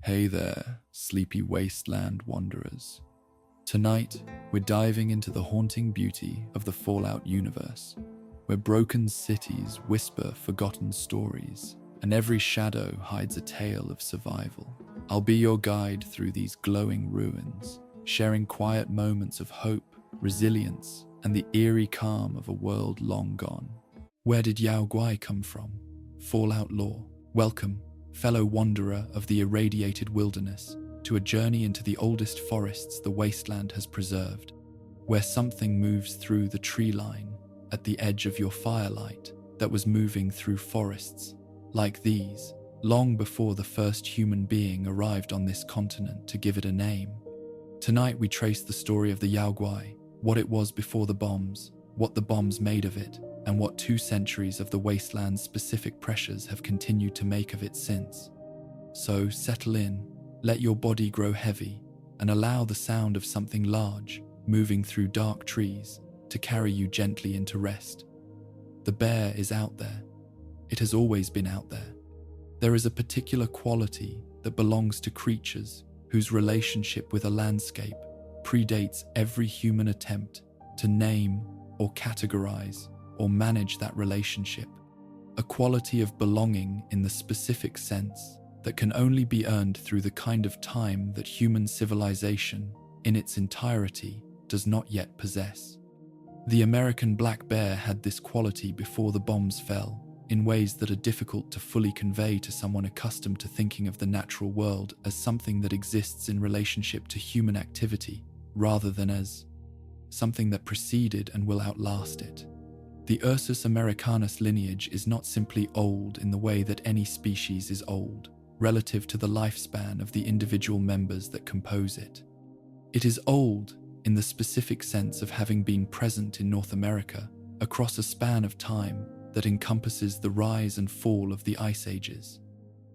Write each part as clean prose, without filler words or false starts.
Hey there, sleepy wasteland wanderers. Tonight, we're diving into the haunting beauty of the Fallout universe, where broken cities whisper forgotten stories, and every shadow hides a tale of survival. I'll be your guide through these glowing ruins, sharing quiet moments of hope, resilience, and the eerie calm of a world long gone. Where did Yao Guai come from? Fallout lore. Welcome, fellow wanderer of the irradiated wilderness, to a journey into the oldest forests the wasteland has preserved, where something moves through the tree line at the edge of your firelight that was moving through forests like these, long before the first human being arrived on this continent to give it a name. Tonight we trace the story of the Yao Guai, what it was before the bombs, what the bombs made of it, and what 2 centuries of the wasteland's specific pressures have continued to make of it since. So settle in, let your body grow heavy, and allow the sound of something large, moving through dark trees, to carry you gently into rest. The bear is out there. It has always been out there. There is a particular quality that belongs to creatures whose relationship with a landscape predates every human attempt to name or categorize or manage that relationship, a quality of belonging in the specific sense that can only be earned through the kind of time that human civilization, in its entirety, does not yet possess. The American black bear had this quality before the bombs fell, in ways that are difficult to fully convey to someone accustomed to thinking of the natural world as something that exists in relationship to human activity, rather than as something that preceded and will outlast it. The Ursus americanus lineage is not simply old in the way that any species is old, relative to the lifespan of the individual members that compose it. It is old in the specific sense of having been present in North America across a span of time that encompasses the rise and fall of the ice ages,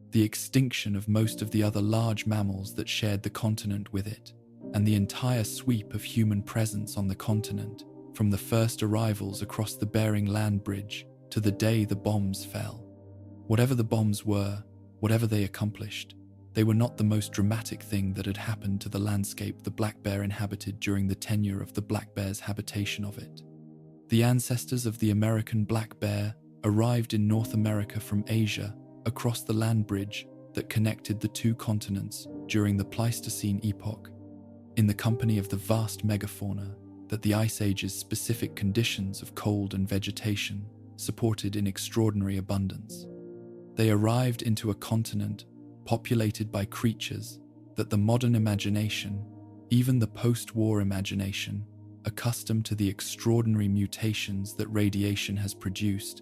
the extinction of most of the other large mammals that shared the continent with it, and the entire sweep of human presence on the continent, from the first arrivals across the Bering Land Bridge to the day the bombs fell. Whatever the bombs were, whatever they accomplished, they were not the most dramatic thing that had happened to the landscape the black bear inhabited during the tenure of the black bear's habitation of it. The ancestors of the American black bear arrived in North America from Asia across the land bridge that connected the 2 continents during the Pleistocene epoch, in the company of the vast megafauna that the Ice Age's specific conditions of cold and vegetation supported in extraordinary abundance. They arrived into a continent populated by creatures that the modern imagination, even the post-war imagination, accustomed to the extraordinary mutations that radiation has produced,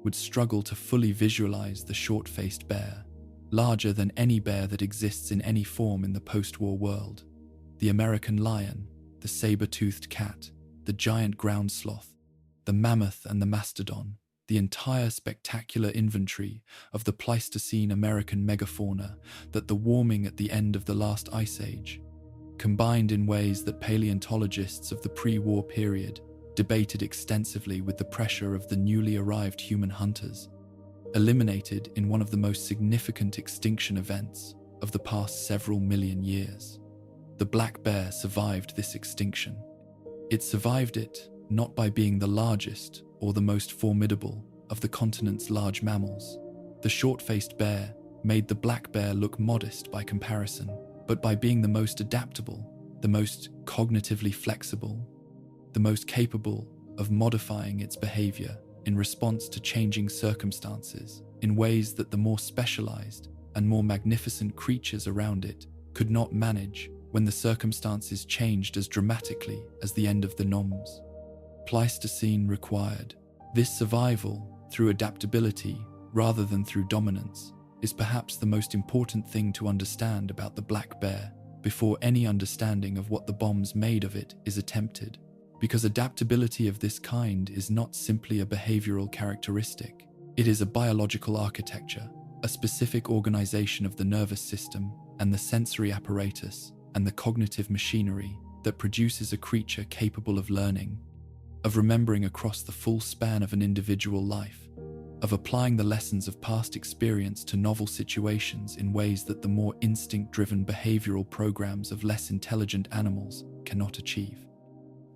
would struggle to fully visualize. The short-faced bear, larger than any bear that exists in any form in the post-war world, the American lion, the saber-toothed cat, the giant ground sloth, the mammoth and the mastodon, the entire spectacular inventory of the Pleistocene American megafauna that the warming at the end of the last ice age, combined in ways that paleontologists of the pre-war period debated extensively with the pressure of the newly arrived human hunters, eliminated in one of the most significant extinction events of the past several million years. The black bear survived this extinction. It survived it not by being the largest or the most formidable of the continent's large mammals. The short-faced bear made the black bear look modest by comparison, but by being the most adaptable, the most cognitively flexible, the most capable of modifying its behavior in response to changing circumstances in ways that the more specialized and more magnificent creatures around it could not manage when the circumstances changed as dramatically as the end of the noms. Pleistocene required. This survival through adaptability rather than through dominance is perhaps the most important thing to understand about the black bear before any understanding of what the bombs made of it is attempted, because adaptability of this kind is not simply a behavioral characteristic. It is a biological architecture, a specific organization of the nervous system and the sensory apparatus and the cognitive machinery that produces a creature capable of learning, of remembering across the full span of an individual life, of applying the lessons of past experience to novel situations in ways that the more instinct-driven behavioral programs of less intelligent animals cannot achieve.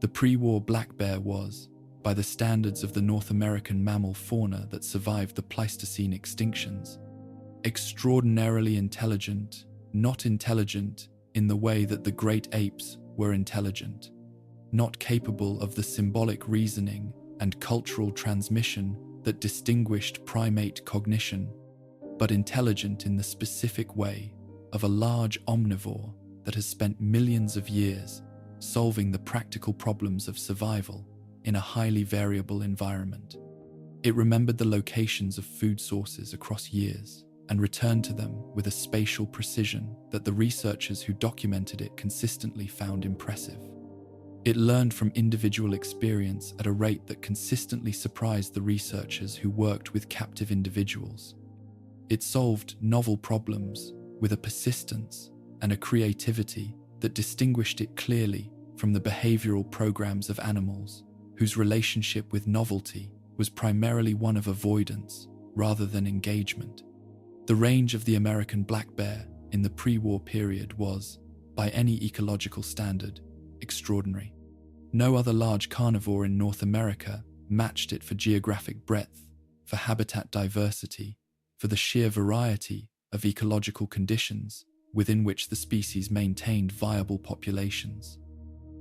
The pre-war black bear was, by the standards of the North American mammal fauna that survived the Pleistocene extinctions, extraordinarily intelligent, not intelligent in the way that the great apes were intelligent, not capable of the symbolic reasoning and cultural transmission that distinguished primate cognition, but intelligent in the specific way of a large omnivore that has spent millions of years solving the practical problems of survival in a highly variable environment. It remembered the locations of food sources across years and returned to them with a spatial precision that the researchers who documented it consistently found impressive. It learned from individual experience at a rate that consistently surprised the researchers who worked with captive individuals. It solved novel problems with a persistence and a creativity that distinguished it clearly from the behavioral programs of animals, whose relationship with novelty was primarily one of avoidance rather than engagement. The range of the American black bear in the pre-war period was, by any ecological standard, extraordinary. No other large carnivore in North America matched it for geographic breadth, for habitat diversity, for the sheer variety of ecological conditions within which the species maintained viable populations.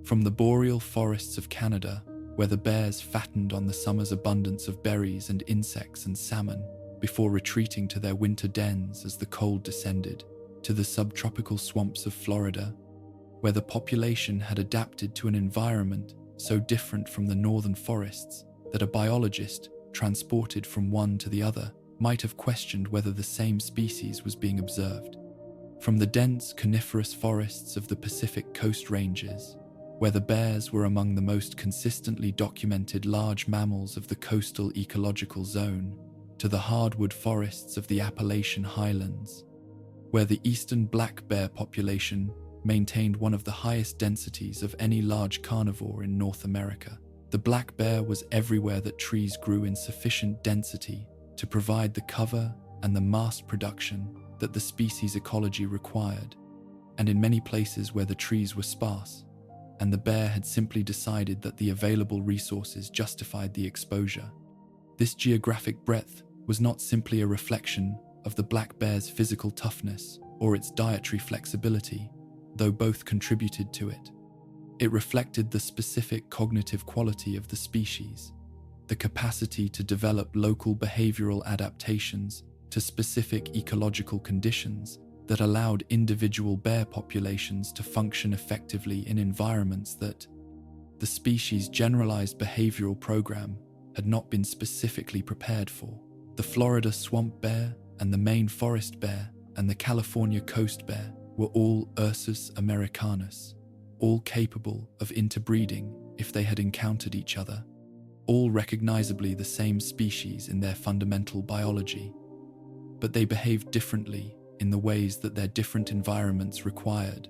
From the boreal forests of Canada, where the bears fattened on the summer's abundance of berries and insects and salmon before retreating to their winter dens as the cold descended, to the subtropical swamps of Florida, where the population had adapted to an environment so different from the northern forests that a biologist transported from one to the other might have questioned whether the same species was being observed. From the dense coniferous forests of the Pacific Coast Ranges, where the bears were among the most consistently documented large mammals of the coastal ecological zone, to the hardwood forests of the Appalachian Highlands, where the eastern black bear population maintained one of the highest densities of any large carnivore in North America. The black bear was everywhere that trees grew in sufficient density to provide the cover and the mast production that the species' ecology required, and in many places where the trees were sparse, and the bear had simply decided that the available resources justified the exposure. This geographic breadth was not simply a reflection of the black bear's physical toughness or its dietary flexibility, though both contributed to it. It reflected the specific cognitive quality of the species, the capacity to develop local behavioral adaptations to specific ecological conditions that allowed individual bear populations to function effectively in environments that the species' generalized behavioral program had not been specifically prepared for. The Florida swamp bear and the Maine forest bear and the California coast bear were all Ursus americanus, all capable of interbreeding if they had encountered each other, all recognizably the same species in their fundamental biology, but they behaved differently in the ways that their different environments required,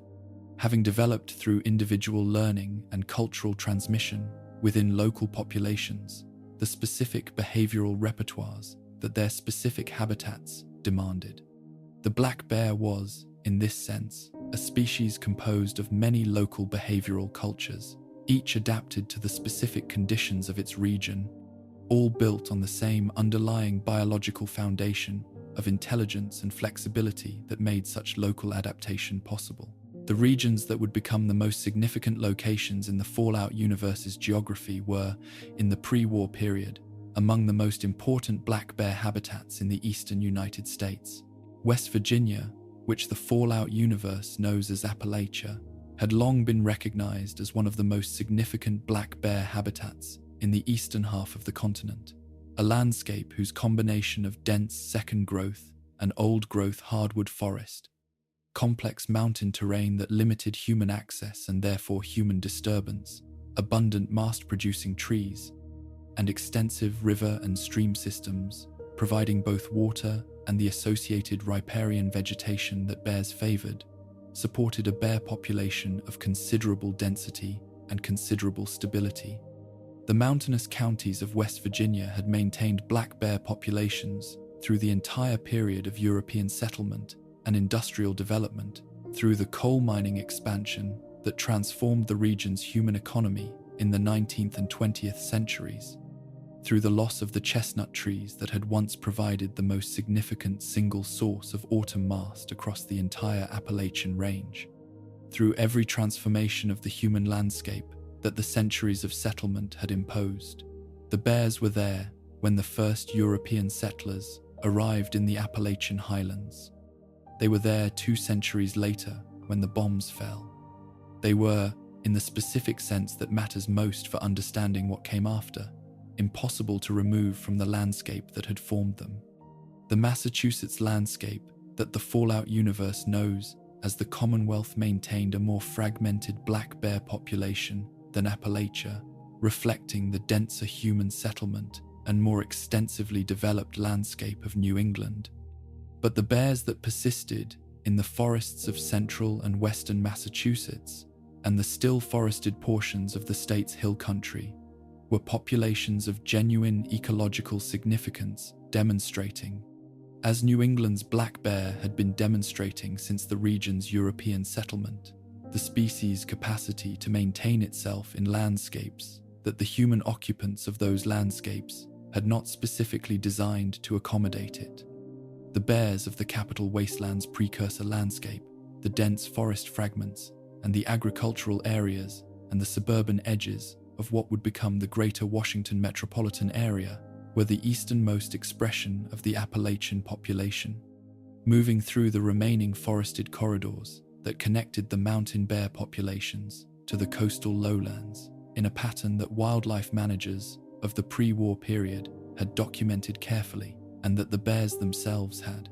having developed through individual learning and cultural transmission within local populations the specific behavioral repertoires that their specific habitats demanded. The black bear was, in this sense, a species composed of many local behavioral cultures, each adapted to the specific conditions of its region, all built on the same underlying biological foundation of intelligence and flexibility that made such local adaptation possible. The regions that would become the most significant locations in the Fallout universe's geography were, in the pre-war period, among the most important black bear habitats in the eastern United States. West Virginia, which the Fallout universe knows as Appalachia, had long been recognized as one of the most significant black bear habitats in the eastern half of the continent, a landscape whose combination of dense second growth and old growth hardwood forest, complex mountain terrain that limited human access and therefore human disturbance, abundant mast-producing trees, and extensive river and stream systems, providing both water and the associated riparian vegetation that bears favored, supported a bear population of considerable density and considerable stability. The mountainous counties of West Virginia had maintained black bear populations through the entire period of European settlement and industrial development, through the coal mining expansion that transformed the region's human economy in the 19th and 20th centuries, through the loss of the chestnut trees that had once provided the most significant single source of autumn mast across the entire Appalachian Range, through every transformation of the human landscape that the centuries of settlement had imposed. The bears were there when the first European settlers arrived in the Appalachian Highlands. They were there 2 centuries later when the bombs fell. They were, in the specific sense that matters most for understanding what came after, impossible to remove from the landscape that had formed them. The Massachusetts landscape that the Fallout universe knows as the Commonwealth maintained a more fragmented black bear population than Appalachia, reflecting the denser human settlement and more extensively developed landscape of New England. But the bears that persisted in the forests of central and western Massachusetts and the still forested portions of the state's hill country were populations of genuine ecological significance, demonstrating, as New England's black bear had been demonstrating since the region's European settlement, the species' capacity to maintain itself in landscapes that the human occupants of those landscapes had not specifically designed to accommodate it. The bears of the capital wastelands precursor landscape, the dense forest fragments, and the agricultural areas and the suburban edges of what would become the greater Washington metropolitan area were the easternmost expression of the Appalachian population, moving through the remaining forested corridors that connected the mountain bear populations to the coastal lowlands in a pattern that wildlife managers of the pre-war period had documented carefully and that the bears themselves had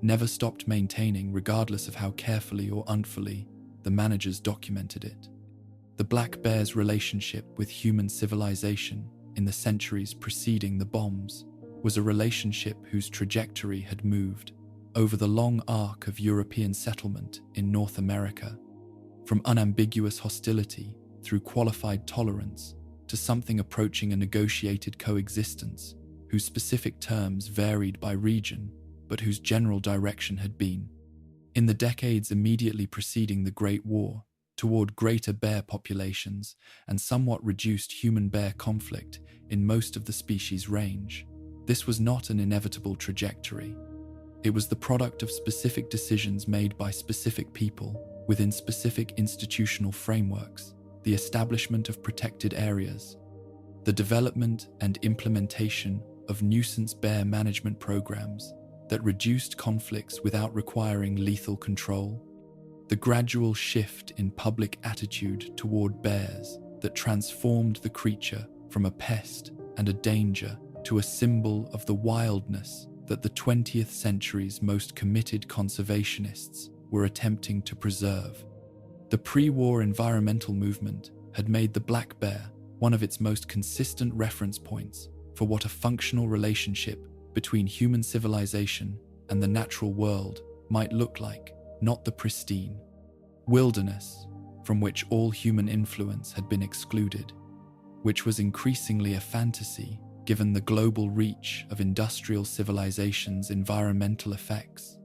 never stopped maintaining, regardless of how carefully or unfully the managers documented it. The black bear's relationship with human civilization in the centuries preceding the bombs was a relationship whose trajectory had moved over the long arc of European settlement in North America, from unambiguous hostility through qualified tolerance to something approaching a negotiated coexistence whose specific terms varied by region but whose general direction had been, in the decades immediately preceding the Great War, toward greater bear populations and somewhat reduced human-bear conflict in most of the species' range. This was not an inevitable trajectory. It was the product of specific decisions made by specific people within specific institutional frameworks, the establishment of protected areas, the development and implementation of nuisance bear management programs that reduced conflicts without requiring lethal control, the gradual shift in public attitude toward bears that transformed the creature from a pest and a danger to a symbol of the wildness that the 20th century's most committed conservationists were attempting to preserve. The pre-war environmental movement had made the black bear one of its most consistent reference points for what a functional relationship between human civilization and the natural world might look like, not the pristine wilderness from which all human influence had been excluded, which was increasingly a fantasy given the global reach of industrial civilization's environmental effects,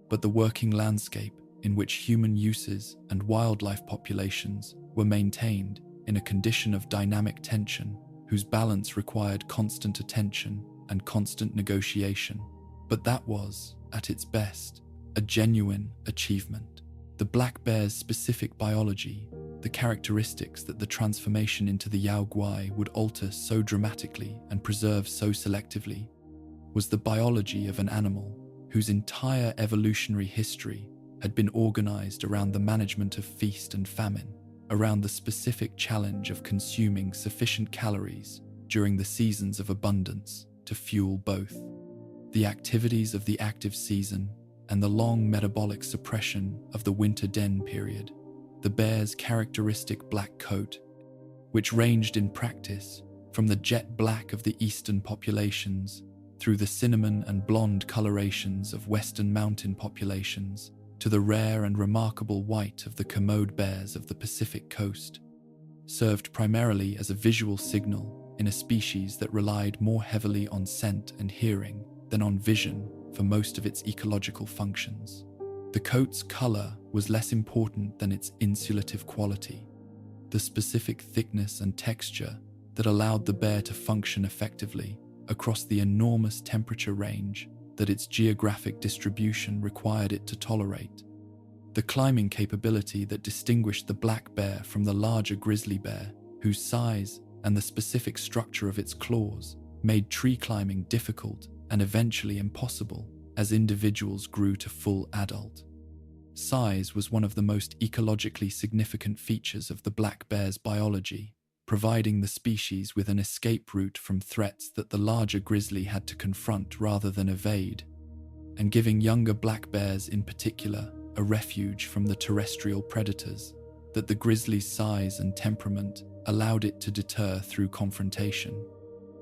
but the working landscape in which human uses and wildlife populations were maintained in a condition of dynamic tension whose balance required constant attention and constant negotiation. But that was, at its best, a genuine achievement. The black bear's specific biology, the characteristics that the transformation into the Yao Guai would alter so dramatically and preserve so selectively, was the biology of an animal whose entire evolutionary history had been organized around the management of feast and famine, around the specific challenge of consuming sufficient calories during the seasons of abundance to fuel both the activities of the active season and the long metabolic suppression of the winter den period. The bear's characteristic black coat, which ranged in practice from the jet black of the eastern populations through the cinnamon and blonde colorations of western mountain populations to the rare and remarkable white of the commode bears of the Pacific coast, served primarily as a visual signal in a species that relied more heavily on scent and hearing than on vision for most of its ecological functions. The coat's color was less important than its insulative quality, the specific thickness and texture that allowed the bear to function effectively across the enormous temperature range that its geographic distribution required it to tolerate. The climbing capability that distinguished the black bear from the larger grizzly bear, whose size and the specific structure of its claws made tree climbing difficult and eventually impossible as individuals grew to full adult. Size was one of the most ecologically significant features of the black bear's biology, providing the species with an escape route from threats that the larger grizzly had to confront rather than evade, and giving younger black bears in particular a refuge from the terrestrial predators that the grizzly's size and temperament allowed it to deter through confrontation.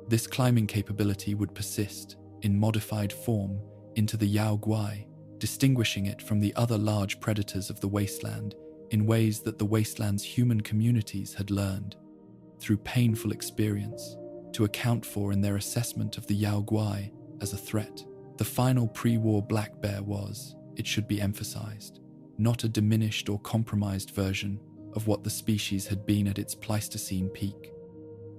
This climbing capability would persist, in modified form, into the Yao Guai, distinguishing it from the other large predators of the wasteland in ways that the wasteland's human communities had learned, through painful experience, to account for in their assessment of the Yao Guai as a threat. The final pre-war black bear was, it should be emphasized, not a diminished or compromised version of what the species had been at its Pleistocene peak.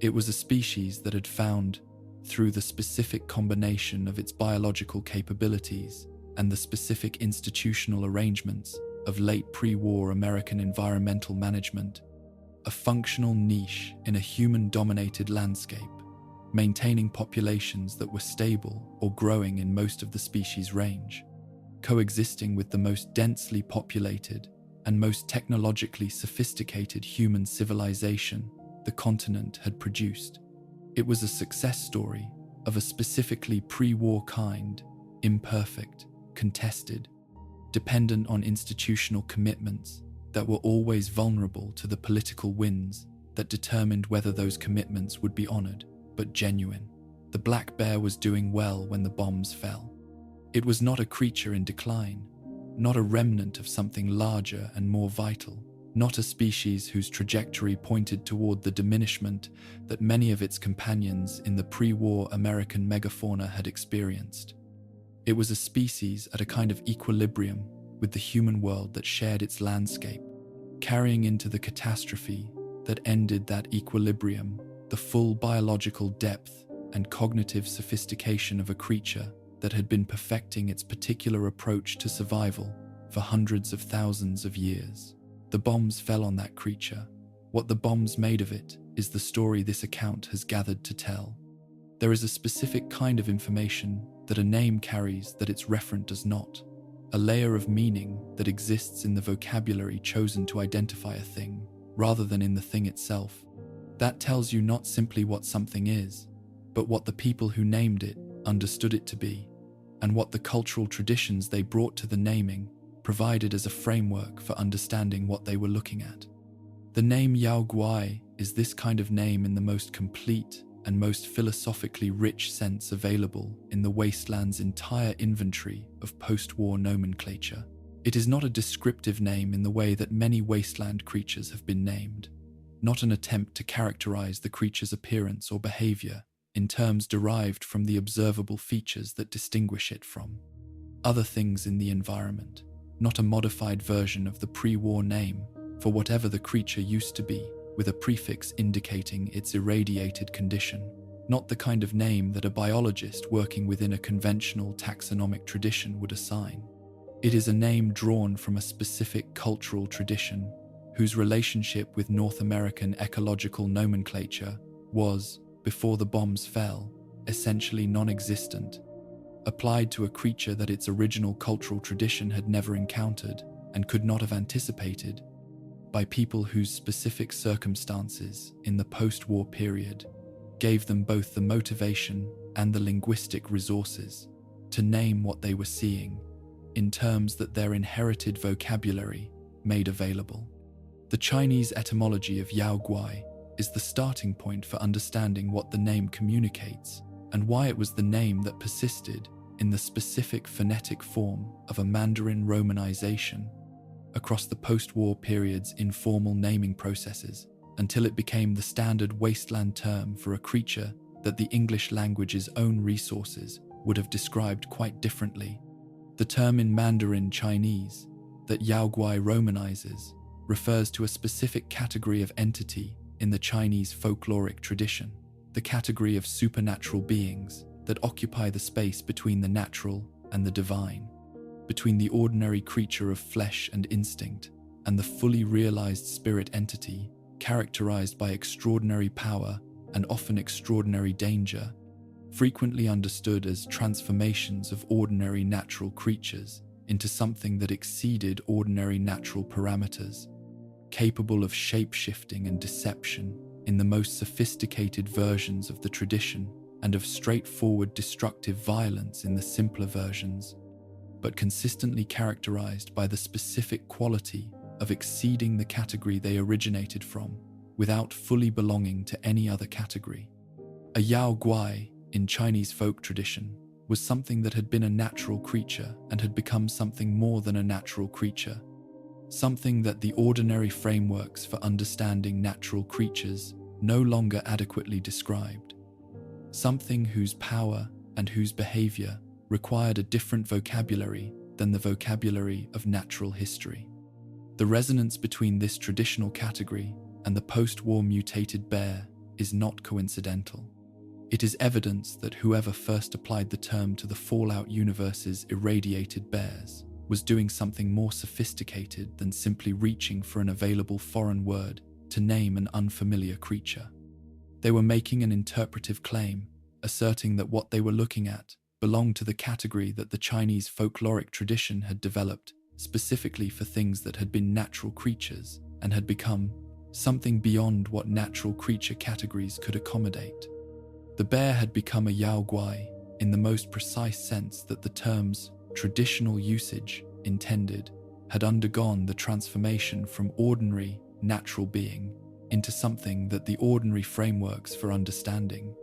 It was a species that had found, through the specific combination of its biological capabilities and the specific institutional arrangements of late pre-war American environmental management, a functional niche in a human-dominated landscape, maintaining populations that were stable or growing in most of the species' range, coexisting with the most densely populated and most technologically sophisticated human civilization the continent had produced. It was a success story of a specifically pre-war kind, imperfect, contested, dependent on institutional commitments that were always vulnerable to the political winds that determined whether those commitments would be honored, but genuine. The black bear was doing well when the bombs fell. It was not a creature in decline, not a remnant of something larger and more vital, not a species whose trajectory pointed toward the diminishment that many of its companions in the pre-war American megafauna had experienced. It was a species at a kind of equilibrium with the human world that shared its landscape, carrying into the catastrophe that ended that equilibrium the full biological depth and cognitive sophistication of a creature that had been perfecting its particular approach to survival for hundreds of thousands of years. The bombs fell on that creature. What the bombs made of it is the story this account has gathered to tell. There is a specific kind of information that a name carries that its referent does not, a layer of meaning that exists in the vocabulary chosen to identify a thing, rather than in the thing itself. That tells you not simply what something is, but what the people who named it understood it to be, and what the cultural traditions they brought to the naming provided as a framework for understanding what they were looking at. The name Yao Guai is this kind of name in the most complete and most philosophically rich sense available in the wasteland's entire inventory of post-war nomenclature. It is not a descriptive name in the way that many wasteland creatures have been named, not an attempt to characterize the creature's appearance or behavior in terms derived from the observable features that distinguish it from other things in the environment, not a modified version of the pre-war name for whatever the creature used to be, with a prefix indicating its irradiated condition, not the kind of name that a biologist working within a conventional taxonomic tradition would assign. It is a name drawn from a specific cultural tradition whose relationship with North American ecological nomenclature was, before the bombs fell, essentially non-existent, applied to a creature that its original cultural tradition had never encountered and could not have anticipated, by people whose specific circumstances in the post-war period gave them both the motivation and the linguistic resources to name what they were seeing in terms that their inherited vocabulary made available. The Chinese etymology of Yao Guai is the starting point for understanding what the name communicates and why it was the name that persisted in the specific phonetic form of a Mandarin romanization across the post-war period's informal naming processes. until it became the standard wasteland term for a creature that the English language's own resources would have described quite differently. The term in Mandarin Chinese, that Yao Guai romanizes, refers to a specific category of entity in the Chinese folkloric tradition, the category of supernatural beings that occupy the space between the natural and the divine, between the ordinary creature of flesh and instinct and the fully realized spirit entity characterized by extraordinary power and often extraordinary danger, frequently understood as transformations of ordinary natural creatures into something that exceeded ordinary natural parameters, capable of shape-shifting and deception in the most sophisticated versions of the tradition and of straightforward destructive violence in the simpler versions, but consistently characterized by the specific quality of exceeding the category they originated from, without fully belonging to any other category. A Yao Guai, in Chinese folk tradition, was something that had been a natural creature and had become something more than a natural creature, something that the ordinary frameworks for understanding natural creatures no longer adequately described, something whose power and whose behavior required a different vocabulary than the vocabulary of natural history. The resonance between this traditional category and the post-war mutated bear is not coincidental. It is evidence that whoever first applied the term to the Fallout universe's irradiated bears was doing something more sophisticated than simply reaching for an available foreign word to name an unfamiliar creature. They were making an interpretive claim, asserting that what they were looking at belonged to the category that the Chinese folkloric tradition had developed specifically for things that had been natural creatures and had become something beyond what natural creature categories could accommodate. The bear had become a Yao Guai in the most precise sense that the term's traditional usage intended had undergone the transformation from ordinary, natural being into something that the ordinary frameworks for understanding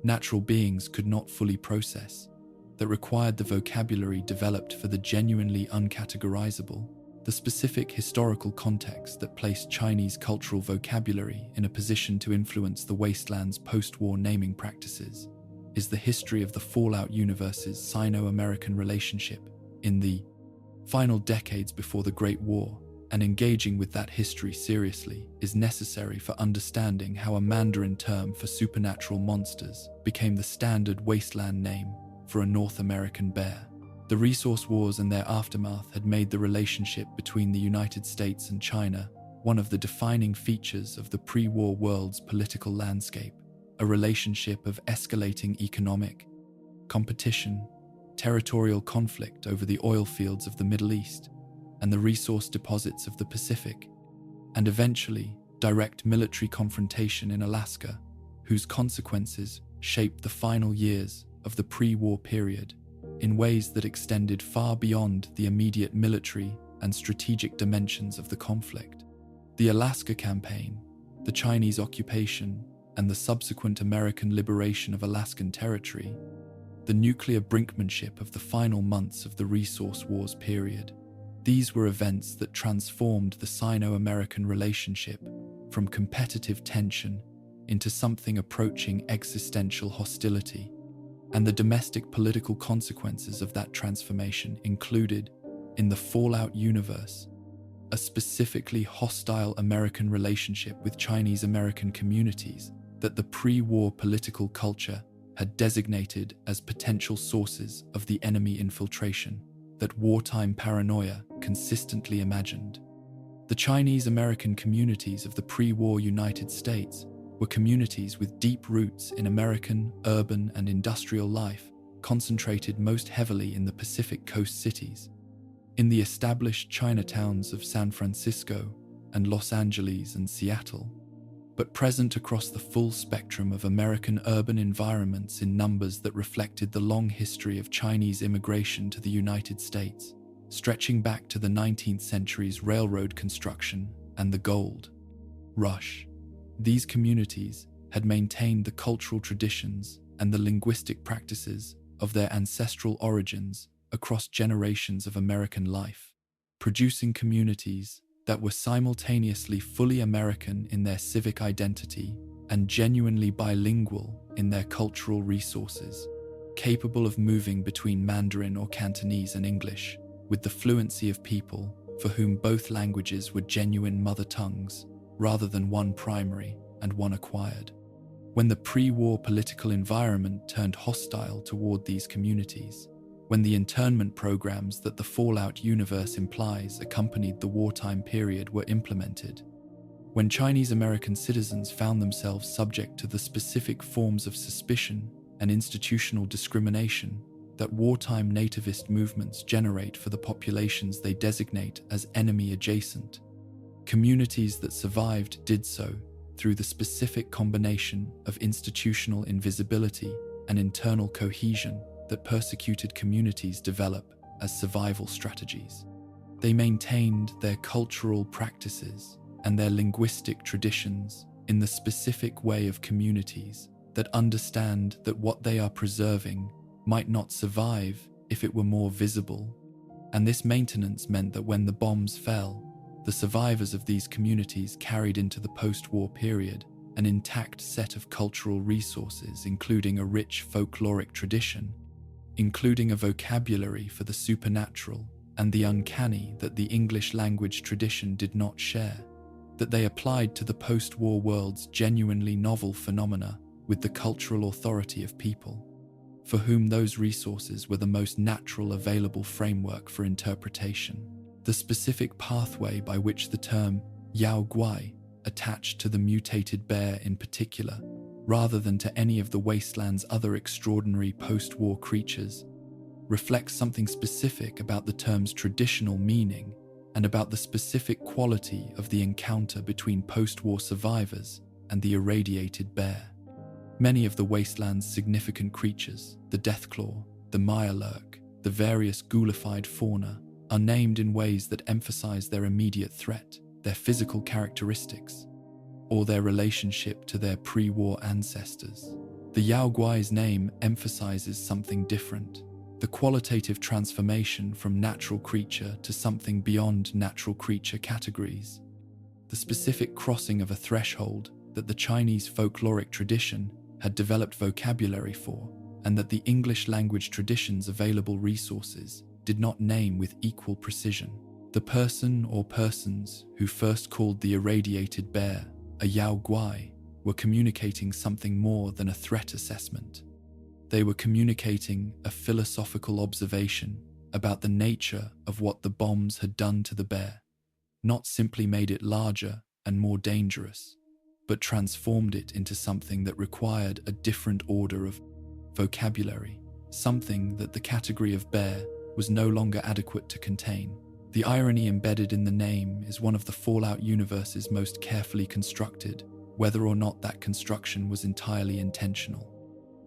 natural beings could not fully process, that required the vocabulary developed for the genuinely uncategorizable, the specific historical context that placed Chinese cultural vocabulary in a position to influence the wasteland's post-war naming practices, is the history of the Fallout universe's Sino-American relationship in the final decades before the Great War, and engaging with that history seriously is necessary for understanding how a Mandarin term for supernatural monsters became the standard wasteland name for a North American bear. The resource wars and their aftermath had made the relationship between the United States and China one of the defining features of the pre-war world's political landscape, a relationship of escalating economic competition, territorial conflict over the oil fields of the Middle East and the resource deposits of the Pacific, and eventually direct military confrontation in Alaska, whose consequences shaped the final years of the pre-war period in ways that extended far beyond the immediate military and strategic dimensions of the conflict. The Alaska Campaign, the Chinese occupation, and the subsequent American liberation of Alaskan territory, the nuclear brinkmanship of the final months of the Resource Wars period. These were events that transformed the Sino-American relationship from competitive tension into something approaching existential hostility, and the domestic political consequences of that transformation included, in the Fallout universe, a specifically hostile American relationship with Chinese American communities that the pre-war political culture had designated as potential sources of the enemy infiltration that wartime paranoia consistently imagined. The Chinese American communities of the pre-war United States were communities with deep roots in American, urban, and industrial life, concentrated most heavily in the Pacific Coast cities, in the established Chinatowns of San Francisco and Los Angeles and Seattle, but present across the full spectrum of American urban environments in numbers that reflected the long history of Chinese immigration to the United States, stretching back to the 19th century's railroad construction and the gold rush. These communities had maintained the cultural traditions and the linguistic practices of their ancestral origins across generations of American life, producing communities that were simultaneously fully American in their civic identity and genuinely bilingual in their cultural resources, capable of moving between Mandarin or Cantonese and English with the fluency of people for whom both languages were genuine mother tongues rather than one primary and one acquired. When the pre-war political environment turned hostile toward these communities, when the internment programs that the Fallout universe implies accompanied the wartime period were implemented, when Chinese American citizens found themselves subject to the specific forms of suspicion and institutional discrimination that wartime nativist movements generate for the populations they designate as enemy adjacent, communities that survived did so through the specific combination of institutional invisibility and internal cohesion that persecuted communities develop as survival strategies. They maintained their cultural practices and their linguistic traditions in the specific way of communities that understand that what they are preserving might not survive if it were more visible. And this maintenance meant that when the bombs fell, the survivors of these communities carried into the post-war period an intact set of cultural resources, including a rich folkloric tradition, including a vocabulary for the supernatural and the uncanny that the English language tradition did not share, that they applied to the post-war world's genuinely novel phenomena with the cultural authority of people, for whom those resources were the most natural available framework for interpretation. The specific pathway by which the term Yao Guai attached to the mutated bear in particular, rather than to any of the wasteland's other extraordinary post-war creatures, reflects something specific about the term's traditional meaning and about the specific quality of the encounter between post-war survivors and the irradiated bear. Many of the wasteland's significant creatures, the deathclaw, the mirelurk, the various ghoulified fauna, are named in ways that emphasize their immediate threat, their physical characteristics, or their relationship to their pre-war ancestors. The Yao Guai's name emphasizes something different, the qualitative transformation from natural creature to something beyond natural creature categories, the specific crossing of a threshold that the Chinese folkloric tradition had developed vocabulary for, and that the English language tradition's available resources did not name with equal precision. The person or persons who first called the irradiated bear a Yao Guai were communicating something more than a threat assessment. They were communicating a philosophical observation about the nature of what the bombs had done to the bear, not simply made it larger and more dangerous, but transformed it into something that required a different order of vocabulary, something that the category of bear was no longer adequate to contain. The irony embedded in the name is one of the Fallout universe's most carefully constructed, whether or not that construction was entirely intentional.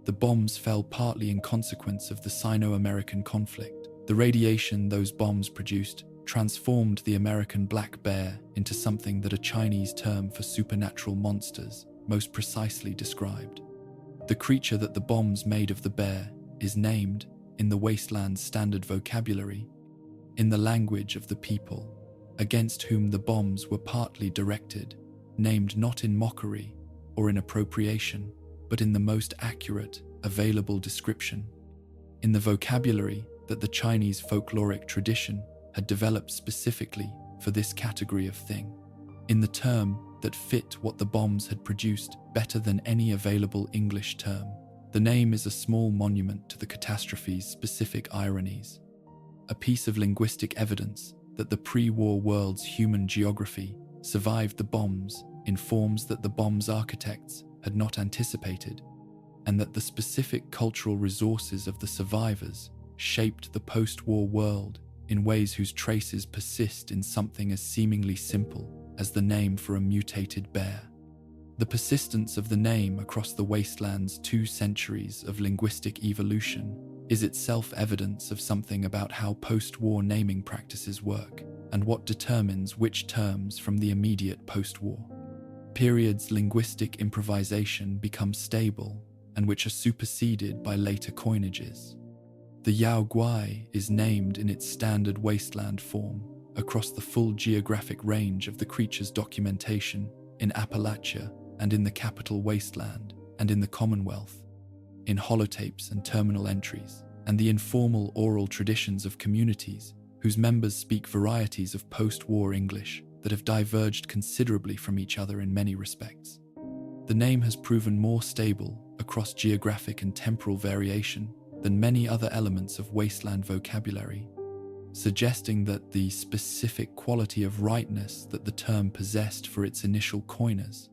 The bombs fell partly in consequence of the Sino-American conflict. The radiation those bombs produced transformed the American black bear into something that a Chinese term for supernatural monsters most precisely described. The creature that the bombs made of the bear is named, in the wasteland's standard vocabulary, in the language of the people against whom the bombs were partly directed, named not in mockery or in appropriation, but in the most accurate available description, in the vocabulary that the Chinese folkloric tradition had developed specifically for this category of thing, in the term that fit what the bombs had produced better than any available English term. The name is a small monument to the catastrophe's specific ironies, a piece of linguistic evidence that the pre-war world's human geography survived the bombs in forms that the bomb's architects had not anticipated, and that the specific cultural resources of the survivors shaped the post-war world in ways whose traces persist in something as seemingly simple as the name for a mutated bear. The persistence of the name across the wasteland's 2 centuries of linguistic evolution is itself evidence of something about how post-war naming practices work and what determines which terms from the immediate post-war period's linguistic improvisation become stable and which are superseded by later coinages. The Yao Guai is named in its standard wasteland form, across the full geographic range of the creature's documentation in Appalachia and in the capital wasteland and in the Commonwealth, in holotapes and terminal entries, and the informal oral traditions of communities whose members speak varieties of post-war English that have diverged considerably from each other in many respects. The name has proven more stable across geographic and temporal variation than many other elements of wasteland vocabulary, suggesting that the specific quality of rightness that the term possessed for its initial coiners,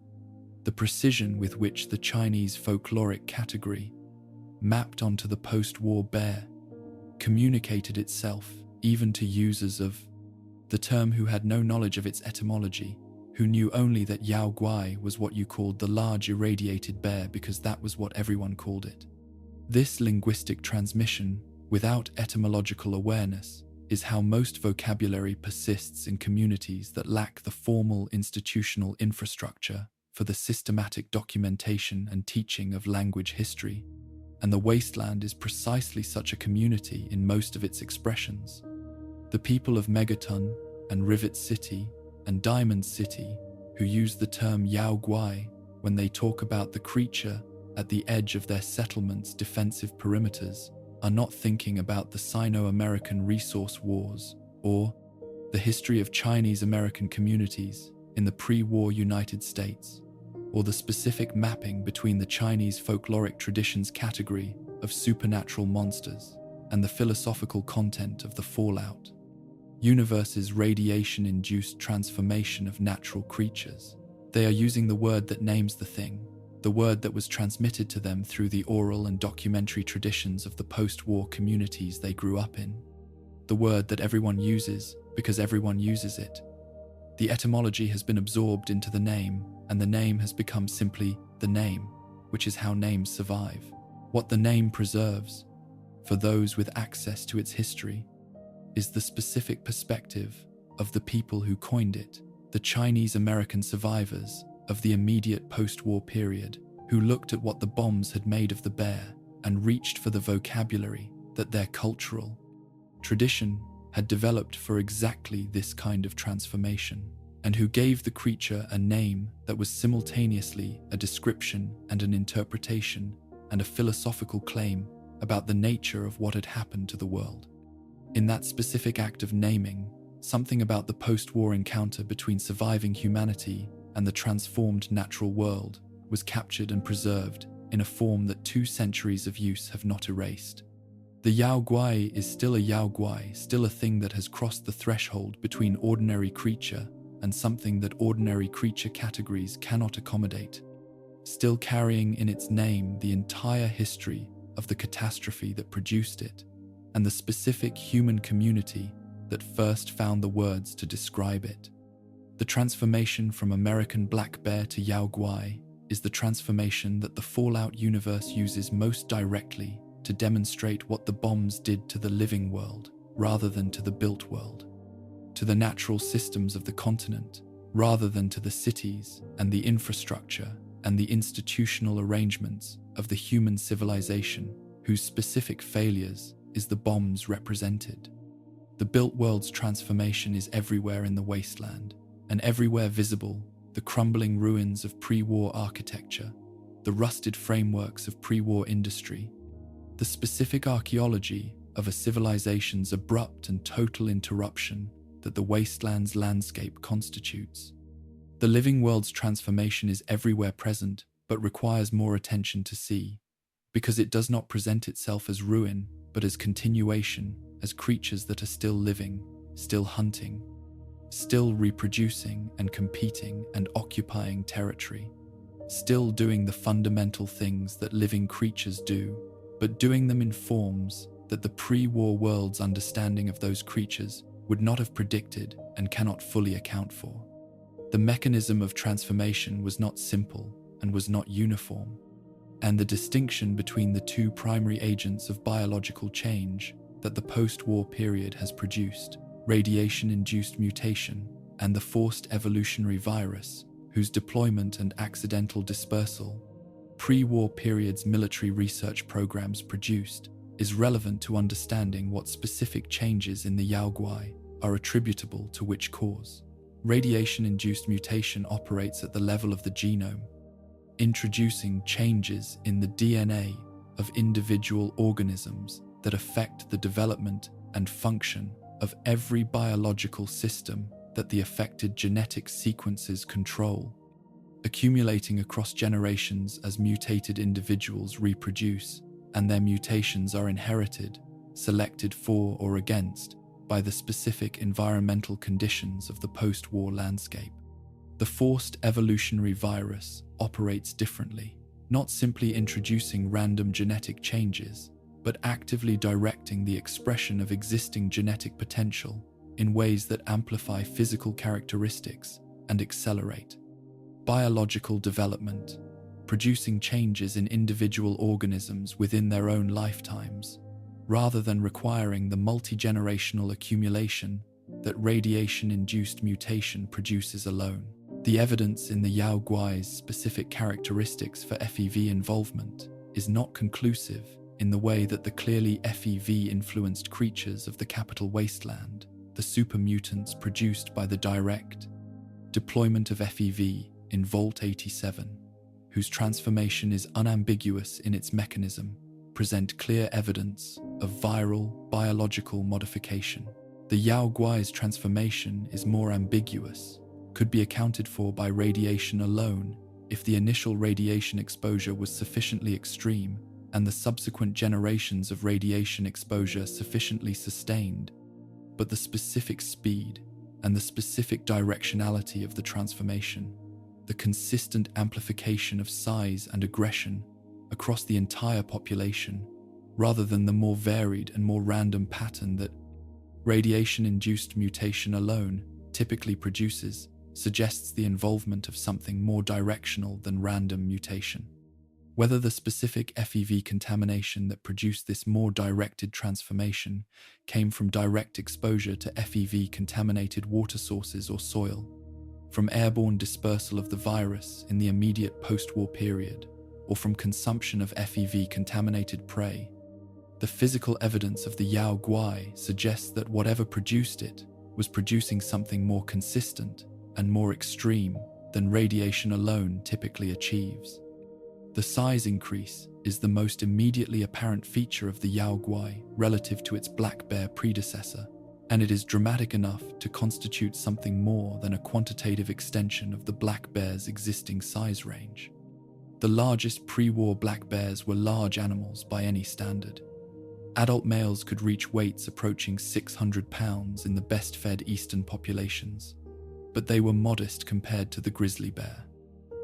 the precision with which the Chinese folkloric category mapped onto the post-war bear, communicated itself even to users of the term who had no knowledge of its etymology, who knew only that Yao Guai was what you called the large irradiated bear because that was what everyone called it. This linguistic transmission, without etymological awareness, is how most vocabulary persists in communities that lack the formal institutional infrastructure for the systematic documentation and teaching of language history, and the wasteland is precisely such a community in most of its expressions. The people of Megaton and Rivet City and Diamond City, who use the term Yao Guai when they talk about the creature at the edge of their settlement's defensive perimeters, are not thinking about the Sino-American resource wars or the history of Chinese-American communities in the pre-war United States, or the specific mapping between the Chinese folkloric traditions category of supernatural monsters and the philosophical content of the fallout universe's radiation-induced transformation of natural creatures. They are using the word that names the thing, the word that was transmitted to them through the oral and documentary traditions of the post-war communities they grew up in. The word that everyone uses because everyone uses it. The etymology has been absorbed into the name, and the name has become simply the name, which is how names survive. What the name preserves, for those with access to its history, is the specific perspective of the people who coined it, the Chinese-American survivors of the immediate post-war period, who looked at what the bombs had made of the bear and reached for the vocabulary that their cultural tradition had developed for exactly this kind of transformation, and who gave the creature a name that was simultaneously a description and an interpretation and a philosophical claim about the nature of what had happened to the world. In that specific act of naming, something about the post-war encounter between surviving humanity and the transformed natural world was captured and preserved in a form that 2 centuries of use have not erased. The Yao Guai is still a Yao Guai, still a thing that has crossed the threshold between ordinary creature and something that ordinary creature categories cannot accommodate, still carrying in its name the entire history of the catastrophe that produced it, and the specific human community that first found the words to describe it. The transformation from American black bear to Yao Guai is the transformation that the Fallout universe uses most directly to demonstrate what the bombs did to the living world rather than to the built world, to the natural systems of the continent rather than to the cities and the infrastructure and the institutional arrangements of the human civilization whose specific failures is the bombs represented. The built world's transformation is everywhere in the wasteland, and everywhere visible, the crumbling ruins of pre-war architecture, the rusted frameworks of pre-war industry, the specific archaeology of a civilization's abrupt and total interruption that the wasteland's landscape constitutes. The living world's transformation is everywhere present, but requires more attention to see, because it does not present itself as ruin, but as continuation, as creatures that are still living, still hunting, still reproducing and competing and occupying territory, still doing the fundamental things that living creatures do, but doing them in forms that the pre-war world's understanding of those creatures would not have predicted and cannot fully account for. The mechanism of transformation was not simple and was not uniform, and the distinction between the 2 primary agents of biological change that the post-war period has produced, radiation-induced mutation and the forced evolutionary virus, whose deployment and accidental dispersal pre-war period's military research programs produced, is relevant to understanding what specific changes in the Yao Guai are attributable to which cause. Radiation-induced mutation operates at the level of the genome, introducing changes in the DNA of individual organisms that affect the development and function of every biological system that the affected genetic sequences control, accumulating across generations as mutated individuals reproduce, and their mutations are inherited, selected for or against by the specific environmental conditions of the post-war landscape. The forced evolutionary virus operates differently, not simply introducing random genetic changes, but actively directing the expression of existing genetic potential in ways that amplify physical characteristics and accelerate biological development, producing changes in individual organisms within their own lifetimes, rather than requiring the multi-generational accumulation that radiation-induced mutation produces alone. The evidence in the Yao Guai's specific characteristics for FEV involvement is not conclusive in the way that the clearly FEV-influenced creatures of the capital wasteland, the super-mutants produced by the direct deployment of FEV in Vault 87, whose transformation is unambiguous in its mechanism, present clear evidence of viral biological modification. The Yao Guai's transformation is more ambiguous, could be accounted for by radiation alone if the initial radiation exposure was sufficiently extreme and the subsequent generations of radiation exposure sufficiently sustained, but the specific speed and the specific directionality of the transformation, the consistent amplification of size and aggression across the entire population, rather than the more varied and more random pattern that radiation-induced mutation alone typically produces, suggests the involvement of something more directional than random mutation. Whether the specific FEV contamination that produced this more directed transformation came from direct exposure to FEV-contaminated water sources or soil, from airborne dispersal of the virus in the immediate post-war period, or from consumption of FEV-contaminated prey, the physical evidence of the Yao Guai suggests that whatever produced it was producing something more consistent and more extreme than radiation alone typically achieves. The size increase is the most immediately apparent feature of the Yao Guai relative to its black bear predecessor, and it is dramatic enough to constitute something more than a quantitative extension of the black bear's existing size range. The largest pre-war black bears were large animals by any standard. Adult males could reach weights approaching 600 pounds in the best-fed eastern populations, but they were modest compared to the grizzly bear,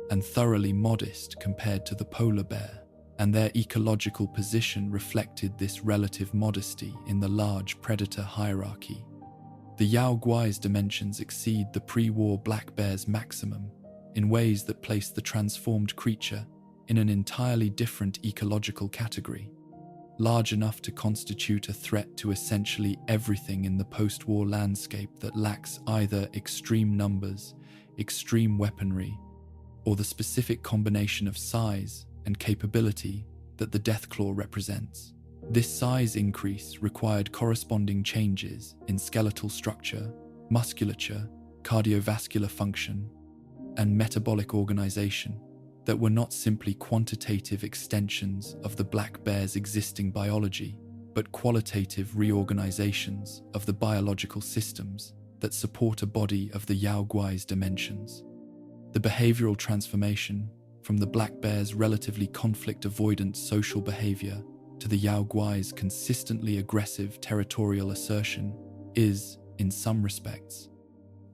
and thoroughly modest compared to the polar bear, and their ecological position reflected this relative modesty in the large predator hierarchy. The Yao Guai's dimensions exceed the pre-war black bear's maximum in ways that place the transformed creature in an entirely different ecological category, large enough to constitute a threat to essentially everything in the post-war landscape that lacks either extreme numbers, extreme weaponry, or the specific combination of size and capability that the Deathclaw represents. This size increase required corresponding changes in skeletal structure, musculature, cardiovascular function, and metabolic organization that were not simply quantitative extensions of the black bear's existing biology, but qualitative reorganizations of the biological systems that support a body of the Yao Guai's dimensions. The behavioral transformation from the black bear's relatively conflict-avoidant social behavior to the Yao Guai's consistently aggressive territorial assertion is, in some respects,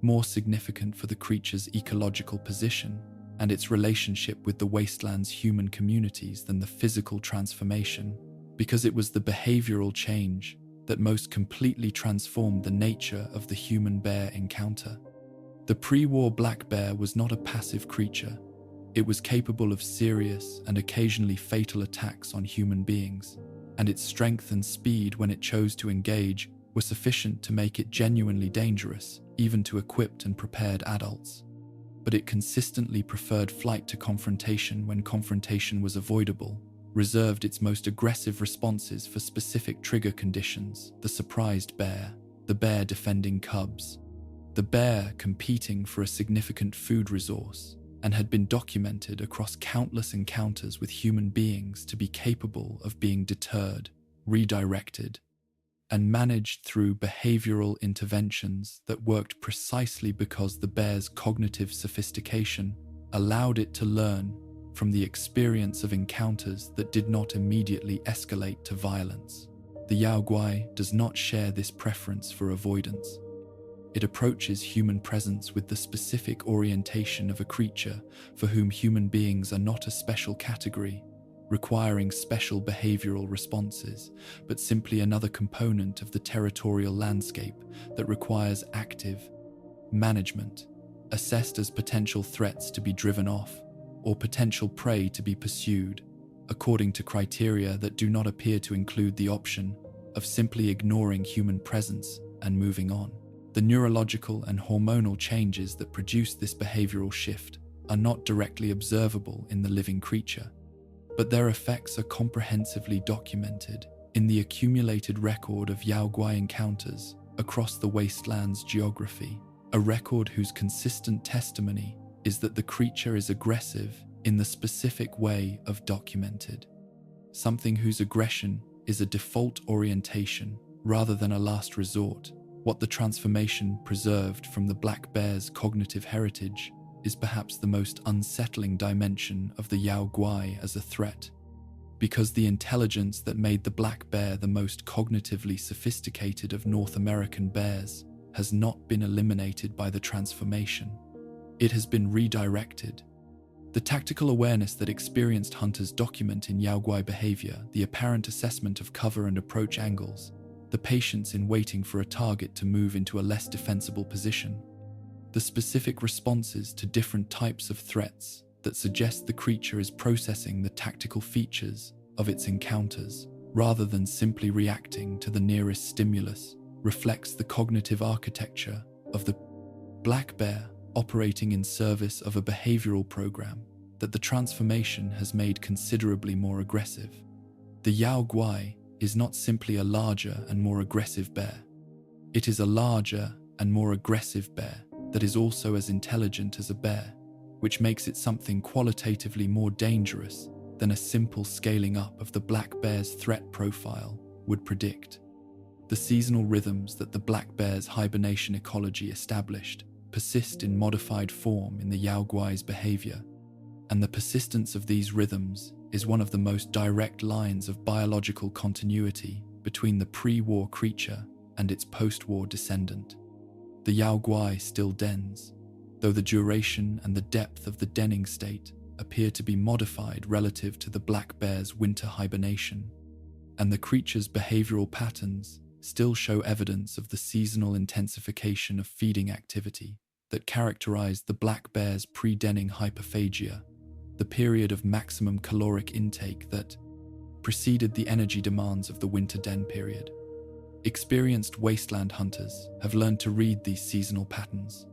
more significant for the creature's ecological position and its relationship with the wasteland's human communities than the physical transformation, because it was the behavioral change that most completely transformed the nature of the human-bear encounter. The pre-war black bear was not a passive creature. It was capable of serious and occasionally fatal attacks on human beings, and its strength and speed when it chose to engage were sufficient to make it genuinely dangerous, even to equipped and prepared adults. But it consistently preferred flight to confrontation when confrontation was avoidable, reserved its most aggressive responses for specific trigger conditions, the surprised bear, the bear defending cubs, the bear competing for a significant food resource, and had been documented across countless encounters with human beings to be capable of being deterred, redirected, and managed through behavioral interventions that worked precisely because the bear's cognitive sophistication allowed it to learn from the experience of encounters that did not immediately escalate to violence. The Yao Guai does not share this preference for avoidance. It approaches human presence with the specific orientation of a creature for whom human beings are not a special category, requiring special behavioral responses, but simply another component of the territorial landscape that requires active management, assessed as potential threats to be driven off or potential prey to be pursued, according to criteria that do not appear to include the option of simply ignoring human presence and moving on. The neurological and hormonal changes that produce this behavioral shift are not directly observable in the living creature, but their effects are comprehensively documented in the accumulated record of Yao Guai encounters across the wastelands geography, a record whose consistent testimony is that the creature is aggressive in the specific way of documented, something whose aggression is a default orientation rather than a last resort. What the transformation preserved from the black bear's cognitive heritage is perhaps the most unsettling dimension of the Yao Guai as a threat, because the intelligence that made the black bear the most cognitively sophisticated of North American bears has not been eliminated by the transformation. It has been redirected. The tactical awareness that experienced hunters document in Yao Guai behavior, the apparent assessment of cover and approach angles, the patience in waiting for a target to move into a less defensible position, the specific responses to different types of threats that suggest the creature is processing the tactical features of its encounters rather than simply reacting to the nearest stimulus, reflects the cognitive architecture of the black bear operating in service of a behavioral program that the transformation has made considerably more aggressive. The Yao Guai is not simply a larger and more aggressive bear. It is a larger and more aggressive bear that is also as intelligent as a bear, which makes it something qualitatively more dangerous than a simple scaling up of the black bear's threat profile would predict. The seasonal rhythms that the black bear's hibernation ecology established persist in modified form in the Yao Guai's behavior, and the persistence of these rhythms is one of the most direct lines of biological continuity between the pre-war creature and its post-war descendant. The Yao Guai still dens, though the duration and the depth of the denning state appear to be modified relative to the black bear's winter hibernation, and the creature's behavioral patterns still show evidence of the seasonal intensification of feeding activity that characterized the black bear's pre-denning hyperphagia, the period of maximum caloric intake that preceded the energy demands of the winter den period. Experienced wasteland hunters have learned to read these seasonal patterns,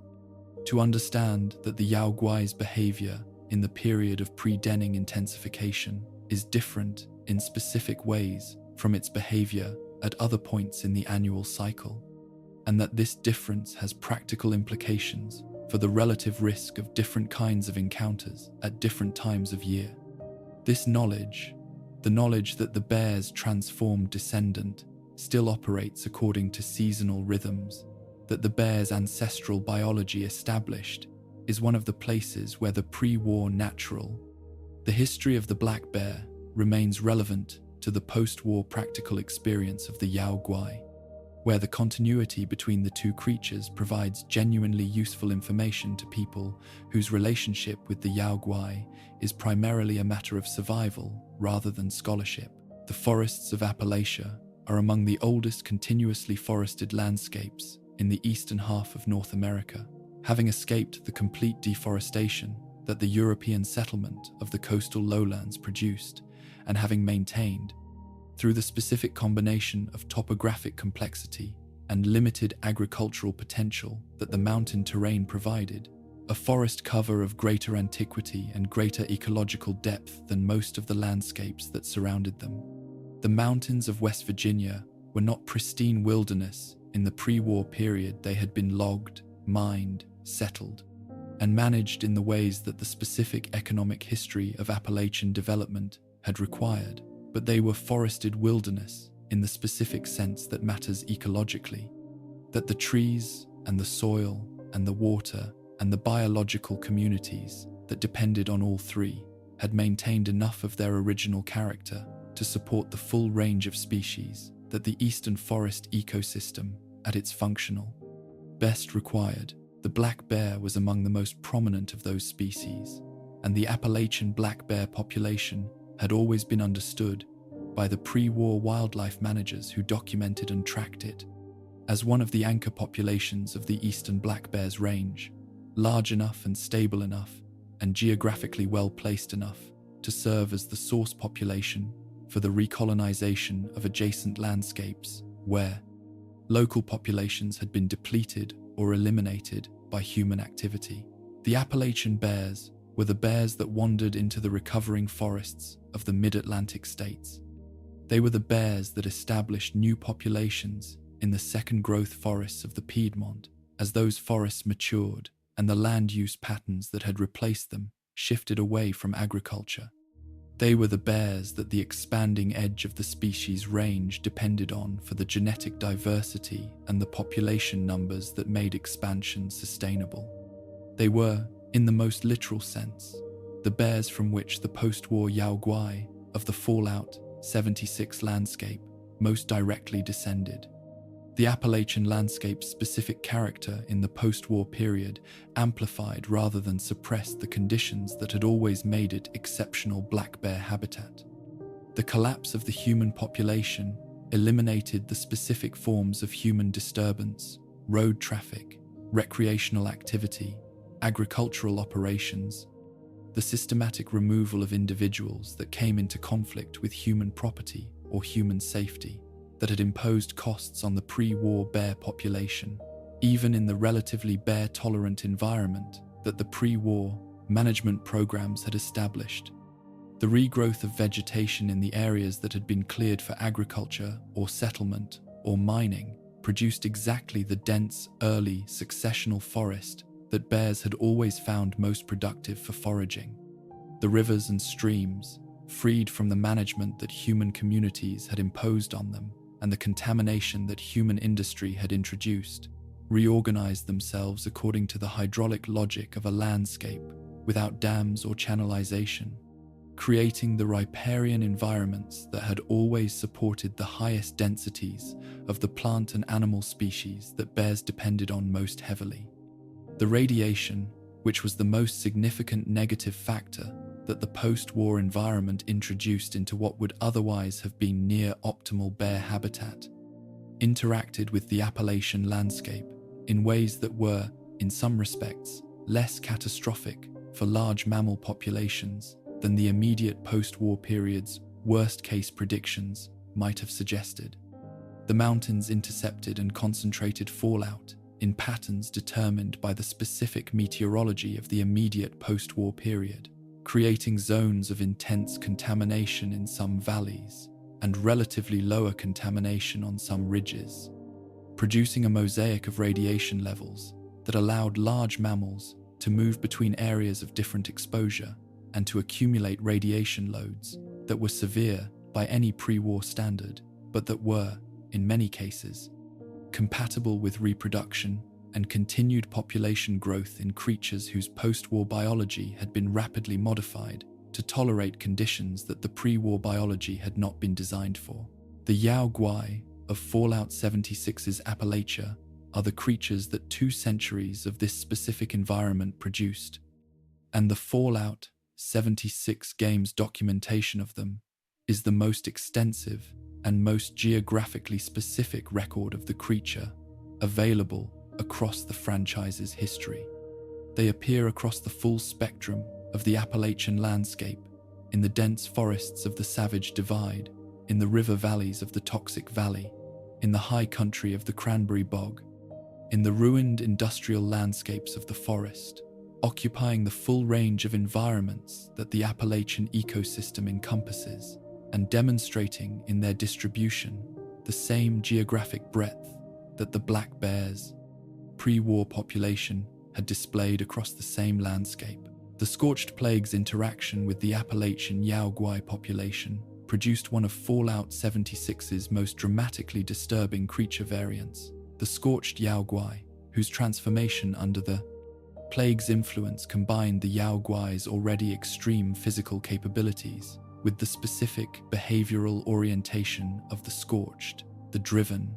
to understand that the Yao Guai's behavior in the period of pre-denning intensification is different in specific ways from its behavior at other points in the annual cycle, and that this difference has practical implications for the relative risk of different kinds of encounters at different times of year. This knowledge, the knowledge that the bear's transformed descendant still operates according to seasonal rhythms that the bear's ancestral biology established, is one of the places where the pre-war natural, the history of the black bear, remains relevant to the post-war practical experience of the Yao Guai, where the continuity between the two creatures provides genuinely useful information to people whose relationship with the Yao Guai is primarily a matter of survival rather than scholarship. The forests of Appalachia are among the oldest continuously forested landscapes in the eastern half of North America, having escaped the complete deforestation that the European settlement of the coastal lowlands produced, and having maintained, through the specific combination of topographic complexity and limited agricultural potential that the mountain terrain provided, a forest cover of greater antiquity and greater ecological depth than most of the landscapes that surrounded them. The mountains of West Virginia were not pristine wilderness in the pre-war period they had been logged, mined, settled, and managed in the ways that the specific economic history of Appalachian development had required, but they were forested wilderness in the specific sense that matters ecologically, that the trees and the soil and the water and the biological communities that depended on all three had maintained enough of their original character to support the full range of species that the eastern forest ecosystem, at its functional best required. The black bear was among the most prominent of those species, and the Appalachian black bear population had always been understood by the pre-war wildlife managers who documented and tracked it as one of the anchor populations of the eastern black bear's range, large enough and stable enough and geographically well placed enough to serve as the source population for the recolonization of adjacent landscapes where local populations had been depleted or eliminated by human activity. The Appalachian bears were the bears that wandered into the recovering forests of the mid-Atlantic states. They were the bears that established new populations in the second growth forests of the Piedmont as those forests matured and the land use patterns that had replaced them shifted away from agriculture. They were the bears that the expanding edge of the species range depended on for the genetic diversity and the population numbers that made expansion sustainable. They were, in the most literal sense, the bears from which the post-war Yao Guai of the Fallout 76 landscape most directly descended. The Appalachian landscape's specific character in the post-war period amplified rather than suppressed the conditions that had always made it exceptional black bear habitat. The collapse of the human population eliminated the specific forms of human disturbance, road traffic, recreational activity, agricultural operations, the systematic removal of individuals that came into conflict with human property or human safety, that had imposed costs on the pre-war bear population, even in the relatively bear-tolerant environment that the pre-war management programs had established. The regrowth of vegetation in the areas that had been cleared for agriculture or settlement or mining produced exactly the dense, early, successional forest that bears had always found most productive for foraging. The rivers and streams, freed from the management that human communities had imposed on them, and the contamination that human industry had introduced, reorganized themselves according to the hydraulic logic of a landscape without dams or channelization, creating the riparian environments that had always supported the highest densities of the plant and animal species that bears depended on most heavily. The radiation, which was the most significant negative factor that the post-war environment introduced into what would otherwise have been near-optimal bear habitat, interacted with the Appalachian landscape in ways that were, in some respects, less catastrophic for large mammal populations than the immediate post-war period's worst-case predictions might have suggested. The mountains intercepted and concentrated fallout in patterns determined by the specific meteorology of the immediate post-war period, creating zones of intense contamination in some valleys and relatively lower contamination on some ridges, producing a mosaic of radiation levels that allowed large mammals to move between areas of different exposure and to accumulate radiation loads that were severe by any pre-war standard, but that were, in many cases, compatible with reproduction and continued population growth in creatures whose post-war biology had been rapidly modified to tolerate conditions that the pre-war biology had not been designed for. The Yao Guai of Fallout 76's Appalachia are the creatures that 2 centuries of this specific environment produced, and the Fallout 76 game's documentation of them is the most extensive and most geographically specific record of the creature available across the franchise's history. They appear across the full spectrum of the Appalachian landscape, in the dense forests of the Savage Divide, in the river valleys of the Toxic Valley, in the high country of the Cranberry Bog, in the ruined industrial landscapes of the forest, occupying the full range of environments that the Appalachian ecosystem encompasses, and demonstrating in their distribution the same geographic breadth that the black bears, pre-war population, had displayed across the same landscape. The scorched plague's interaction with the Appalachian Yao Guai population produced one of Fallout 76's most dramatically disturbing creature variants, the scorched Yao Guai, whose transformation under the plague's influence combined the Yao Guai's already extreme physical capabilities with the specific behavioral orientation of the scorched, the driven,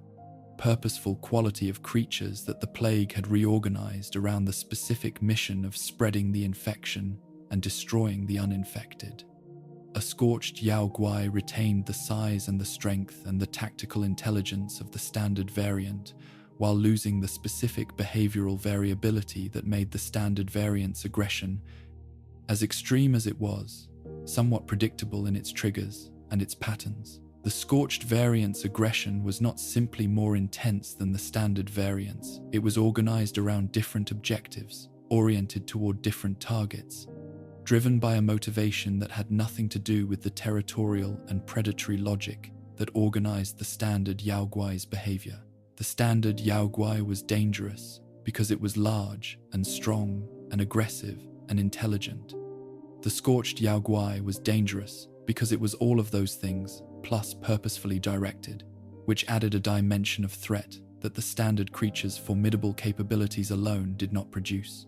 purposeful quality of creatures that the plague had reorganized around the specific mission of spreading the infection and destroying the uninfected. A scorched Yao Guai retained the size and the strength and the tactical intelligence of the standard variant, while losing the specific behavioral variability that made the standard variant's aggression, as extreme as it was, somewhat predictable in its triggers and its patterns. The scorched variant's aggression was not simply more intense than the standard variant's, it was organized around different objectives, oriented toward different targets, driven by a motivation that had nothing to do with the territorial and predatory logic that organized the standard Yao Guai's behavior. The standard Yao Guai was dangerous because it was large and strong and aggressive and intelligent. The scorched Yao Guai was dangerous because it was all of those things, plus purposefully directed, which added a dimension of threat that the standard creature's formidable capabilities alone did not produce.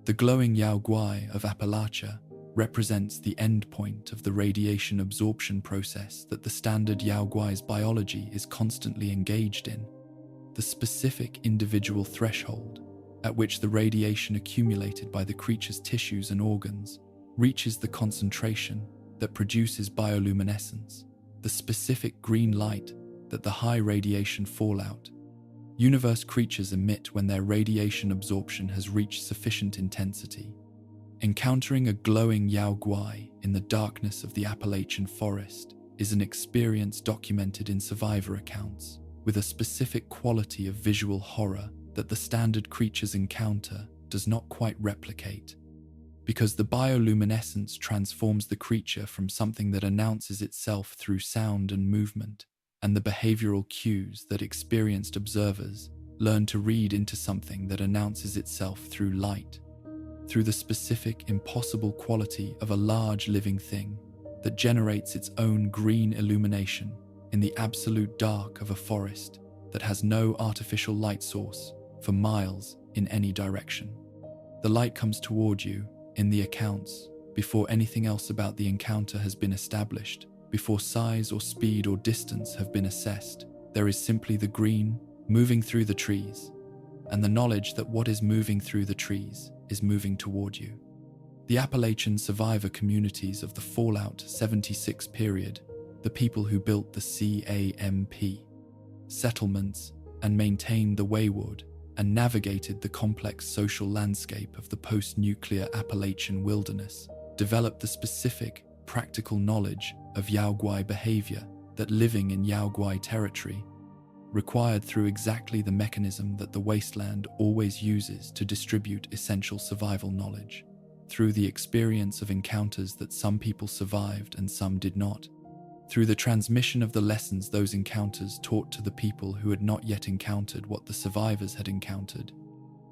The glowing Yao Guai of Appalachia represents the endpoint of the radiation absorption process that the standard Yao Guai's biology is constantly engaged in, the specific individual threshold at which the radiation accumulated by the creature's tissues and organs reaches the concentration that produces bioluminescence, the specific green light that the high radiation fallout universe creatures emit when their radiation absorption has reached sufficient intensity. Encountering a glowing Yao Guai in the darkness of the Appalachian forest is an experience documented in survivor accounts, with a specific quality of visual horror that the standard creature's encounter does not quite replicate, because the bioluminescence transforms the creature from something that announces itself through sound and movement, and the behavioral cues that experienced observers learn to read into something that announces itself through light, through the specific, impossible quality of a large living thing that generates its own green illumination in the absolute dark of a forest that has no artificial light source for miles in any direction. The light comes toward you in the accounts before anything else about the encounter has been established, before size or speed or distance have been assessed. There is simply the green moving through the trees, and the knowledge that what is moving through the trees is moving toward you. The Appalachian survivor communities of the Fallout 76 period, the people who built the CAMP settlements and maintained the wayward and navigated the complex social landscape of the post-nuclear Appalachian wilderness, developed the specific, practical knowledge of Yao Guai behavior that living in Yao Guai territory required through exactly the mechanism that the wasteland always uses to distribute essential survival knowledge, through the experience of encounters that some people survived and some did not, through the transmission of the lessons those encounters taught to the people who had not yet encountered what the survivors had encountered,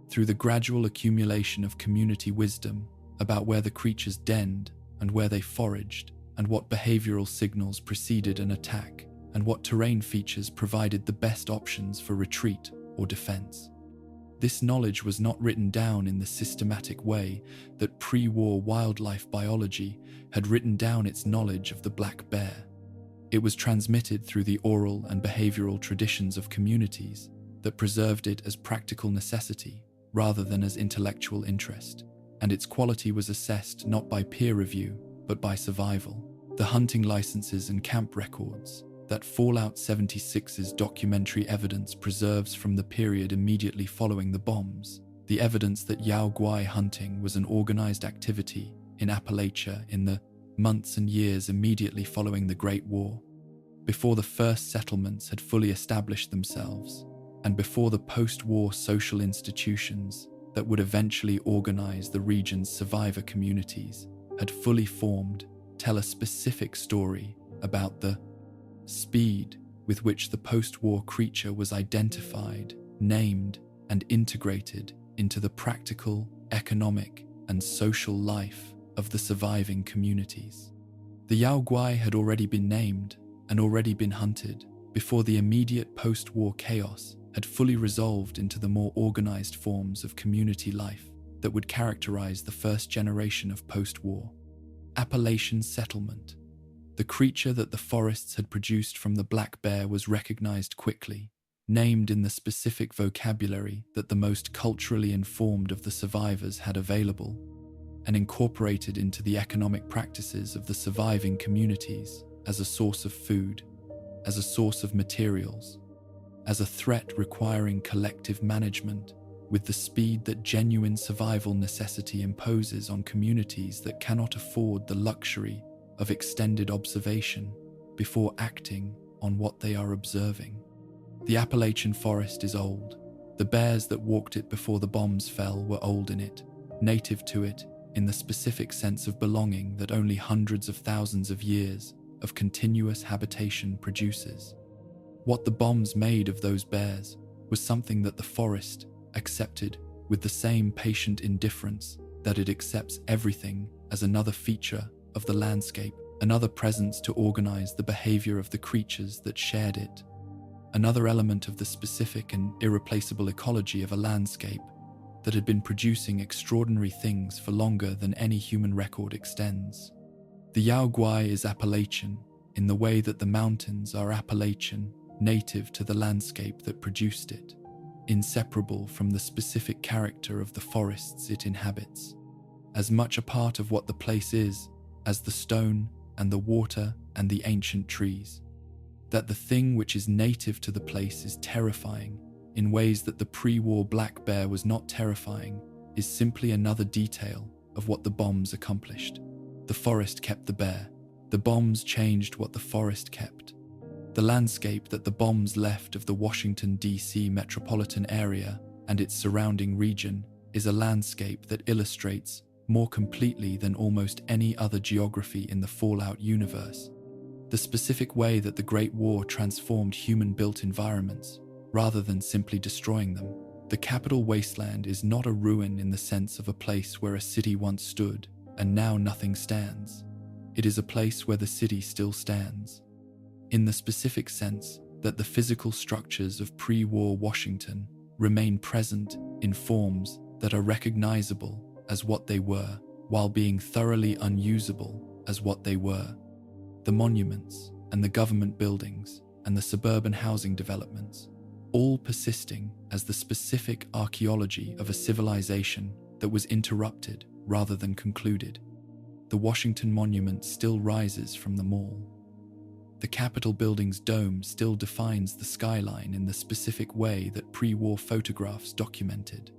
through the gradual accumulation of community wisdom about where the creatures denned and where they foraged, and what behavioral signals preceded an attack, and what terrain features provided the best options for retreat or defense. This knowledge was not written down in the systematic way that pre-war wildlife biology had written down its knowledge of the black bear. It was transmitted through the oral and behavioral traditions of communities that preserved it as practical necessity rather than as intellectual interest, and its quality was assessed not by peer review but by survival. The hunting licenses and camp records that Fallout 76's documentary evidence preserves from the period immediately following the bombs, the evidence that Yao Guai hunting was an organized activity in Appalachia in the months and years immediately following the Great War, before the first settlements had fully established themselves, and before the post-war social institutions that would eventually organize the region's survivor communities had fully formed, tell a specific story about the speed with which the post-war creature was identified, named, and integrated into the practical, economic, and social life of the surviving communities. The Yao Guai had already been named and already been hunted before the immediate post-war chaos had fully resolved into the more organized forms of community life that would characterize the first generation of post-war. Appalachian settlement. The creature that the forests had produced from the black bear was recognized quickly, named in the specific vocabulary that the most culturally informed of the survivors had available, and incorporated into the economic practices of the surviving communities as a source of food, as a source of materials, as a threat requiring collective management with the speed that genuine survival necessity imposes on communities that cannot afford the luxury of extended observation before acting on what they are observing. The Appalachian forest is old. The bears that walked it before the bombs fell were old in it, native to it in the specific sense of belonging that only hundreds of thousands of years of continuous habitation produces. What the bombs made of those bears was something that the forest accepted with the same patient indifference that it accepts everything as another feature of the landscape, another presence to organize the behavior of the creatures that shared it, another element of the specific and irreplaceable ecology of a landscape that had been producing extraordinary things for longer than any human record extends. The Yao Guai is Appalachian in the way that the mountains are Appalachian, native to the landscape that produced it, inseparable from the specific character of the forests it inhabits, as much a part of what the place is as the stone and the water and the ancient trees. That the thing which is native to the place is terrifying in ways that the pre-war black bear was not terrifying is simply another detail of what the bombs accomplished. The forest kept the bear. The bombs changed what the forest kept. The landscape that the bombs left of the Washington, D.C. metropolitan area and its surrounding region is a landscape that illustrates, more completely than almost any other geography in the Fallout universe, the specific way that the Great War transformed human-built environments, rather than simply destroying them. The capital wasteland is not a ruin in the sense of a place where a city once stood and now nothing stands. It is a place where the city still stands, in the specific sense that the physical structures of pre-war Washington remain present in forms that are recognizable as what they were, while being thoroughly unusable as what they were. The monuments and the government buildings and the suburban housing developments, all persisting as the specific archaeology of a civilization that was interrupted rather than concluded. The Washington Monument still rises from the mall. The Capitol building's dome still defines the skyline in the specific way that pre-war photographs documented.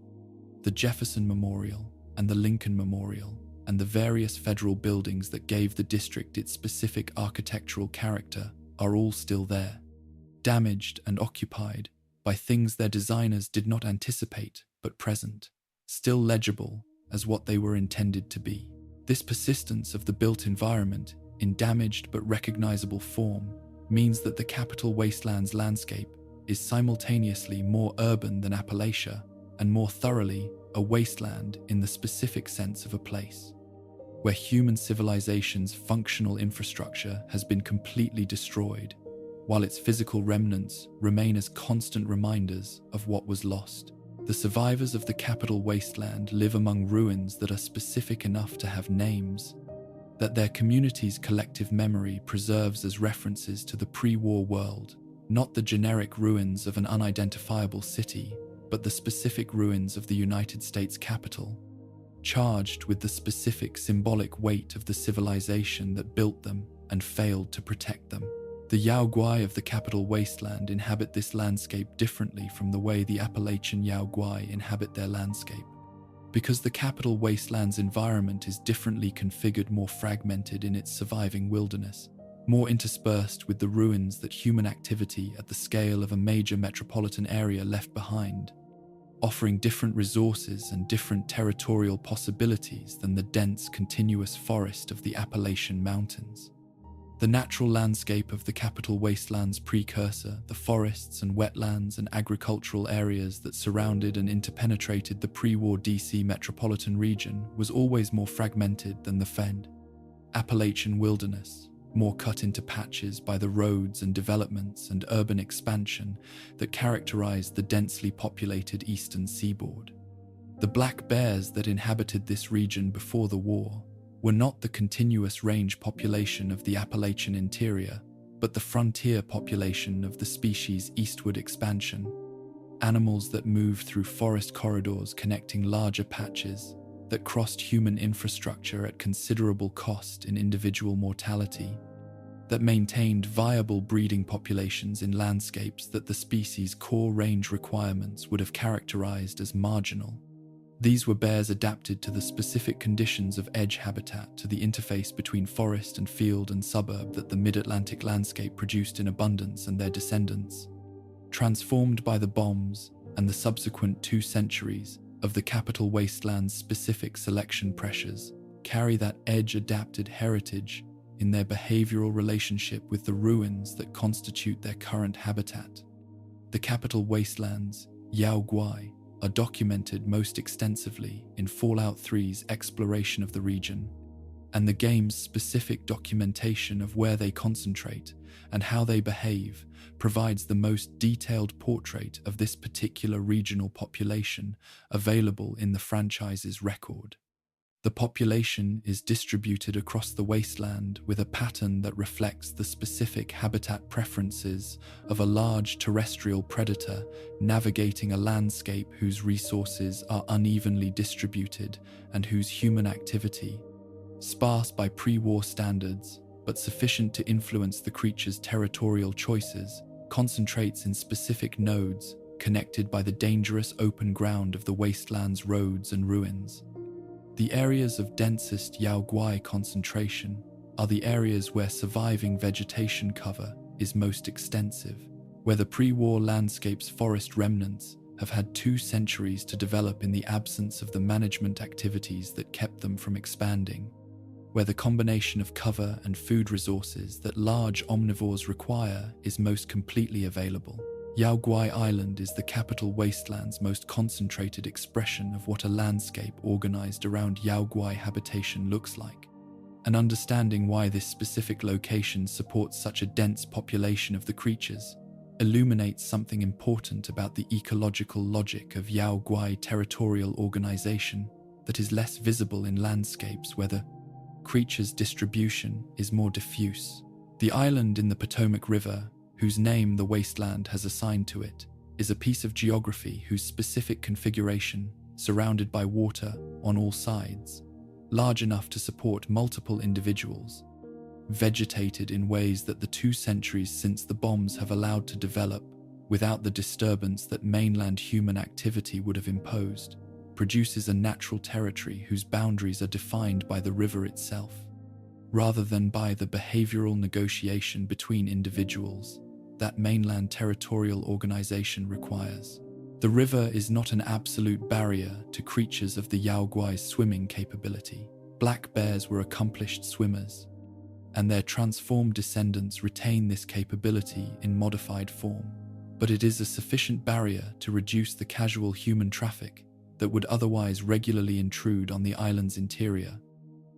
The Jefferson Memorial and the Lincoln Memorial and the various federal buildings that gave the district its specific architectural character are all still there, damaged and occupied by things their designers did not anticipate but present, still legible as what they were intended to be. This persistence of the built environment in damaged but recognizable form means that the Capitol Wasteland's landscape is simultaneously more urban than Appalachia and more thoroughly a wasteland in the specific sense of a place, where human civilization's functional infrastructure has been completely destroyed, while its physical remnants remain as constant reminders of what was lost. The survivors of the Capitol Wasteland live among ruins that are specific enough to have names, that their community's collective memory preserves as references to the pre-war world, not the generic ruins of an unidentifiable city, but the specific ruins of the United States Capitol, charged with the specific symbolic weight of the civilization that built them and failed to protect them. The Yao Guai of the Capitol Wasteland inhabit this landscape differently from the way the Appalachian Yao Guai inhabit their landscape. Because the Capitol Wasteland's environment is differently configured, more fragmented in its surviving wilderness, more interspersed with the ruins that human activity at the scale of a major metropolitan area left behind, offering different resources and different territorial possibilities than the dense, continuous forest of the Appalachian Mountains. The natural landscape of the capital wasteland's precursor, the forests and wetlands and agricultural areas that surrounded and interpenetrated the pre-war DC metropolitan region, was always more fragmented than the fenned Appalachian wilderness, more cut into patches by the roads and developments and urban expansion that characterized the densely populated eastern seaboard. The black bears that inhabited this region before the war were not the continuous range population of the Appalachian interior, but the frontier population of the species' eastward expansion. Animals that moved through forest corridors connecting larger patches, that crossed human infrastructure at considerable cost in individual mortality, that maintained viable breeding populations in landscapes that the species' core range requirements would have characterized as marginal. These were bears adapted to the specific conditions of edge habitat, to the interface between forest and field and suburb that the mid-Atlantic landscape produced in abundance, and their descendants, transformed by the bombs and the subsequent 2 centuries of the capital wasteland's specific selection pressures, carry that edge-adapted heritage in their behavioral relationship with the ruins that constitute their current habitat. The capital wastelands, Yao Guai, are documented most extensively in Fallout 3's exploration of the region, and the game's specific documentation of where they concentrate and how they behave provides the most detailed portrait of this particular regional population available in the franchise's record. The population is distributed across the wasteland with a pattern that reflects the specific habitat preferences of a large terrestrial predator navigating a landscape whose resources are unevenly distributed and whose human activity, sparse by pre-war standards but sufficient to influence the creature's territorial choices, concentrates in specific nodes connected by the dangerous open ground of the wasteland's roads and ruins. The areas of densest Yao Guai concentration are the areas where surviving vegetation cover is most extensive, where the pre-war landscape's forest remnants have had 2 centuries to develop in the absence of the management activities that kept them from expanding, where the combination of cover and food resources that large omnivores require is most completely available. Yao Guai Island is the capital wasteland's most concentrated expression of what a landscape organized around Yao Guai habitation looks like. And understanding why this specific location supports such a dense population of the creatures illuminates something important about the ecological logic of Yao Guai territorial organization that is less visible in landscapes where the creature's distribution is more diffuse. The island in the Potomac River, whose name the wasteland has assigned to it, is a piece of geography whose specific configuration, surrounded by water on all sides, large enough to support multiple individuals, vegetated in ways that the 2 centuries since the bombs have allowed to develop without the disturbance that mainland human activity would have imposed, produces a natural territory whose boundaries are defined by the river itself, rather than by the behavioral negotiation between individuals that mainland territorial organization requires. The river is not an absolute barrier to creatures of the Yao Guai's swimming capability. Black bears were accomplished swimmers, and their transformed descendants retain this capability in modified form. But it is a sufficient barrier to reduce the casual human traffic that would otherwise regularly intrude on the island's interior,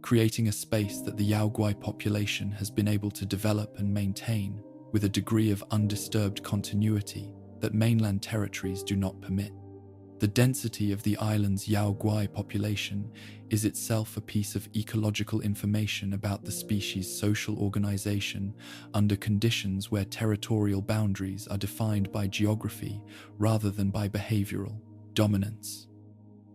creating a space that the Yao Guai population has been able to develop and maintain with a degree of undisturbed continuity that mainland territories do not permit. The density of the island's Yao Guai population is itself a piece of ecological information about the species' social organization under conditions where territorial boundaries are defined by geography rather than by behavioral dominance.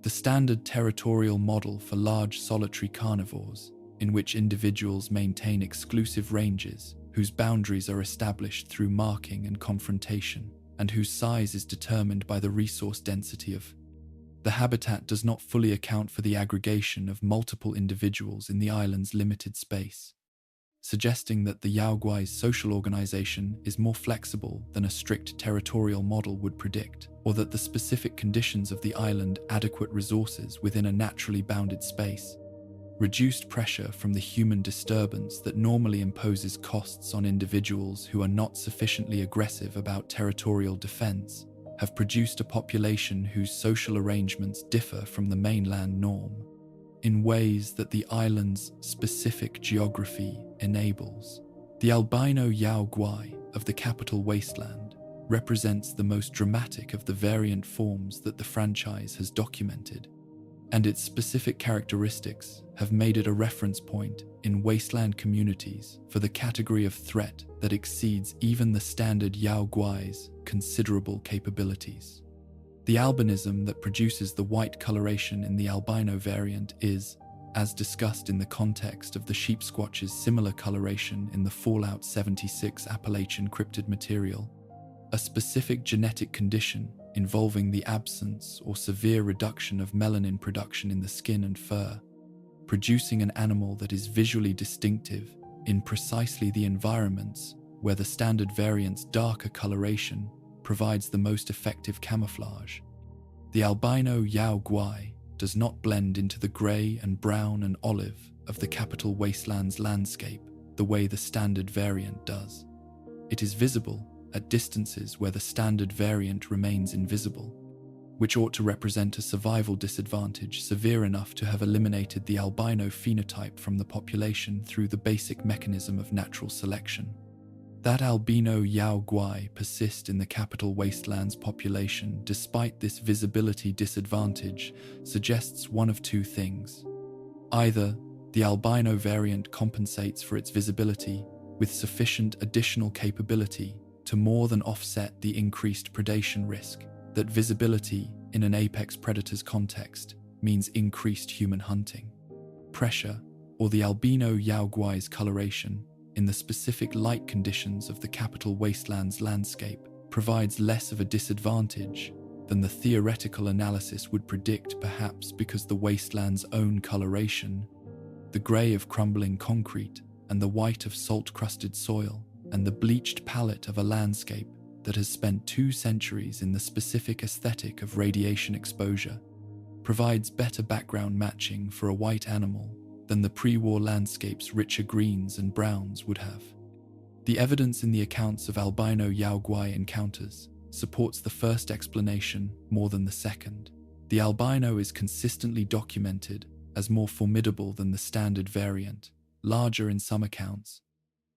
The standard territorial model for large solitary carnivores, in which individuals maintain exclusive ranges whose boundaries are established through marking and confrontation, and whose size is determined by the resource density of the habitat, does not fully account for the aggregation of multiple individuals in the island's limited space, suggesting that the Yao Guai's social organization is more flexible than a strict territorial model would predict, or that the specific conditions of the island adequate resources within a naturally bounded space Reduced pressure from the human disturbance that normally imposes costs on individuals who are not sufficiently aggressive about territorial defense have produced a population whose social arrangements differ from the mainland norm in ways that the island's specific geography enables. The albino Yao Guai of the capital wasteland represents the most dramatic of the variant forms that the franchise has documented, and its specific characteristics have made it a reference point in wasteland communities for the category of threat that exceeds even the standard Yao Guai's considerable capabilities. The albinism that produces the white coloration in the albino variant is, as discussed in the context of the sheep squatch's similar coloration in the Fallout 76 Appalachian cryptid material, a specific genetic condition involving the absence or severe reduction of melanin production in the skin and fur, producing an animal that is visually distinctive in precisely the environments where the standard variant's darker coloration provides the most effective camouflage. The albino Yao Guai does not blend into the grey and brown and olive of the capital wasteland's landscape the way the standard variant does. It is visible at distances where the standard variant remains invisible, which ought to represent a survival disadvantage severe enough to have eliminated the albino phenotype from the population through the basic mechanism of natural selection. That albino Yao Guai persist in the capital wasteland's population despite this visibility disadvantage suggests one of two things. Either the albino variant compensates for its visibility with sufficient additional capability to more than offset the increased predation risk that visibility in an apex predator's context means increased human hunting. Pressure, or the albino Yao Guai's coloration, in the specific light conditions of the capital wasteland's landscape provides less of a disadvantage than the theoretical analysis would predict, perhaps because the wasteland's own coloration, the grey of crumbling concrete and the white of salt-crusted soil, and the bleached palette of a landscape that has spent 2 centuries in the specific aesthetic of radiation exposure, provides better background matching for a white animal than the pre-war landscape's richer greens and browns would have. The evidence in the accounts of albino Yao Guai encounters supports the first explanation more than the second. The albino is consistently documented as more formidable than the standard variant, larger in some accounts,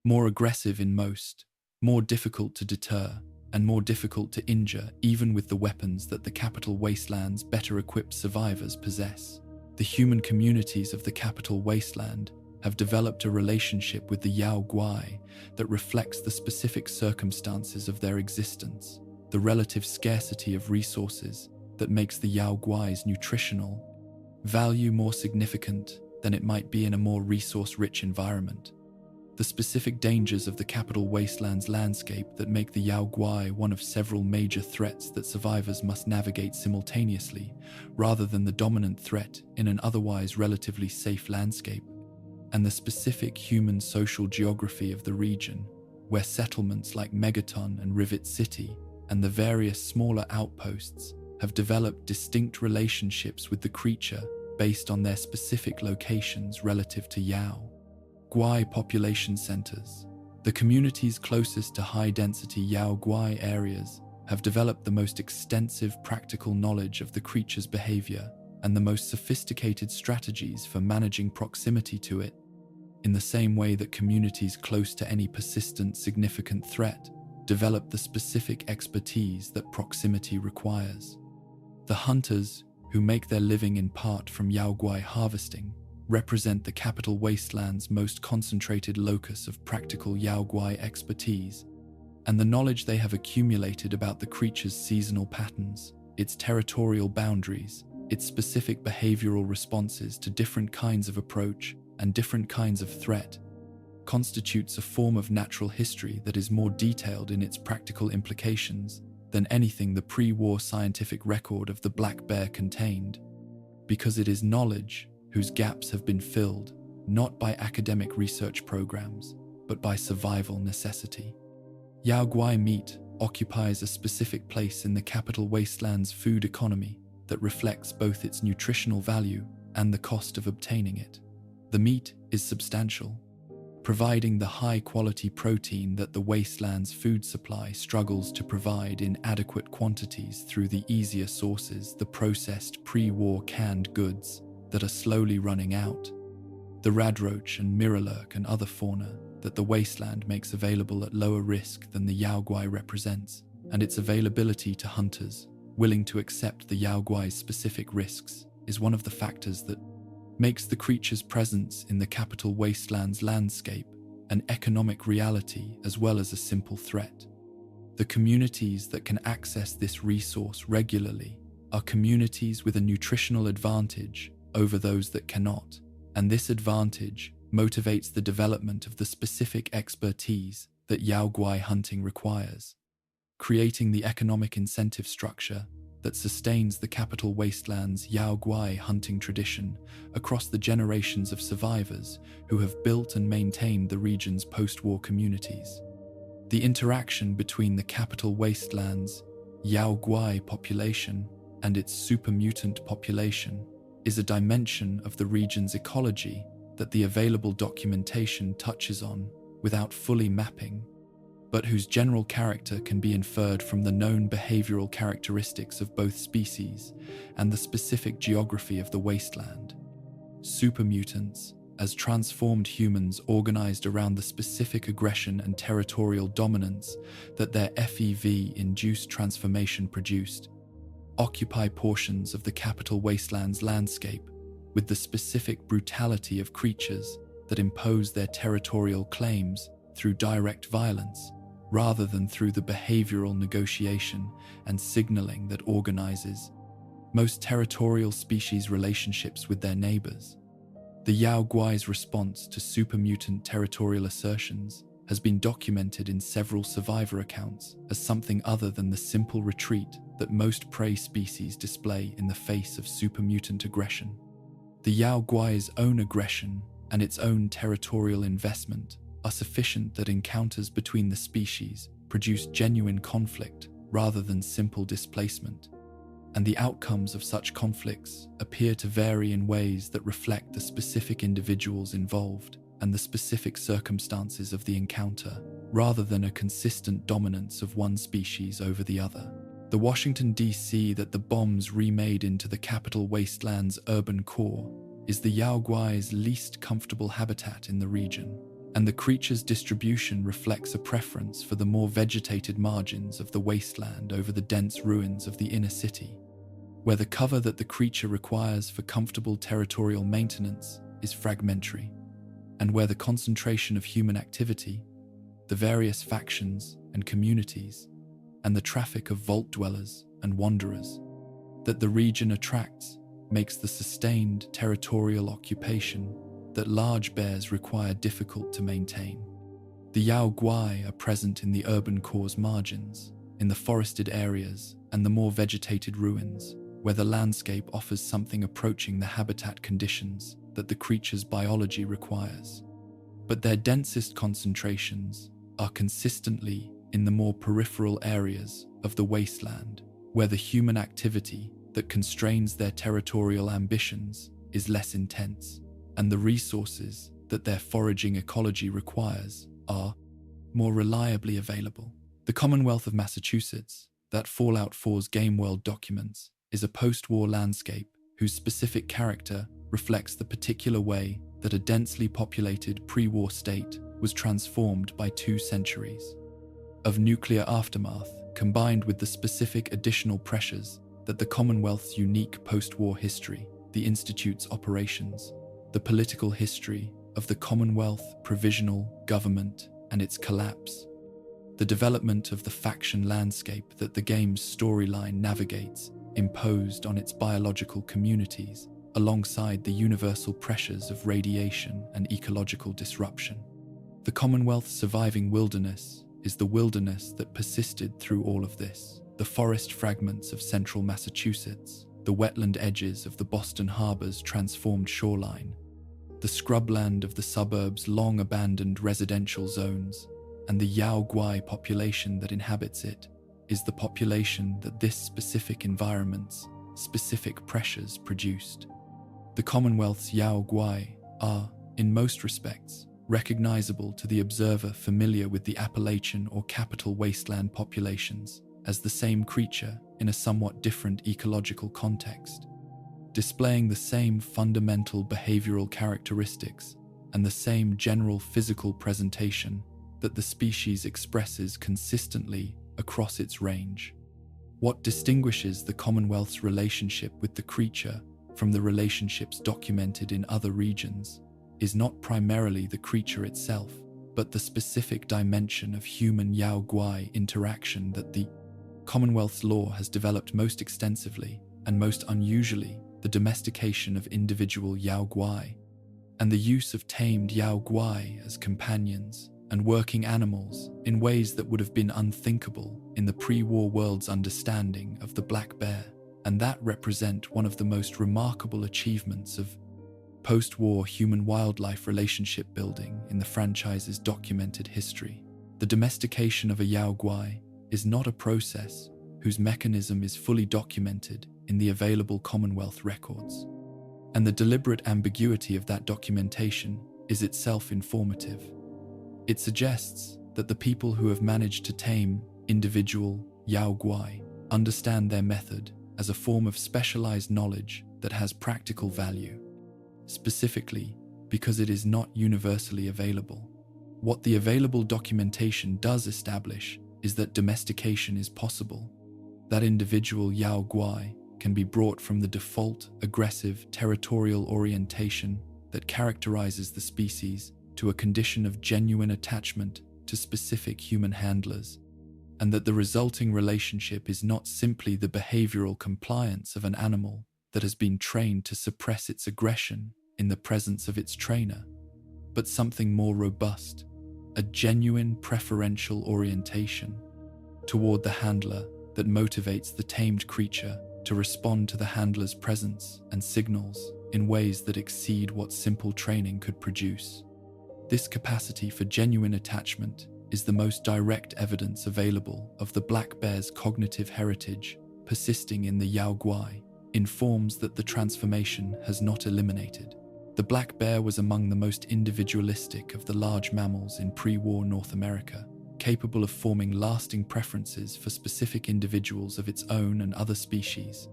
more aggressive in most, more difficult to deter, and more difficult to injure even with the weapons that the capital wasteland's better-equipped survivors possess. The human communities of the capital wasteland have developed a relationship with the Yao Guai that reflects the specific circumstances of their existence, the relative scarcity of resources that makes the Yao Guai's nutritional value more significant than it might be in a more resource-rich environment. The specific dangers of the capital wasteland's landscape that make the Yao Guai one of several major threats that survivors must navigate simultaneously, rather than the dominant threat in an otherwise relatively safe landscape, and the specific human social geography of the region, where settlements like Megaton and Rivet City and the various smaller outposts have developed distinct relationships with the creature based on their specific locations relative to Yao Guai population centers. The communities closest to high-density Yao Guai areas have developed the most extensive practical knowledge of the creature's behavior and the most sophisticated strategies for managing proximity to it, in the same way that communities close to any persistent, significant threat develop the specific expertise that proximity requires. The hunters, who make their living in part from Yao Guai harvesting, represent the capital wasteland's most concentrated locus of practical Yao Guai expertise, and the knowledge they have accumulated about the creature's seasonal patterns, its territorial boundaries, its specific behavioral responses to different kinds of approach and different kinds of threat, constitutes a form of natural history that is more detailed in its practical implications than anything the pre-war scientific record of the black bear contained, because it is knowledge whose gaps have been filled not by academic research programs, but by survival necessity. Yao Guai meat occupies a specific place in the capital wasteland's food economy that reflects both its nutritional value and the cost of obtaining it. The meat is substantial, providing the high-quality protein that the wasteland's food supply struggles to provide in adequate quantities through the easier sources, the processed pre-war canned goods that are slowly running out, the radroach and mirrorlurk and other fauna that the wasteland makes available at lower risk than the Yao Guai represents, and its availability to hunters willing to accept the Yao Guai's specific risks is one of the factors that makes the creature's presence in the capital wasteland's landscape an economic reality as well as a simple threat. The communities that can access this resource regularly are communities with a nutritional advantage over those that cannot, and this advantage motivates the development of the specific expertise that Yao Guai hunting requires, creating the economic incentive structure that sustains the capital wasteland's Yao Guai hunting tradition across the generations of survivors who have built and maintained the region's post-war communities. The interaction between the capital wasteland's Yao Guai population and its super mutant population is a dimension of the region's ecology that the available documentation touches on without fully mapping, but whose general character can be inferred from the known behavioral characteristics of both species and the specific geography of the wasteland. Supermutants, as transformed humans organized around the specific aggression and territorial dominance that their FEV-induced transformation produced, occupy portions of the capital wasteland's landscape with the specific brutality of creatures that impose their territorial claims through direct violence, rather than through the behavioral negotiation and signaling that organizes most territorial species' relationships with their neighbors. The Yao Guai's response to supermutant territorial assertions has been documented in several survivor accounts as something other than the simple retreat that most prey species display in the face of supermutant aggression. The Yao Guai's own aggression and its own territorial investment are sufficient that encounters between the species produce genuine conflict rather than simple displacement, and the outcomes of such conflicts appear to vary in ways that reflect the specific individuals involved and the specific circumstances of the encounter, rather than a consistent dominance of one species over the other. The Washington, D.C. that the bombs remade into the capital wasteland's urban core is the Yao Guai's least comfortable habitat in the region, and the creature's distribution reflects a preference for the more vegetated margins of the wasteland over the dense ruins of the inner city, where the cover that the creature requires for comfortable territorial maintenance is fragmentary, and where the concentration of human activity, the various factions and communities, and the traffic of vault dwellers and wanderers that the region attracts makes the sustained territorial occupation that large bears require difficult to maintain. The Yao Guai are present in the urban core's margins, in the forested areas and the more vegetated ruins, where the landscape offers something approaching the habitat conditions that the creature's biology requires. But their densest concentrations are consistently in the more peripheral areas of the wasteland, where the human activity that constrains their territorial ambitions is less intense, and the resources that their foraging ecology requires are more reliably available. The Commonwealth of Massachusetts, that Fallout 4's game world documents, is a post-war landscape whose specific character reflects the particular way that a densely populated pre-war state was transformed by 2 centuries of nuclear aftermath, combined with the specific additional pressures that the Commonwealth's unique post-war history, the Institute's operations, the political history of the Commonwealth provisional government and its collapse, the development of the faction landscape that the game's storyline navigates imposed on its biological communities, alongside the universal pressures of radiation and ecological disruption. The Commonwealth's surviving wilderness is the wilderness that persisted through all of this. The forest fragments of central Massachusetts, the wetland edges of the Boston Harbor's transformed shoreline, the scrubland of the suburb's long-abandoned residential zones, and the Yao Guai population that inhabits it is the population that this specific environment's specific pressures produced. The Commonwealth's Yao Guai are, in most respects, recognizable to the observer familiar with the Appalachian or capital wasteland populations as the same creature in a somewhat different ecological context, displaying the same fundamental behavioral characteristics and the same general physical presentation that the species expresses consistently across its range. What distinguishes the Commonwealth's relationship with the creature from the relationships documented in other regions is not primarily the creature itself, but the specific dimension of human Yao Guai interaction that the Commonwealth's law has developed most extensively, and most unusually, the domestication of individual Yao Guai, and the use of tamed Yao Guai as companions and working animals in ways that would have been unthinkable in the pre-war world's understanding of the black bear, and that represent one of the most remarkable achievements of post-war human-wildlife relationship building in the franchise's documented history. The domestication of a Yao Guai is not a process whose mechanism is fully documented in the available Commonwealth records, and the deliberate ambiguity of that documentation is itself informative. It suggests that the people who have managed to tame individual Yao Guai understand their method as a form of specialized knowledge that has practical value, specifically because it is not universally available. What the available documentation does establish is that domestication is possible, that individual Yao Guai can be brought from the default, aggressive, territorial orientation that characterizes the species to a condition of genuine attachment to specific human handlers, and that the resulting relationship is not simply the behavioral compliance of an animal that has been trained to suppress its aggression in the presence of its trainer, but something more robust, a genuine preferential orientation toward the handler that motivates the tamed creature to respond to the handler's presence and signals in ways that exceed what simple training could produce. This capacity for genuine attachment is the most direct evidence available of the black bear's cognitive heritage persisting in the Yao Guai, informs that the transformation has not eliminated. The black bear was among the most individualistic of the large mammals in pre-war North America, capable of forming lasting preferences for specific individuals of its own and other species,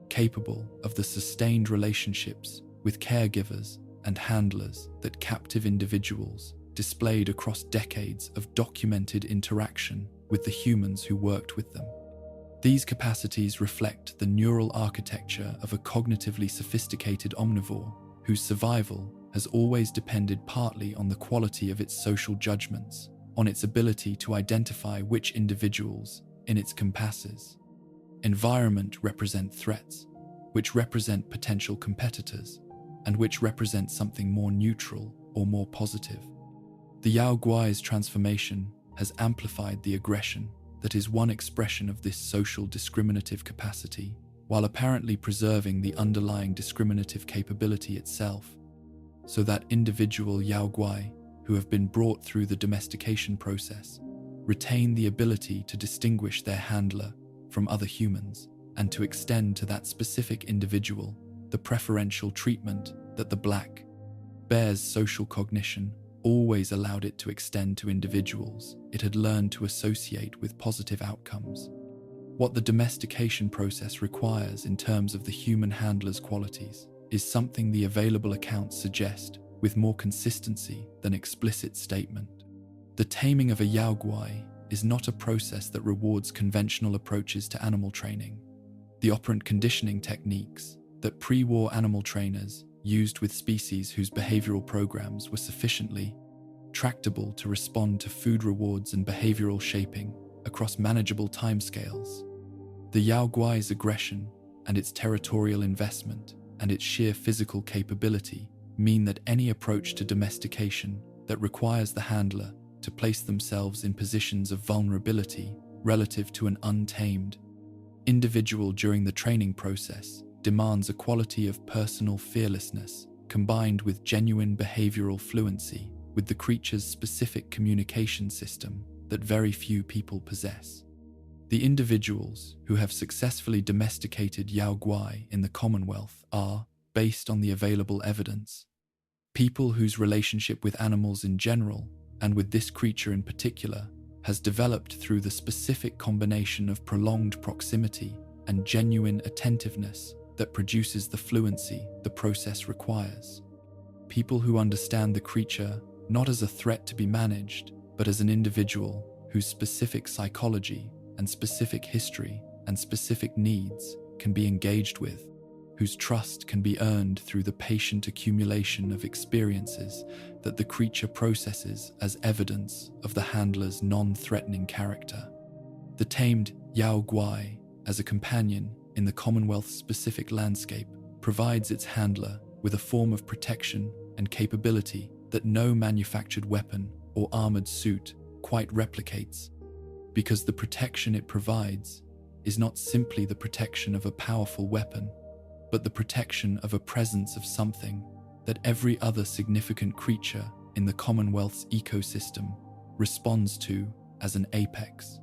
capable of the sustained relationships with caregivers and handlers that captive individuals displayed across decades of documented interaction with the humans who worked with them. These capacities reflect the neural architecture of a cognitively sophisticated omnivore whose survival has always depended partly on the quality of its social judgments, on its ability to identify which individuals in its compasses environment represent threats, which represent potential competitors, and which represent something more neutral or more positive. The Yao Guai's transformation has amplified the aggression that is one expression of this social discriminative capacity, while apparently preserving the underlying discriminative capability itself, so that individual Yao Guai who have been brought through the domestication process retain the ability to distinguish their handler from other humans and to extend to that specific individual the preferential treatment that the black bear's social cognition always allowed it to extend to individuals it had learned to associate with positive outcomes. What the domestication process requires in terms of the human handler's qualities is something the available accounts suggest with more consistency than explicit statement. The taming of a Yao Guai is not a process that rewards conventional approaches to animal training. The operant conditioning techniques that pre-war animal trainers used with species whose behavioral programs were sufficiently tractable to respond to food rewards and behavioral shaping across manageable timescales. The Yao Guai's aggression and its territorial investment and its sheer physical capability mean that any approach to domestication that requires the handler to place themselves in positions of vulnerability relative to an untamed individual during the training process demands a quality of personal fearlessness combined with genuine behavioral fluency with the creature's specific communication system that very few people possess. The individuals who have successfully domesticated Yao Guai in the Commonwealth are, based on the available evidence, People whose relationship with animals in general, and with this creature in particular, has developed through the specific combination of prolonged proximity and genuine attentiveness that produces the fluency the process requires. People who understand the creature not as a threat to be managed, but as an individual whose specific psychology and specific history and specific needs can be engaged with, whose trust can be earned through the patient accumulation of experiences that the creature processes as evidence of the handler's non-threatening character. The tamed Yao Guai, as a companion in the Commonwealth's specific landscape, provides its handler with a form of protection and capability that no manufactured weapon or armored suit quite replicates, because the protection it provides is not simply the protection of a powerful weapon, but the protection of a presence of something that every other significant creature in the Commonwealth's ecosystem responds to as an apex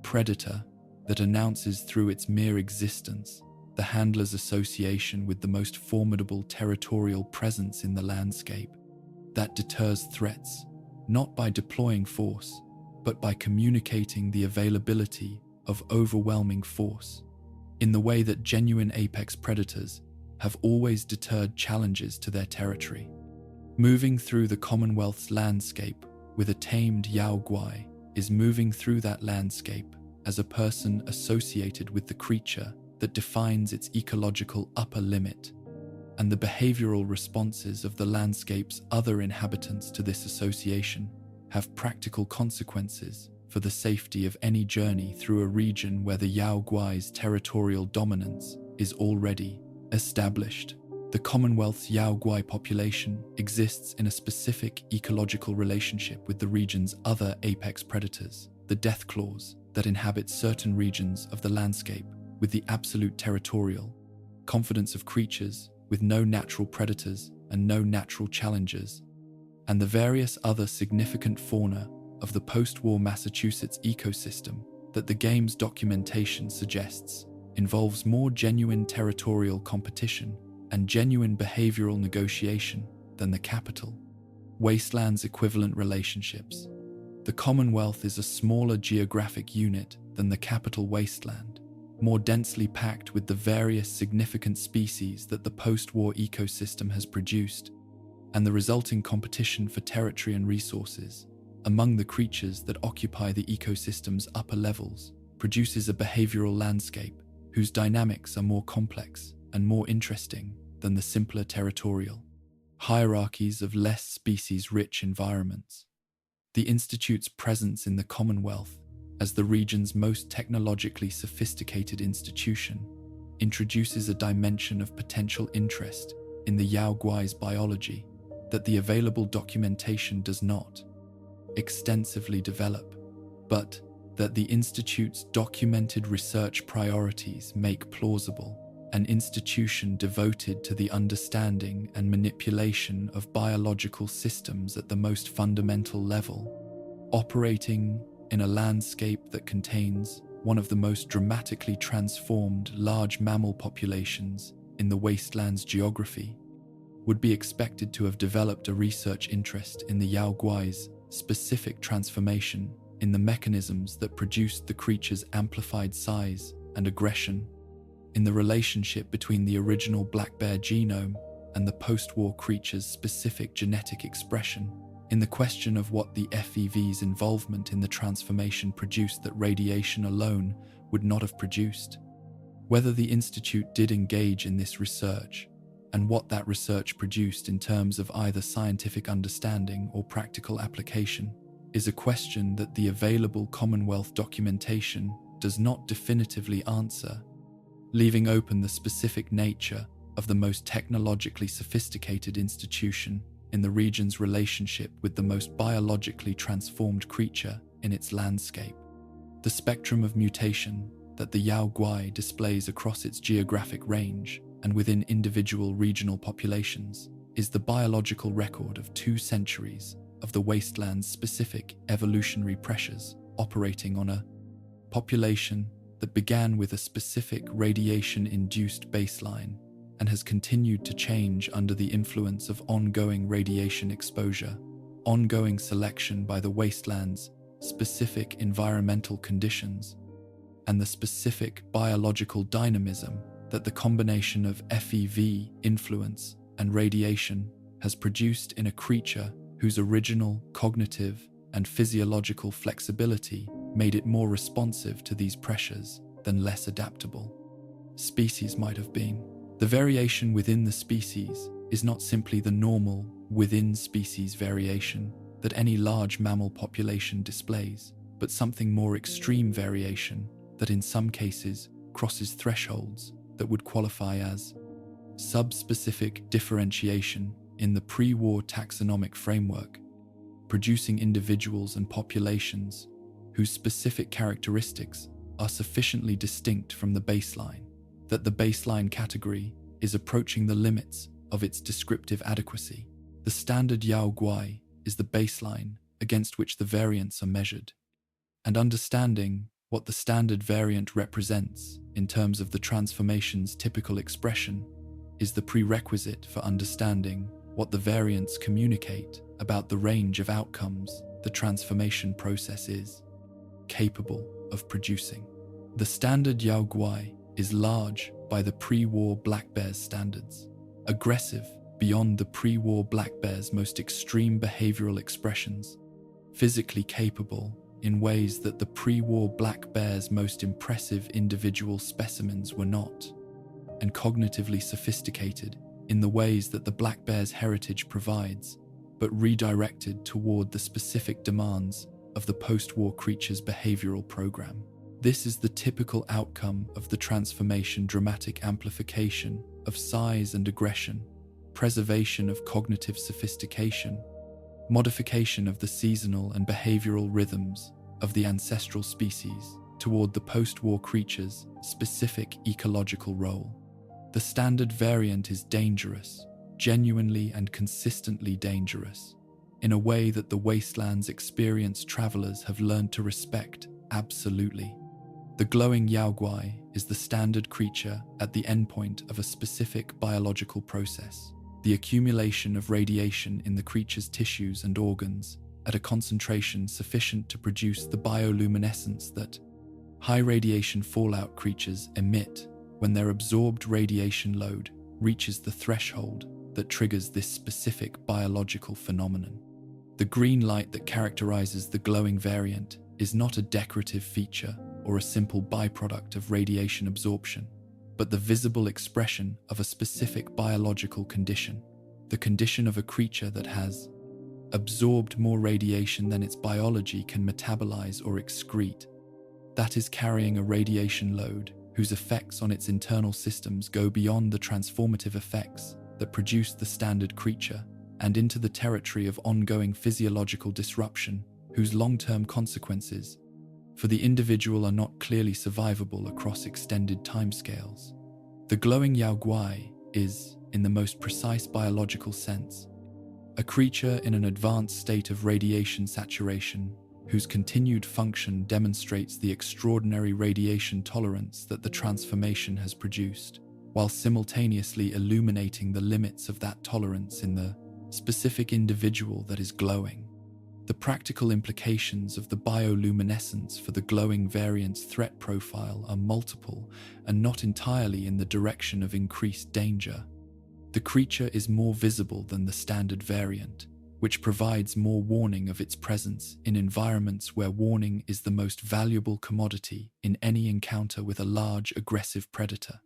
predator that announces through its mere existence the handler's association with the most formidable territorial presence in the landscape, that deters threats not by deploying force, but by communicating the availability of overwhelming force, in the way that genuine apex predators have always deterred challenges to their territory. Moving through the Commonwealth's landscape with a tamed Yao Guai is moving through that landscape as a person associated with the creature that defines its ecological upper limit, and the behavioral responses of the landscape's other inhabitants to this association have practical consequences for the safety of any journey through a region where the Yao Guai's territorial dominance is already established. The Commonwealth's Yao Guai population exists in a specific ecological relationship with the region's other apex predators, the death claws that inhabit certain regions of the landscape with the absolute territorial confidence of creatures with no natural predators and no natural challengers, and the various other significant fauna of the post-war Massachusetts ecosystem that the game's documentation suggests involves more genuine territorial competition and genuine behavioral negotiation than the capital wastelands equivalent relationships. The Commonwealth is a smaller geographic unit than the capital wasteland, more densely packed with the various significant species that the post-war ecosystem has produced, and the resulting competition for territory and resources among the creatures that occupy the ecosystem's upper levels produces a behavioral landscape whose dynamics are more complex and more interesting than the simpler territorial hierarchies of less species-rich environments. The Institute's presence in the Commonwealth as the region's most technologically sophisticated institution introduces a dimension of potential interest in the Yao Guai's biology that the available documentation does not extensively develop, but that the Institute's documented research priorities make plausible. An institution devoted to the understanding and manipulation of biological systems at the most fundamental level, operating in a landscape that contains one of the most dramatically transformed large mammal populations in the wasteland's geography, would be expected to have developed a research interest in the Yao Guai's specific transformation in the mechanisms that produced the creature's amplified size and aggression, in the relationship between the original black bear genome and the post-war creature's specific genetic expression, in the question of what the FEV's involvement in the transformation produced that radiation alone would not have produced, whether the Institute did engage in this research, and what that research produced in terms of either scientific understanding or practical application, is a question that the available Commonwealth documentation does not definitively answer, leaving open the specific nature of the most technologically sophisticated institution in the region's relationship with the most biologically transformed creature in its landscape. The spectrum of mutation that the Yao Guai displays across its geographic range and within individual regional populations is the biological record of 2 centuries of the wasteland's specific evolutionary pressures operating on a population that began with a specific radiation-induced baseline and has continued to change under the influence of ongoing radiation exposure, ongoing selection by the wastelands, specific environmental conditions, and the specific biological dynamism that the combination of FEV influence and radiation has produced in a creature whose original cognitive and physiological flexibility made it more responsive to these pressures than less adaptable species might have been. The variation within the species is not simply the normal within-species variation that any large mammal population displays, but something more extreme variation that in some cases crosses thresholds that would qualify as subspecific differentiation in the pre-war taxonomic framework, producing individuals and populations whose specific characteristics are sufficiently distinct from the baseline that the baseline category is approaching the limits of its descriptive adequacy. The standard Yao Guai is the baseline against which the variants are measured, and understanding what the standard variant represents in terms of the transformation's typical expression is the prerequisite for understanding what the variants communicate about the range of outcomes the transformation process is capable of producing. The standard Yao Guai is large by the pre-war black bear's standards, aggressive beyond the pre-war black bear's most extreme behavioral expressions, physically capable in ways that the pre-war black bear's most impressive individual specimens were not, and cognitively sophisticated in the ways that the black bear's heritage provides, but redirected toward the specific demands of the post-war creature's behavioral program. This is the typical outcome of the transformation: dramatic amplification of size and aggression, preservation of cognitive sophistication, modification of the seasonal and behavioral rhythms of the ancestral species toward the post-war creature's specific ecological role. The standard variant is dangerous, genuinely and consistently dangerous, in a way that the wasteland's experienced travelers have learned to respect absolutely. The glowing Yao Guai is the standard creature at the endpoint of a specific biological process, the accumulation of radiation in the creature's tissues and organs at a concentration sufficient to produce the bioluminescence that high radiation fallout creatures emit when their absorbed radiation load reaches the threshold that triggers this specific biological phenomenon. The green light that characterizes the glowing variant is not a decorative feature or a simple byproduct of radiation absorption, but the visible expression of a specific biological condition, the condition of a creature that has absorbed more radiation than its biology can metabolize or excrete, that is carrying a radiation load whose effects on its internal systems go beyond the transformative effects that produce the standard creature and into the territory of ongoing physiological disruption whose long-term consequences for the individual are not clearly survivable across extended timescales. The glowing Yao Guai is, in the most precise biological sense, a creature in an advanced state of radiation saturation whose continued function demonstrates the extraordinary radiation tolerance that the transformation has produced, while simultaneously illuminating the limits of that tolerance in the specific individual that is glowing. The practical implications of the bioluminescence for the glowing variant's threat profile are multiple and not entirely in the direction of increased danger. The creature is more visible than the standard variant, which provides more warning of its presence in environments where warning is the most valuable commodity in any encounter with a large, aggressive predator.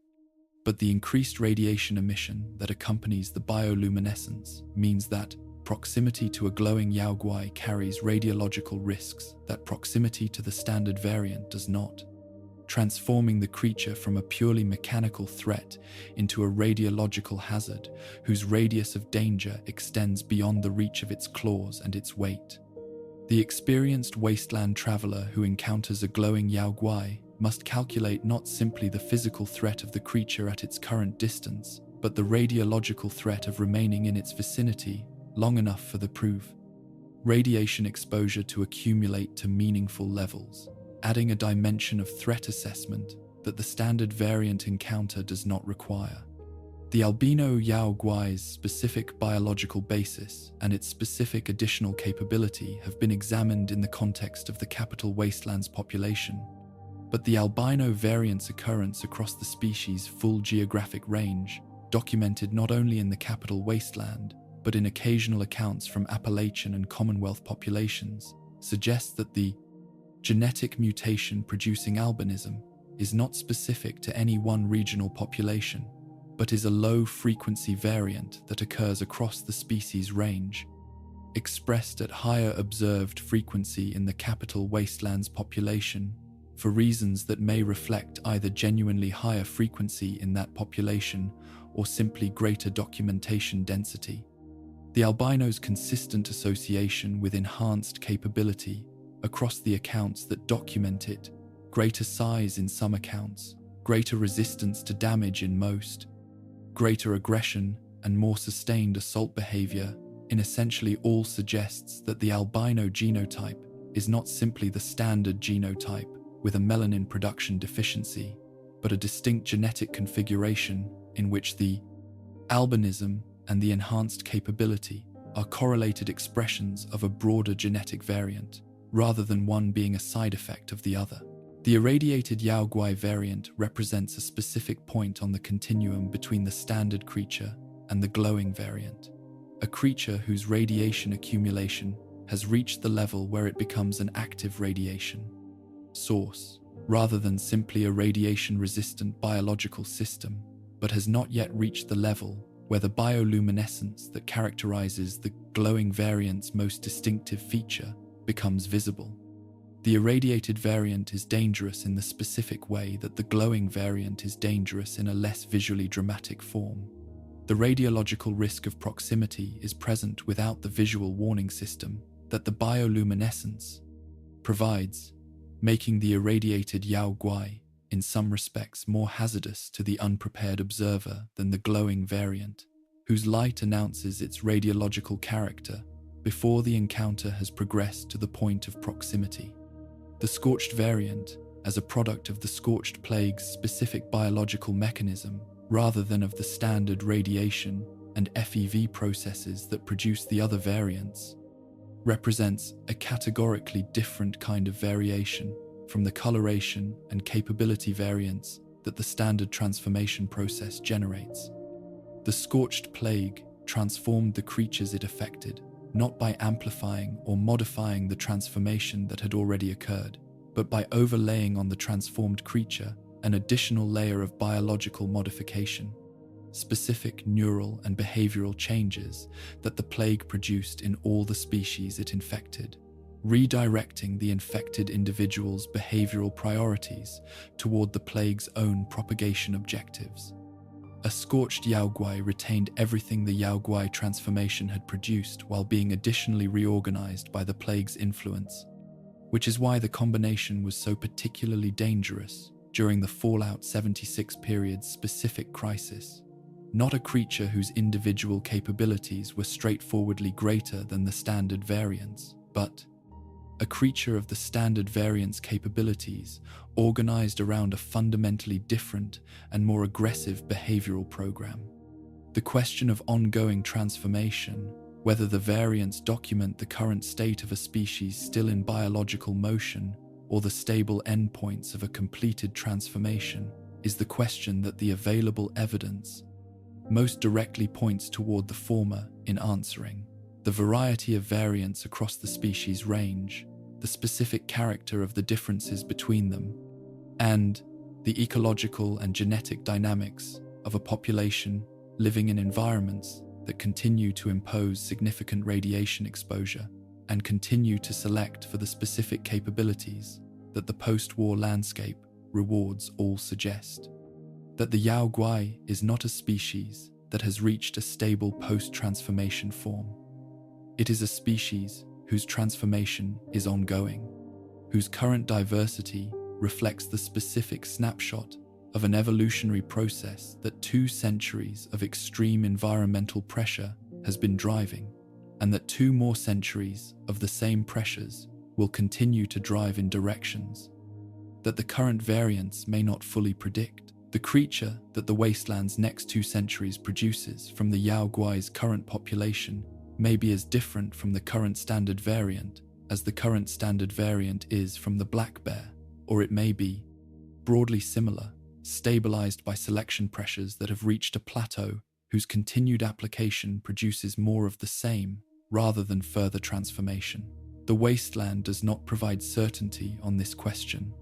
But the increased radiation emission that accompanies the bioluminescence means that proximity to a glowing Yao Guai carries radiological risks that proximity to the standard variant does not, transforming the creature from a purely mechanical threat into a radiological hazard whose radius of danger extends beyond the reach of its claws and its weight. The experienced wasteland traveler who encounters a glowing Yao Guai must calculate not simply the physical threat of the creature at its current distance, but the radiological threat of remaining in its vicinity long enough for the radiation exposure to accumulate to meaningful levels, adding a dimension of threat assessment that the standard variant encounter does not require. The albino Yao Guai's specific biological basis and its specific additional capability have been examined in the context of the capital wastelands population, but the albino variant's occurrence across the species' full geographic range, documented not only in the capital wasteland, but in occasional accounts from Appalachian and Commonwealth populations, suggests that the genetic mutation producing albinism is not specific to any one regional population, but is a low-frequency variant that occurs across the species range, expressed at higher observed frequency in the capital wastelands population, for reasons that may reflect either genuinely higher frequency in that population or simply greater documentation density. The albino's consistent association with enhanced capability across the accounts that document it, greater size in some accounts, greater resistance to damage in most, greater aggression and more sustained assault behavior in essentially all suggests that the albino genotype is not simply the standard genotype with a melanin production deficiency, but a distinct genetic configuration in which the albinism and the enhanced capability are correlated expressions of a broader genetic variant, rather than one being a side effect of the other. The irradiated Yao Guai variant represents a specific point on the continuum between the standard creature and the glowing variant, a creature whose radiation accumulation has reached the level where it becomes an active radiation source, rather than simply a radiation-resistant biological system, but has not yet reached the level where the bioluminescence that characterizes the glowing variant's most distinctive feature becomes visible. The irradiated variant is dangerous in the specific way that the glowing variant is dangerous in a less visually dramatic form. The radiological risk of proximity is present without the visual warning system that the bioluminescence provides, making the irradiated Yao Guai in some respects more hazardous to the unprepared observer than the glowing variant, whose light announces its radiological character before the encounter has progressed to the point of proximity. The scorched variant, as a product of the scorched plague's specific biological mechanism, rather than of the standard radiation and FEV processes that produce the other variants, represents a categorically different kind of variation from the coloration and capability variants that the standard transformation process generates. The scorched plague transformed the creatures it affected, not by amplifying or modifying the transformation that had already occurred, but by overlaying on the transformed creature an additional layer of biological modification, specific neural and behavioral changes that the plague produced in all the species it infected, redirecting the infected individual's behavioral priorities toward the plague's own propagation objectives. A scorched Yao Guai retained everything the Yao Guai transformation had produced while being additionally reorganized by the plague's influence, which is why the combination was so particularly dangerous during the Fallout 76 period's specific crisis. Not a creature whose individual capabilities were straightforwardly greater than the standard variants, but a creature of the standard variant's capabilities organized around a fundamentally different and more aggressive behavioral program. The question of ongoing transformation, whether the variants document the current state of a species still in biological motion or the stable endpoints of a completed transformation, is the question that the available evidence most directly points toward the former in answering. The variety of variants across the species range, the specific character of the differences between them, and the ecological and genetic dynamics of a population living in environments that continue to impose significant radiation exposure and continue to select for the specific capabilities that the post-war landscape rewards all suggest. That the Yao Guai is not a species that has reached a stable post-transformation form. It is a species whose transformation is ongoing, whose current diversity reflects the specific snapshot of an evolutionary process that 2 centuries of extreme environmental pressure has been driving, and that 2 more centuries of the same pressures will continue to drive in directions that the current variants may not fully predict, The creature that the wasteland's next 2 centuries produces from the Yao Guai's current population may be as different from the current standard variant as the current standard variant is from the black bear, or it may be, broadly similar, stabilized by selection pressures that have reached a plateau whose continued application produces more of the same rather than further transformation. The wasteland does not provide certainty on this question.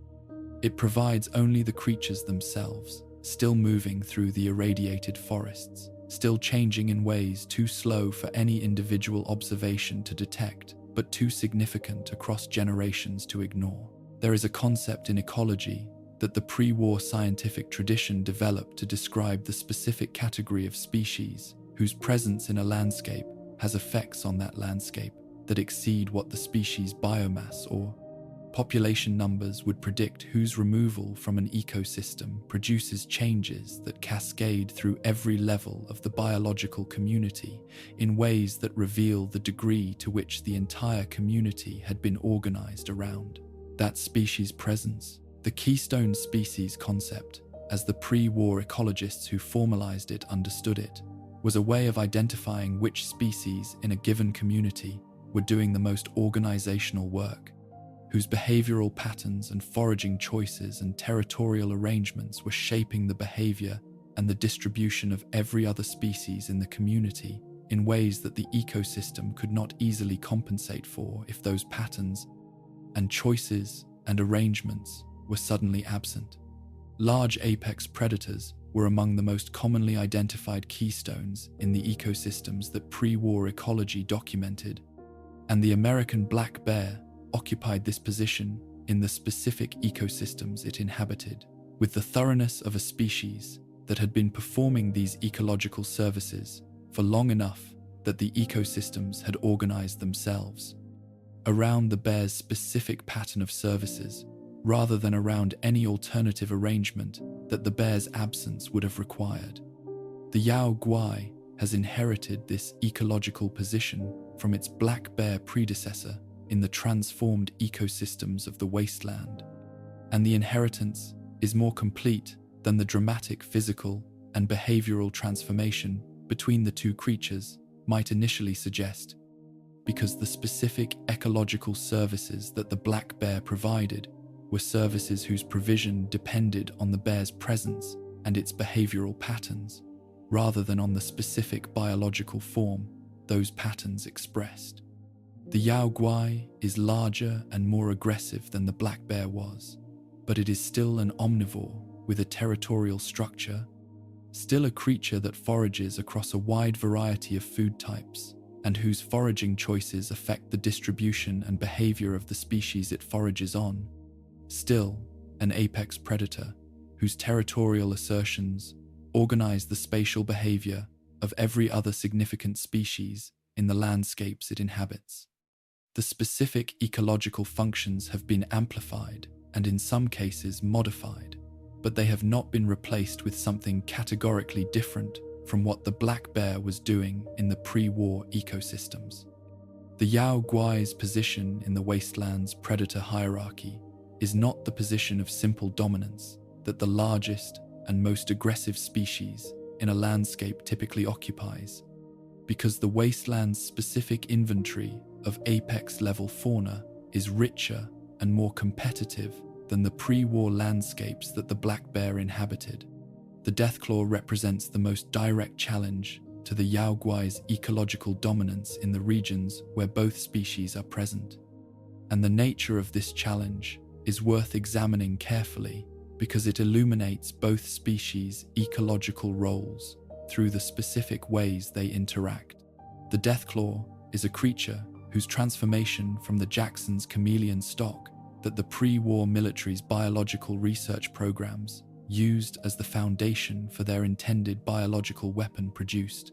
It provides only the creatures themselves, still moving through the irradiated forests, still changing in ways too slow for any individual observation to detect, but too significant across generations to ignore. There is a concept in ecology that the pre-war scientific tradition developed to describe the specific category of species whose presence in a landscape has effects on that landscape that exceed what the species' biomass or population numbers would predict, whose removal from an ecosystem produces changes that cascade through every level of the biological community in ways that reveal the degree to which the entire community had been organized around that species' presence. The keystone species concept, as the pre-war ecologists who formalized it understood it, was a way of identifying which species in a given community were doing the most organizational work, whose behavioral patterns and foraging choices and territorial arrangements were shaping the behavior and the distribution of every other species in the community in ways that the ecosystem could not easily compensate for if those patterns and choices and arrangements were suddenly absent. Large apex predators were among the most commonly identified keystones in the ecosystems that pre-war ecology documented, and the American black bear occupied this position in the specific ecosystems it inhabited, with the thoroughness of a species that had been performing these ecological services for long enough that the ecosystems had organized themselves around the bear's specific pattern of services, rather than around any alternative arrangement that the bear's absence would have required. The Yao Guai has inherited this ecological position from its black bear predecessor in the transformed ecosystems of the wasteland, and the inheritance is more complete than the dramatic physical and behavioral transformation between the 2 creatures might initially suggest, because the specific ecological services that the black bear provided were services whose provision depended on the bear's presence and its behavioral patterns, rather than on the specific biological form those patterns expressed. The Yao Guai is larger and more aggressive than the black bear was, but it is still an omnivore with a territorial structure, still a creature that forages across a wide variety of food types, and whose foraging choices affect the distribution and behavior of the species it forages on, still an apex predator whose territorial assertions organize the spatial behavior of every other significant species in the landscapes it inhabits. The specific ecological functions have been amplified and in some cases modified, but they have not been replaced with something categorically different from what the black bear was doing in the pre-war ecosystems. The Yao Guai's position in the wasteland's predator hierarchy is not the position of simple dominance that the largest and most aggressive species in a landscape typically occupies, because the wasteland's specific inventory of apex-level fauna is richer and more competitive than the pre-war landscapes that the black bear inhabited. The deathclaw represents the most direct challenge to the Yao Guai's ecological dominance in the regions where both species are present. And the nature of this challenge is worth examining carefully because it illuminates both species' ecological roles through the specific ways they interact. The deathclaw is a creature whose transformation from the Jackson's chameleon stock that the pre-war military's biological research programs used as the foundation for their intended biological weapon produced,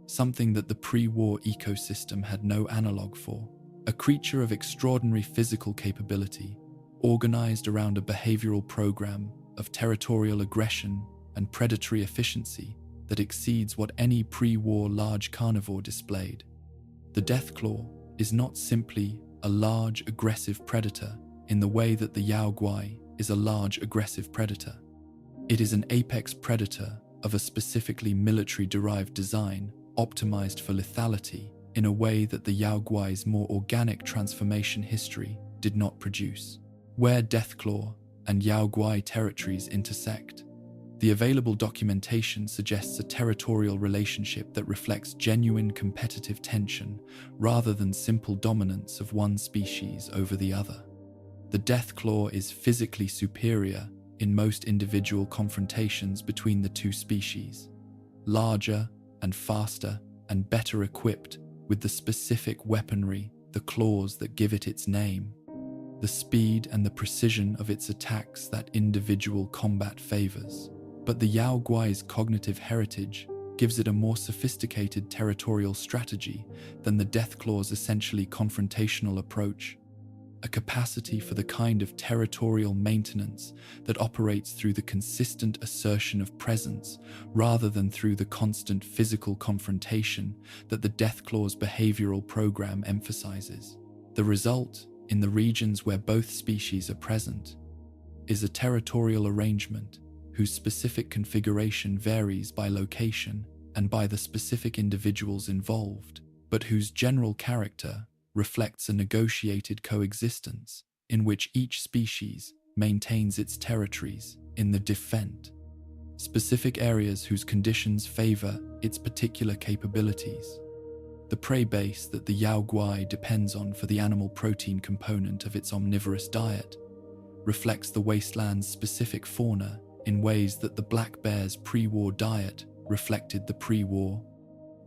something that the pre-war ecosystem had no analog for, a creature of extraordinary physical capability, organized around a behavioral program of territorial aggression and predatory efficiency that exceeds what any pre-war large carnivore displayed. The deathclaw is not simply a large aggressive predator in the way that the Yao Guai is a large aggressive predator. It is an apex predator of a specifically military-derived design optimized for lethality in a way that the Yao Guai's more organic transformation history did not produce. Where Deathclaw and Yao Guai territories intersect, the available documentation suggests a territorial relationship that reflects genuine competitive tension rather than simple dominance of one species over the other. The Deathclaw is physically superior in most individual confrontations between the two species, larger and faster and better equipped with the specific weaponry, the claws that give it its name, the speed and the precision of its attacks that individual combat favors. But the Yao Guai's cognitive heritage gives it a more sophisticated territorial strategy than the Deathclaw's essentially confrontational approach, a capacity for the kind of territorial maintenance that operates through the consistent assertion of presence rather than through the constant physical confrontation that the Deathclaw's behavioral program emphasizes. The result, in the regions where both species are present, is a territorial arrangement whose specific configuration varies by location and by the specific individuals involved, but whose general character reflects a negotiated coexistence in which each species maintains its territories in the defend, specific areas whose conditions favor its particular capabilities. The prey base that the Yao Guai depends on for the animal protein component of its omnivorous diet reflects the wasteland's specific fauna in ways that the black bear's pre-war diet reflected the pre-war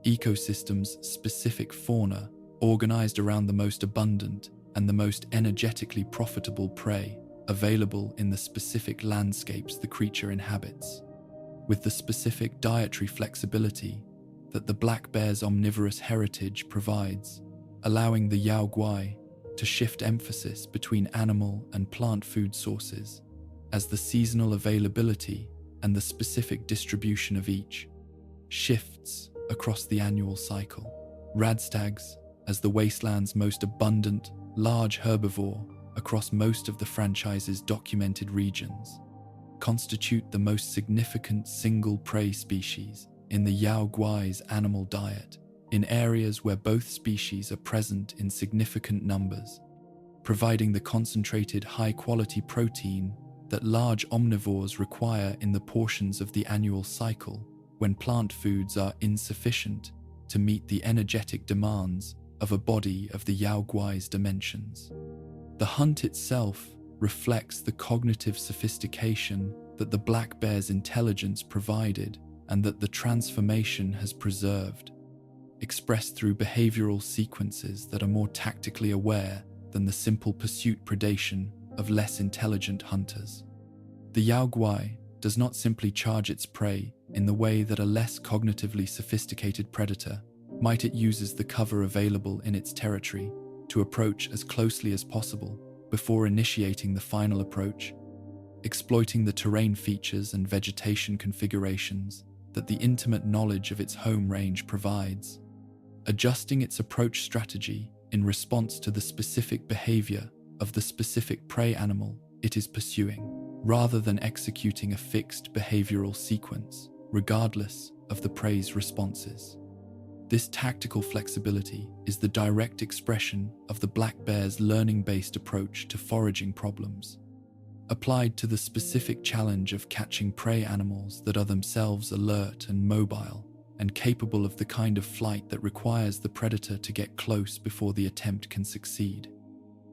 ecosystem's specific fauna, organized around the most abundant and the most energetically profitable prey available in the specific landscapes the creature inhabits, with the specific dietary flexibility that the black bear's omnivorous heritage provides, allowing the Yao Guai to shift emphasis between animal and plant food sources as the seasonal availability and the specific distribution of each shifts across the annual cycle. Radstags, as the wasteland's most abundant, large herbivore across most of the franchise's documented regions, constitute the most significant single prey species in the Yao Guai's animal diet in areas where both species are present in significant numbers, providing the concentrated high-quality protein that large omnivores require in the portions of the annual cycle when plant foods are insufficient to meet the energetic demands of a body of the Yao Guai's dimensions. The hunt itself reflects the cognitive sophistication that the black bear's intelligence provided and that the transformation has preserved, expressed through behavioral sequences that are more tactically aware than the simple pursuit predation of less intelligent hunters. The Yao Guai does not simply charge its prey in the way that a less cognitively sophisticated predator might. It uses the cover available in its territory to approach as closely as possible before initiating the final approach, exploiting the terrain features and vegetation configurations that the intimate knowledge of its home range provides, adjusting its approach strategy in response to the specific behavior of the specific prey animal it is pursuing, rather than executing a fixed behavioral sequence, regardless of the prey's responses. This tactical flexibility is the direct expression of the black bear's learning-based approach to foraging problems, applied to the specific challenge of catching prey animals that are themselves alert and mobile and capable of the kind of flight that requires the predator to get close before the attempt can succeed.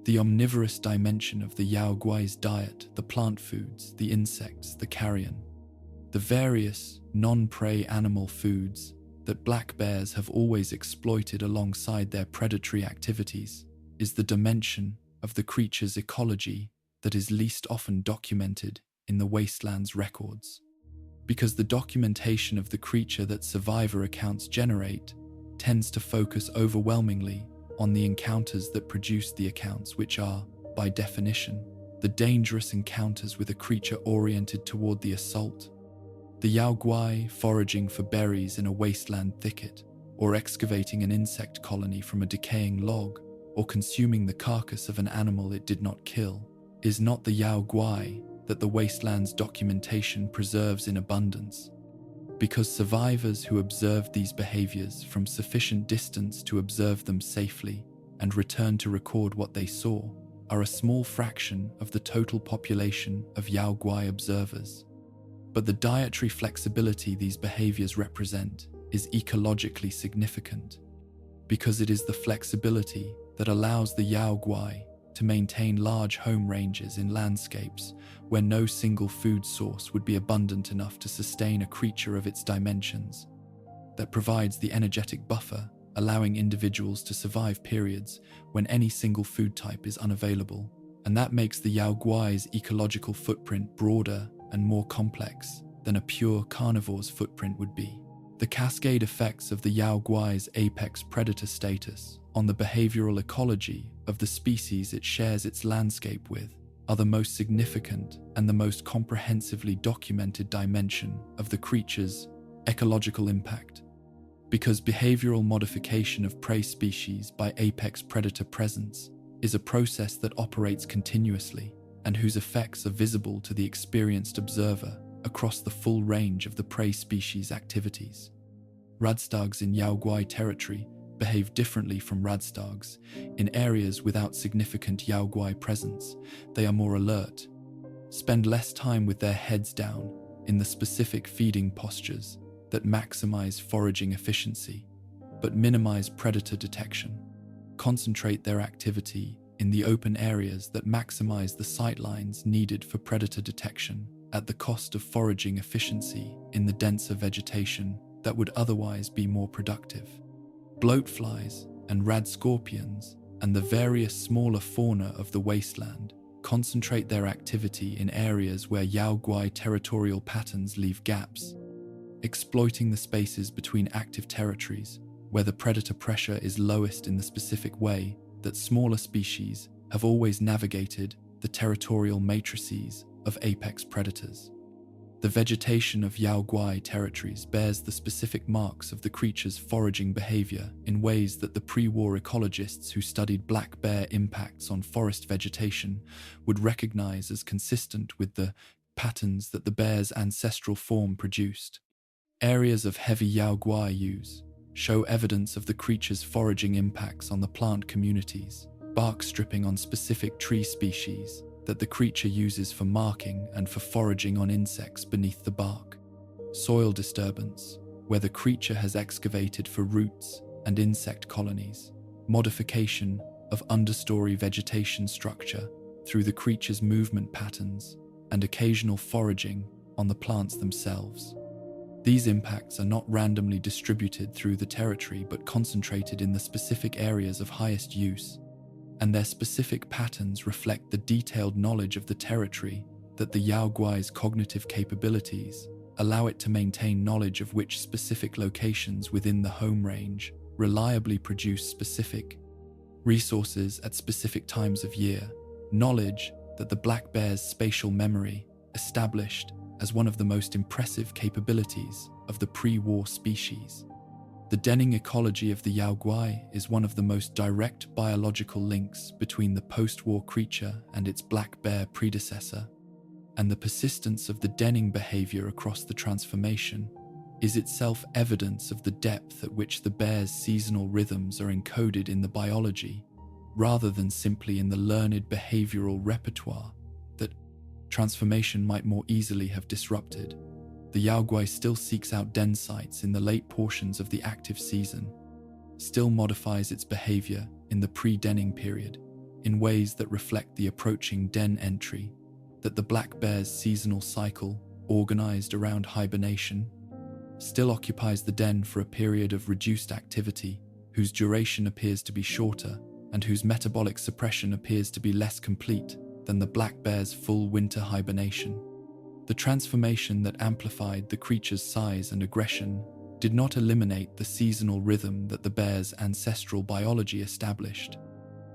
The omnivorous dimension of the Yao Guai's diet, the plant foods, the insects, the carrion, the various non-prey animal foods that black bears have always exploited alongside their predatory activities, is the dimension of the creature's ecology that is least often documented in the wasteland's records. Because the documentation of the creature that survivor accounts generate tends to focus overwhelmingly on the encounters that produce the accounts, which are, by definition, the dangerous encounters with a creature oriented toward the assault. The Yao Guai foraging for berries in a wasteland thicket, or excavating an insect colony from a decaying log, or consuming the carcass of an animal it did not kill, is not the Yao Guai that the wastelands documentation preserves in abundance, because survivors who observed these behaviors from sufficient distance to observe them safely and return to record what they saw are a small fraction of the total population of Yao Guai observers. But the dietary flexibility these behaviors represent is ecologically significant, because it is the flexibility that allows the Yao Guai to maintain large home ranges in landscapes where no single food source would be abundant enough to sustain a creature of its dimensions, that provides the energetic buffer allowing individuals to survive periods when any single food type is unavailable, and that makes the Yao Guai's ecological footprint broader and more complex than a pure carnivore's footprint would be. The cascade effects of the Yao Guai's apex predator status on the behavioral ecology of the species it shares its landscape with are the most significant and the most comprehensively documented dimension of the creature's ecological impact. Because behavioral modification of prey species by apex predator presence is a process that operates continuously and whose effects are visible to the experienced observer across the full range of the prey species' activities. Radstags in Yao Guai territory behave differently from radstags in areas without significant Yao Guai presence. They are more alert, spend less time with their heads down in the specific feeding postures that maximize foraging efficiency, but minimize predator detection, concentrate their activity in the open areas that maximize the sightlines needed for predator detection at the cost of foraging efficiency in the denser vegetation that would otherwise be more productive. Bloatflies and rad scorpions and the various smaller fauna of the wasteland concentrate their activity in areas where Yao Guai territorial patterns leave gaps, exploiting the spaces between active territories where the predator pressure is lowest in the specific way that smaller species have always navigated the territorial matrices of apex predators. The vegetation of Yao Guai territories bears the specific marks of the creature's foraging behavior in ways that the pre-war ecologists who studied black bear impacts on forest vegetation would recognize as consistent with the patterns that the bear's ancestral form produced. Areas of heavy Yao Guai use show evidence of the creature's foraging impacts on the plant communities, bark stripping on specific tree species that the creature uses for marking and for foraging on insects beneath the bark, soil disturbance, where the creature has excavated for roots and insect colonies, modification of understory vegetation structure through the creature's movement patterns, and occasional foraging on the plants themselves. These impacts are not randomly distributed through the territory but concentrated in the specific areas of highest use, and their specific patterns reflect the detailed knowledge of the territory that the Yao Guai's cognitive capabilities allow it to maintain knowledge of which specific locations within the home range reliably produce specific resources at specific times of year, knowledge that the black bear's spatial memory established as one of the most impressive capabilities of the pre-war species. The denning ecology of the Yao Guai is one of the most direct biological links between the post-war creature and its black bear predecessor, and the persistence of the denning behavior across the transformation is itself evidence of the depth at which the bear's seasonal rhythms are encoded in the biology, rather than simply in the learned behavioral repertoire that transformation might more easily have disrupted. The Yao Guai still seeks out den sites in the late portions of the active season, still modifies its behavior in the pre-denning period in ways that reflect the approaching den entry that the black bear's seasonal cycle, organized around hibernation, still occupies the den for a period of reduced activity whose duration appears to be shorter and whose metabolic suppression appears to be less complete than the black bear's full winter hibernation. The transformation that amplified the creature's size and aggression did not eliminate the seasonal rhythm that the bear's ancestral biology established,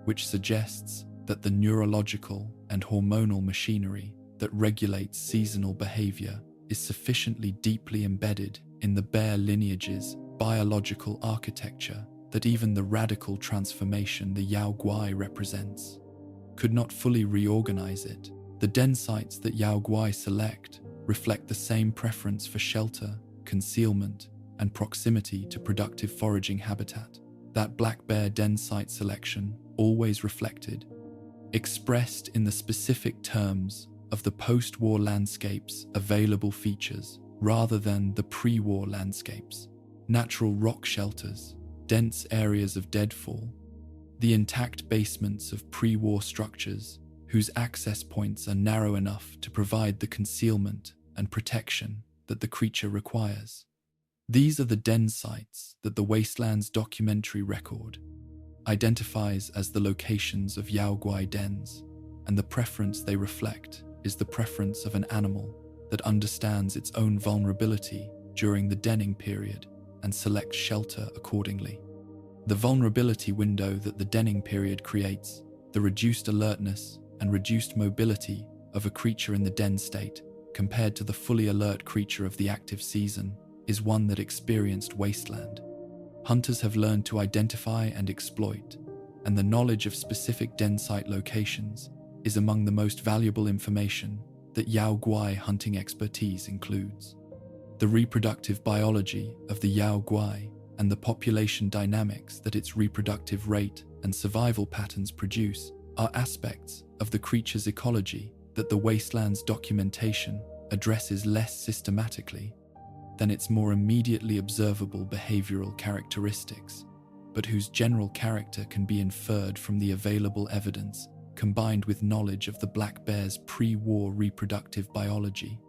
which suggests that the neurological and hormonal machinery that regulates seasonal behavior is sufficiently deeply embedded in the bear lineage's biological architecture that even the radical transformation the Yao Guai represents could not fully reorganize it The den sites that Yao Guai select reflect the same preference for shelter, concealment, and proximity to productive foraging habitat that black bear den site selection always reflected, expressed in the specific terms of the post-war landscape's available features rather than the pre-war landscapes. Natural rock shelters, dense areas of deadfall, the intact basements of pre-war structures whose access points are narrow enough to provide the concealment and protection that the creature requires. These are the den sites that the Wastelands documentary record identifies as the locations of Yao Guai dens, and the preference they reflect is the preference of an animal that understands its own vulnerability during the denning period and selects shelter accordingly. The vulnerability window that the denning period creates, the reduced alertness and reduced mobility of a creature in the den state compared to the fully alert creature of the active season, is one that experienced wasteland. Hunters have learned to identify and exploit, and the knowledge of specific den site locations is among the most valuable information that Yao Guai hunting expertise includes. The reproductive biology of the Yao Guai and the population dynamics that its reproductive rate and survival patterns produce are aspects of the creature's ecology that the Wastelands documentation addresses less systematically than its more immediately observable behavioral characteristics, but whose general character can be inferred from the available evidence combined with knowledge of the black bear's pre-war reproductive biology.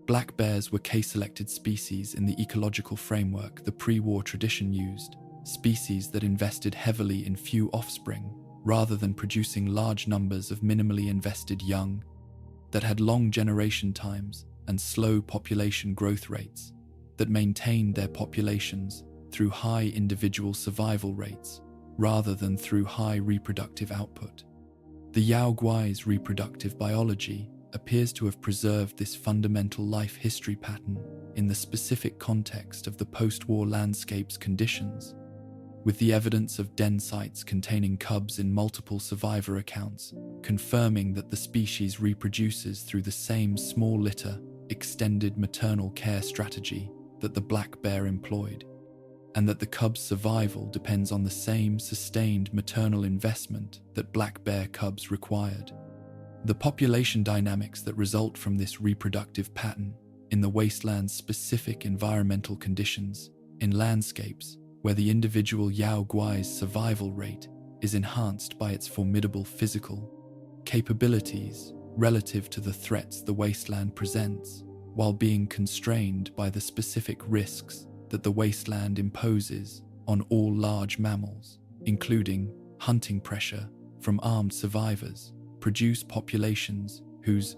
Black bears were K-selected species in the ecological framework the pre-war tradition used, species that invested heavily in few offspring rather than producing large numbers of minimally invested young, that had long generation times and slow population growth rates, that maintained their populations through high individual survival rates rather than through high reproductive output. The Yao Guai's reproductive biology appears to have preserved this fundamental life history pattern in the specific context of the post-war landscape's conditions, with the evidence of den sites containing cubs in multiple survivor accounts confirming that the species reproduces through the same small litter, extended maternal care strategy that the black bear employed, and that the cub's survival depends on the same sustained maternal investment that black bear cubs required. The population dynamics that result from this reproductive pattern in the wasteland's specific environmental conditions, in landscapes where the individual Yao Guai's survival rate is enhanced by its formidable physical capabilities relative to the threats the wasteland presents, while being constrained by the specific risks that the wasteland imposes on all large mammals, including hunting pressure from armed survivors, produce populations whose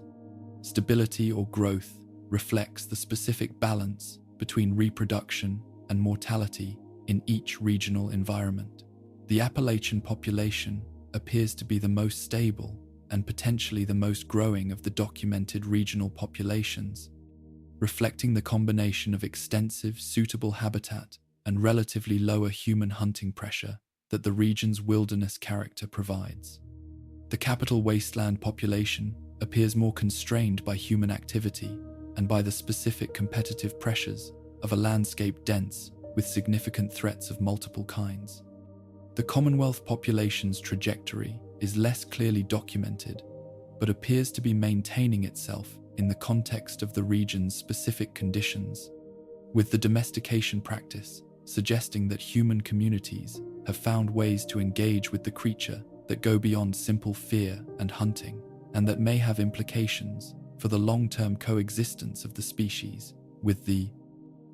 stability or growth reflects the specific balance between reproduction and mortality in each regional environment. The Appalachian population appears to be the most stable and potentially the most growing of the documented regional populations, reflecting the combination of extensive, suitable habitat and relatively lower human hunting pressure that the region's wilderness character provides. The capital wasteland population appears more constrained by human activity and by the specific competitive pressures of a landscape dense with significant threats of multiple kinds. The Commonwealth population's trajectory is less clearly documented, but appears to be maintaining itself in the context of the region's specific conditions, with the domestication practice suggesting that human communities have found ways to engage with the creature that go beyond simple fear and hunting, and that may have implications for the long-term coexistence of the species with the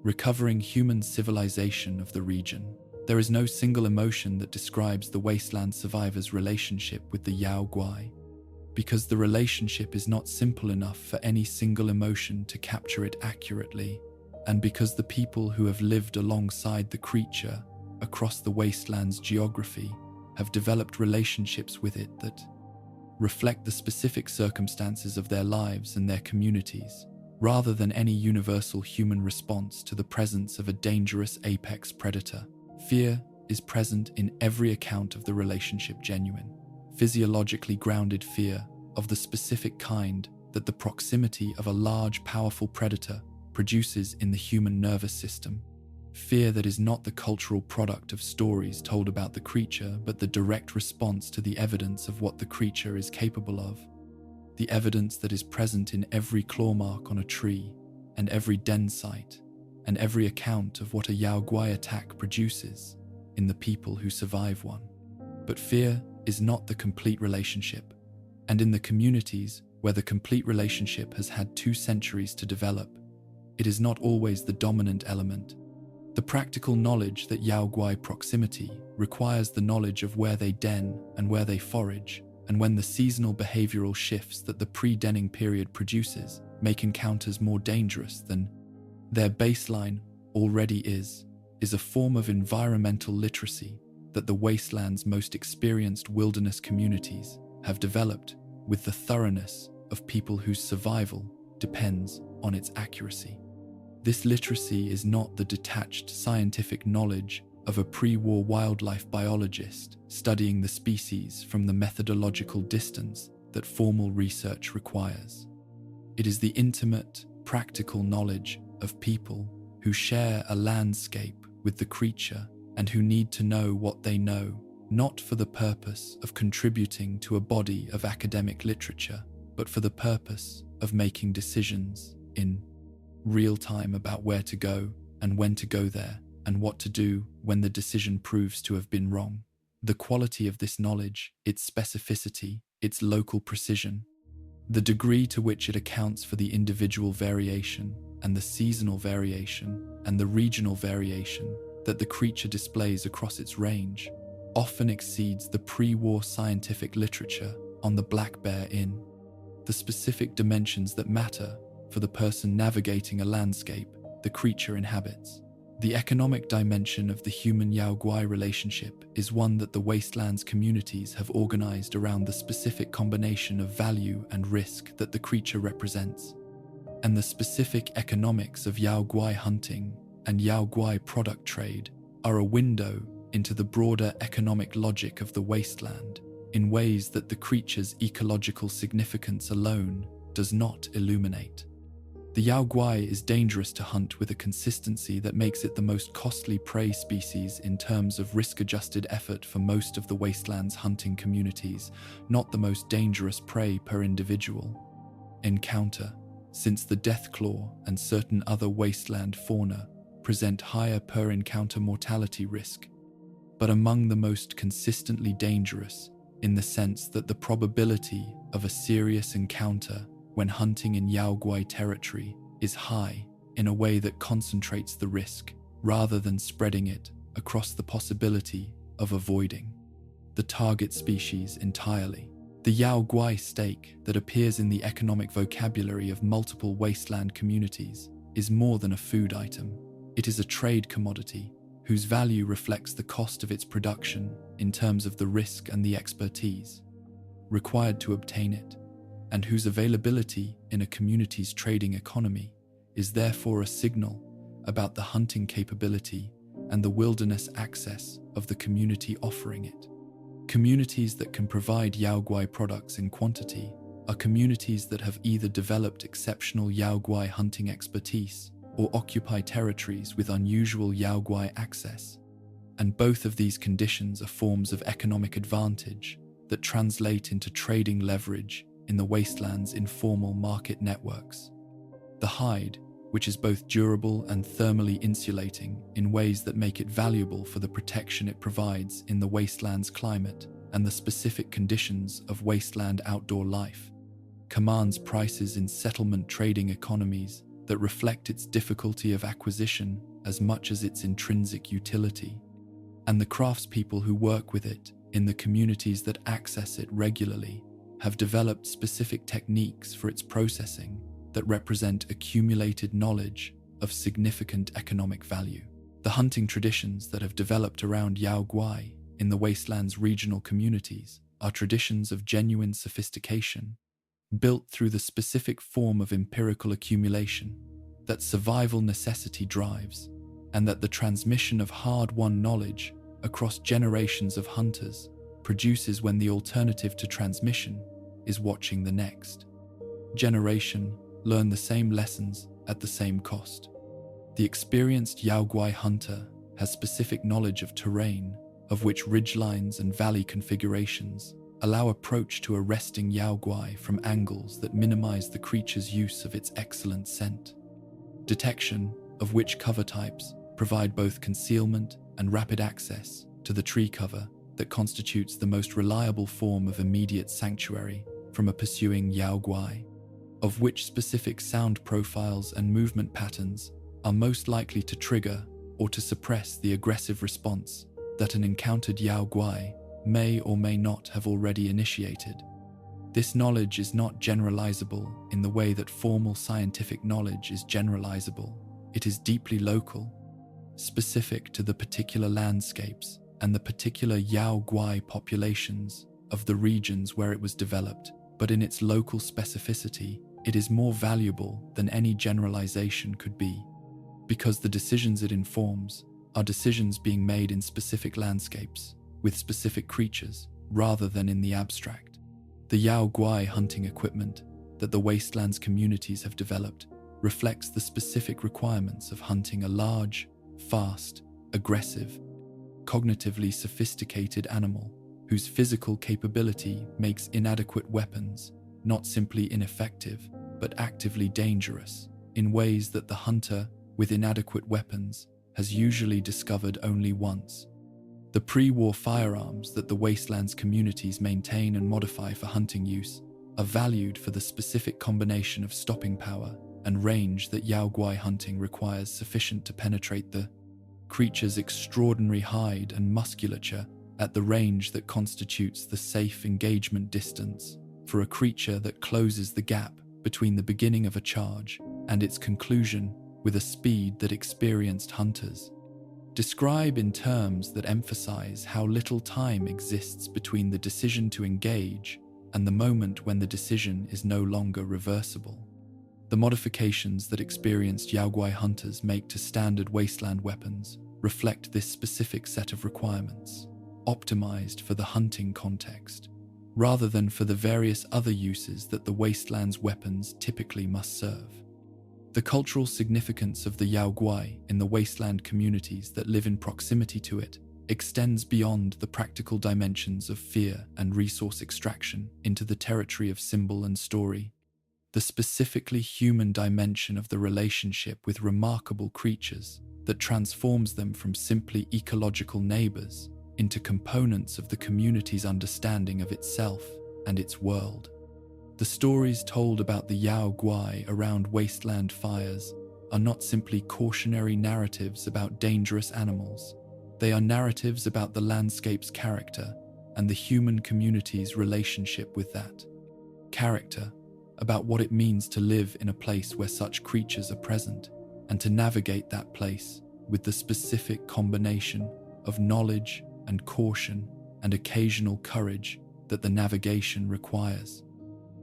recovering human civilization of the region. There is no single emotion that describes the wasteland survivors' relationship with the Yao Guai, because the relationship is not simple enough for any single emotion to capture it accurately, and because the people who have lived alongside the creature across the wasteland's geography have developed relationships with it that reflect the specific circumstances of their lives and their communities, rather than any universal human response to the presence of a dangerous apex predator. Fear is present in every account of the relationship. Genuine, physiologically grounded fear of the specific kind that the proximity of a large, powerful predator produces in the human nervous system. Fear that is not the cultural product of stories told about the creature, but the direct response to the evidence of what the creature is capable of. The evidence that is present in every claw mark on a tree, and every den site, and every account of what a Yao Guai attack produces in the people who survive one. But fear is not the complete relationship, and in the communities where the complete relationship has had 2 centuries to develop, it is not always the dominant element. The practical knowledge that Yao Guai proximity requires the knowledge of where they den and where they forage, and when the seasonal behavioral shifts that the pre-denning period produces make encounters more dangerous than their baseline already is a form of environmental literacy that the wasteland's most experienced wilderness communities have developed with the thoroughness of people whose survival depends on its accuracy. This literacy is not the detached scientific knowledge of a pre-war wildlife biologist studying the species from the methodological distance that formal research requires. It is the intimate, practical knowledge of people who share a landscape with the creature and who need to know what they know, not for the purpose of contributing to a body of academic literature, but for the purpose of making decisions in real time about where to go and when to go there, and what to do when the decision proves to have been wrong. The quality of this knowledge, its specificity, its local precision, the degree to which it accounts for the individual variation and the seasonal variation and the regional variation that the creature displays across its range, often exceeds the pre-war scientific literature on the black bear in the specific dimensions that matter for the person navigating a landscape the creature inhabits. The economic dimension of the human-Yao Guai relationship is one that the wastelands communities have organized around the specific combination of value and risk that the creature represents. And the specific economics of Yao Guai hunting and Yao Guai product trade are a window into the broader economic logic of the wasteland in ways that the creature's ecological significance alone does not illuminate. The Yao Guai is dangerous to hunt with a consistency that makes it the most costly prey species in terms of risk-adjusted effort for most of the wasteland's hunting communities, not the most dangerous prey per individual encounter, since the deathclaw and certain other wasteland fauna present higher per encounter mortality risk, but among the most consistently dangerous in the sense that the probability of a serious encounter when hunting in Yao Guai territory is high in a way that concentrates the risk rather than spreading it across the possibility of avoiding the target species entirely. The Yao Guai steak that appears in the economic vocabulary of multiple wasteland communities is more than a food item. It is a trade commodity whose value reflects the cost of its production in terms of the risk and the expertise required to obtain it, and whose availability in a community's trading economy is therefore a signal about the hunting capability and the wilderness access of the community offering it. Communities that can provide Yao Guai products in quantity are communities that have either developed exceptional Yao Guai hunting expertise or occupy territories with unusual Yao Guai access, and both of these conditions are forms of economic advantage that translate into trading leverage in the wasteland's informal market networks. The hide, which is both durable and thermally insulating in ways that make it valuable for the protection it provides in the wasteland's climate and the specific conditions of wasteland outdoor life, commands prices in settlement trading economies that reflect its difficulty of acquisition as much as its intrinsic utility, and the craftspeople who work with it in the communities that access it regularly have developed specific techniques for its processing that represent accumulated knowledge of significant economic value. The hunting traditions that have developed around Yao Guai in the wasteland's regional communities are traditions of genuine sophistication, built through the specific form of empirical accumulation that survival necessity drives, and that the transmission of hard-won knowledge across generations of hunters produces when the alternative to transmission is watching the next generation learn the same lessons at the same cost. The experienced Yao Guai hunter has specific knowledge of terrain, of which ridgelines and valley configurations allow approach to a resting Yao Guai from angles that minimize the creature's use of its excellent scent. Detection of which cover types provide both concealment and rapid access to the tree cover that constitutes the most reliable form of immediate sanctuary from a pursuing Yao Guai, of which specific sound profiles and movement patterns are most likely to trigger or to suppress the aggressive response that an encountered Yao Guai may or may not have already initiated. This knowledge is not generalizable in the way that formal scientific knowledge is generalizable. It is deeply local, specific to the particular landscapes and the particular Yao Guai populations of the regions where it was developed, but in its local specificity, it is more valuable than any generalization could be, because the decisions it informs are decisions being made in specific landscapes, with specific creatures, rather than in the abstract. The Yao Guai hunting equipment that the wastelands communities have developed reflects the specific requirements of hunting a large, fast, aggressive, cognitively sophisticated animal whose physical capability makes inadequate weapons not simply ineffective, but actively dangerous, in ways that the hunter with inadequate weapons has usually discovered only once. The pre-war firearms that the wastelands communities maintain and modify for hunting use are valued for the specific combination of stopping power and range that Yao Guai hunting requires, sufficient to penetrate the creature's extraordinary hide and musculature at the range that constitutes the safe engagement distance for a creature that closes the gap between the beginning of a charge and its conclusion with a speed that experienced hunters describe in terms that emphasize how little time exists between the decision to engage and the moment when the decision is no longer reversible. The modifications that experienced Yao Guai hunters make to standard wasteland weapons reflect this specific set of requirements, optimized for the hunting context, rather than for the various other uses that the wasteland's weapons typically must serve. The cultural significance of the Yao Guai in the wasteland communities that live in proximity to it extends beyond the practical dimensions of fear and resource extraction into the territory of symbol and story. The specifically human dimension of the relationship with remarkable creatures that transforms them from simply ecological neighbors into components of the community's understanding of itself and its world. The stories told about the Yao Guai around wasteland fires are not simply cautionary narratives about dangerous animals. They are narratives about the landscape's character and the human community's relationship with that character, about what it means to live in a place where such creatures are present, and to navigate that place with the specific combination of knowledge and caution and occasional courage that the navigation requires.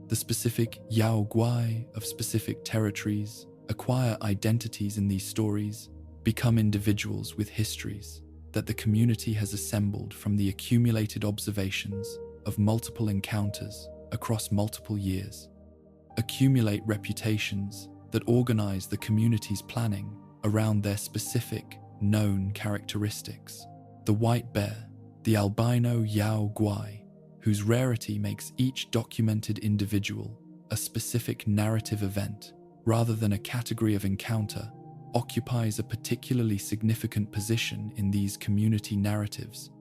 The specific Yao Guai of specific territories acquire identities in these stories, become individuals with histories that the community has assembled from the accumulated observations of multiple encounters across multiple years, accumulate reputations that organize the community's planning around their specific known characteristics. The white bear, the albino Yao Guai, whose rarity makes each documented individual a specific narrative event rather than a category of encounter, occupies a particularly significant position in these community narratives,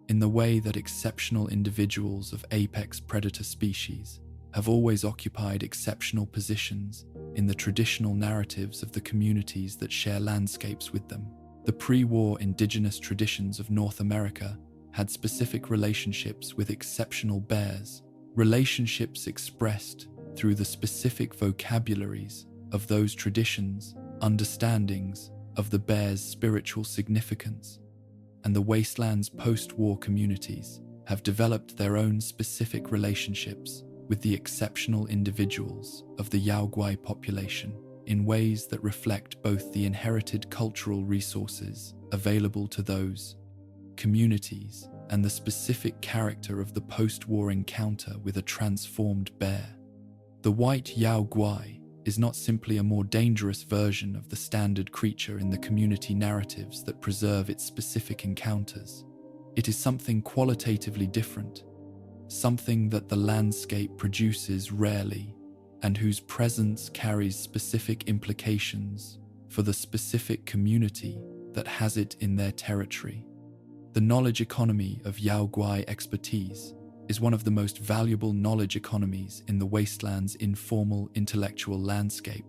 in the way that exceptional individuals of apex predator species have always occupied exceptional positions in the traditional narratives of the communities that share landscapes with them. The pre-war indigenous traditions of North America had specific relationships with exceptional bears, relationships expressed through the specific vocabularies of those traditions, understandings of the bear's spiritual significance. And the wasteland's post-war communities have developed their own specific relationships with the exceptional individuals of the Yao Guai population in ways that reflect both the inherited cultural resources available to those communities and the specific character of the post-war encounter with a transformed bear. The white Yao Guai is not simply a more dangerous version of the standard creature in the community narratives that preserve its specific encounters. It is something qualitatively different, something that the landscape produces rarely, and whose presence carries specific implications for the specific community that has it in their territory. The knowledge economy of Yao Guai expertise is one of the most valuable knowledge economies in the wasteland's informal intellectual landscape,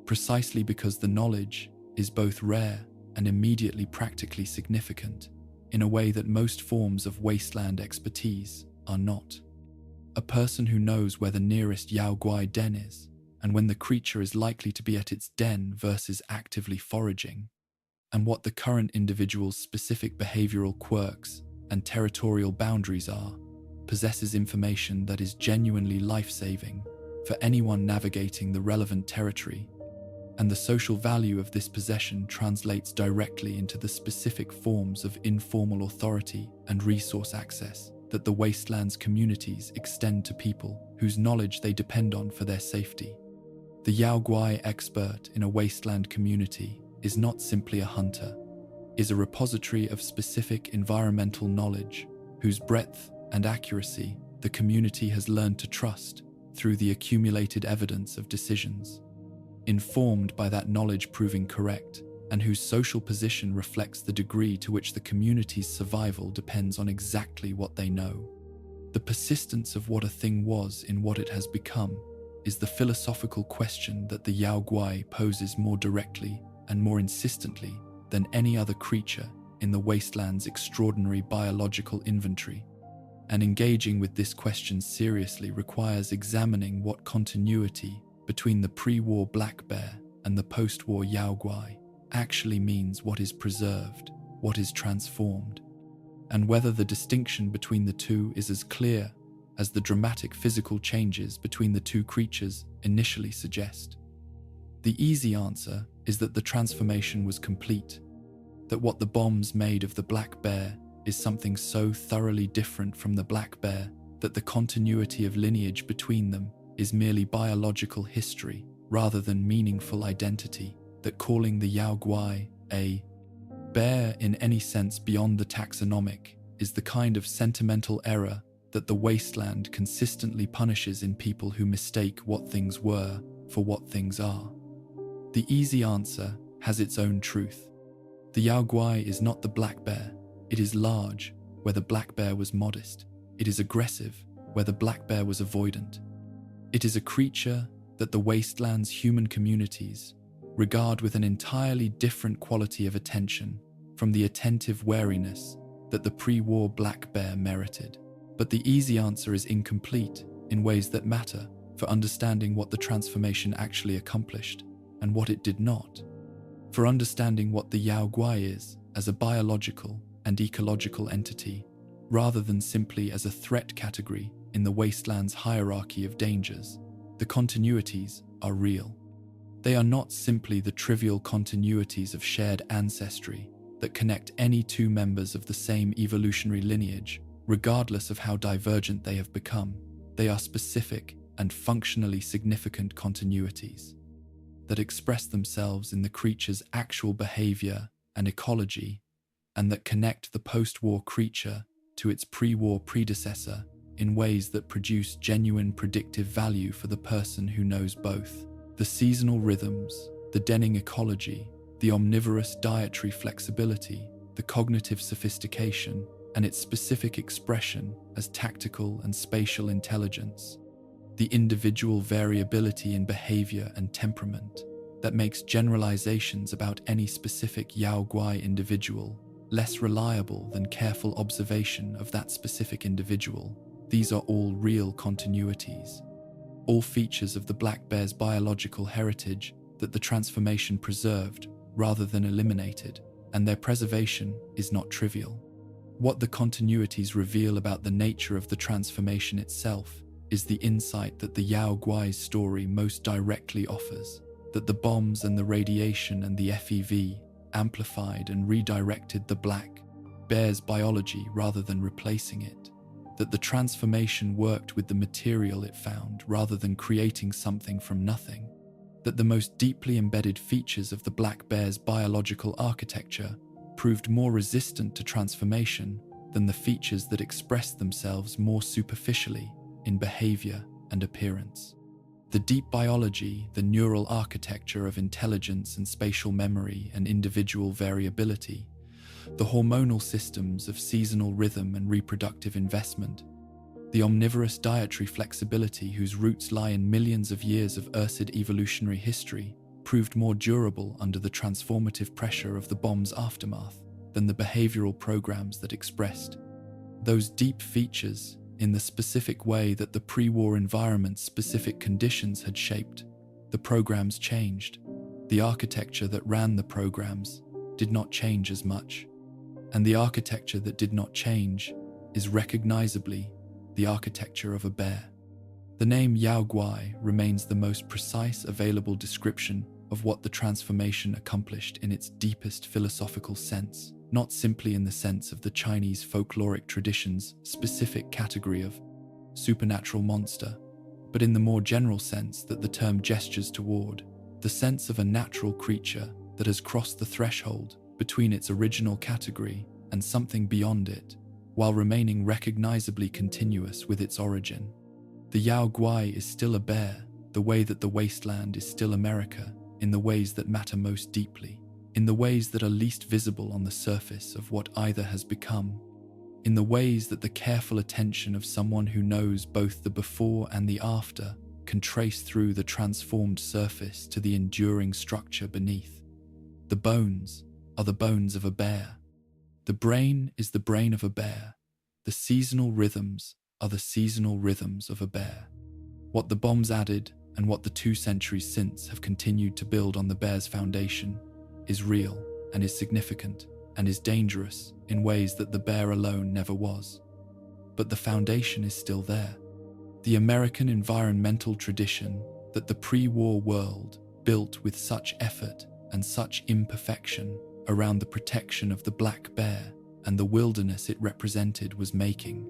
precisely because the knowledge is both rare and immediately practically significant, in a way that most forms of wasteland expertise are not. A person who knows where the nearest Yao Guai den is, and when the creature is likely to be at its den versus actively foraging, and what the current individual's specific behavioral quirks and territorial boundaries are, possesses information that is genuinely life-saving for anyone navigating the relevant territory, and the social value of this possession translates directly into the specific forms of informal authority and resource access that the wasteland's communities extend to people whose knowledge they depend on for their safety. The Yao Guai expert in a wasteland community is not simply a hunter, is a repository of specific environmental knowledge whose breadth and accuracy the community has learned to trust through the accumulated evidence of decisions, informed by that knowledge proving correct, and whose social position reflects the degree to which the community's survival depends on exactly what they know. The persistence of what a thing was in what it has become is the philosophical question that the Yao Guai poses more directly and more insistently than any other creature in the wasteland's extraordinary biological inventory. And engaging with this question seriously requires examining what continuity between the pre-war black bear and the post-war Yao Guai actually means, what is preserved, what is transformed, and whether the distinction between the two is as clear as the dramatic physical changes between the two creatures initially suggest. The easy answer is that the transformation was complete, that what the bombs made of the black bear is something so thoroughly different from the black bear that the continuity of lineage between them is merely biological history rather than meaningful identity, that calling the Yao Guai a bear in any sense beyond the taxonomic is the kind of sentimental error that the wasteland consistently punishes in people who mistake what things were for what things are. The easy answer has its own truth. The Yao Guai is not the black bear. It is large, where the black bear was modest. It is aggressive, where the black bear was avoidant. It is a creature that the wasteland's human communities regard with an entirely different quality of attention from the attentive wariness that the pre-war black bear merited. But the easy answer is incomplete in ways that matter for understanding what the transformation actually accomplished and what it did not. For understanding what the Yao Guai is as a biological and ecological entity, rather than simply as a threat category in the wasteland's hierarchy of dangers, the continuities are real. They are not simply the trivial continuities of shared ancestry that connect any two members of the same evolutionary lineage, regardless of how divergent they have become. They are specific and functionally significant continuities that express themselves in the creature's actual behavior and ecology, and that connect the post-war creature to its pre-war predecessor in ways that produce genuine predictive value for the person who knows both. The seasonal rhythms, the denning ecology, the omnivorous dietary flexibility, the cognitive sophistication, and its specific expression as tactical and spatial intelligence, the individual variability in behavior and temperament that makes generalizations about any specific Yao Guai individual less reliable than careful observation of that specific individual. These are all real continuities, all features of the black bear's biological heritage that the transformation preserved rather than eliminated, and their preservation is not trivial. What the continuities reveal about the nature of the transformation itself is the insight that the Yao Guai's story most directly offers, that the bombs and the radiation and the FEV amplified and redirected the black bear's biology rather than replacing it, that the transformation worked with the material it found rather than creating something from nothing, that the most deeply embedded features of the black bear's biological architecture proved more resistant to transformation than the features that expressed themselves more superficially in behavior and appearance. The deep biology, the neural architecture of intelligence and spatial memory and individual variability, the hormonal systems of seasonal rhythm and reproductive investment, the omnivorous dietary flexibility whose roots lie in millions of years of Ursid evolutionary history, proved more durable under the transformative pressure of the bomb's aftermath than the behavioral programs that expressed those deep features in the specific way that the pre-war environment's specific conditions had shaped. The programs changed. The architecture that ran the programs did not change as much. And the architecture that did not change is recognizably the architecture of a bear. The name Yao Guai remains the most precise available description of what the transformation accomplished in its deepest philosophical sense, not simply in the sense of the Chinese folkloric tradition's specific category of supernatural monster, but in the more general sense that the term gestures toward, the sense of a natural creature that has crossed the threshold between its original category and something beyond it, while remaining recognizably continuous with its origin. The Yao Guai is still a bear, the way that the wasteland is still America, in the ways that matter most deeply, in the ways that are least visible on the surface of what either has become, in the ways that the careful attention of someone who knows both the before and the after can trace through the transformed surface to the enduring structure beneath. The bones are the bones of a bear. The brain is the brain of a bear. The seasonal rhythms are the seasonal rhythms of a bear. What the bombs added and what the 2 centuries since have continued to build on the bear's foundation is real and is significant and is dangerous in ways that the bear alone never was. But the foundation is still there. The American environmental tradition that the pre-war world built with such effort and such imperfection around the protection of the black bear and the wilderness it represented was making,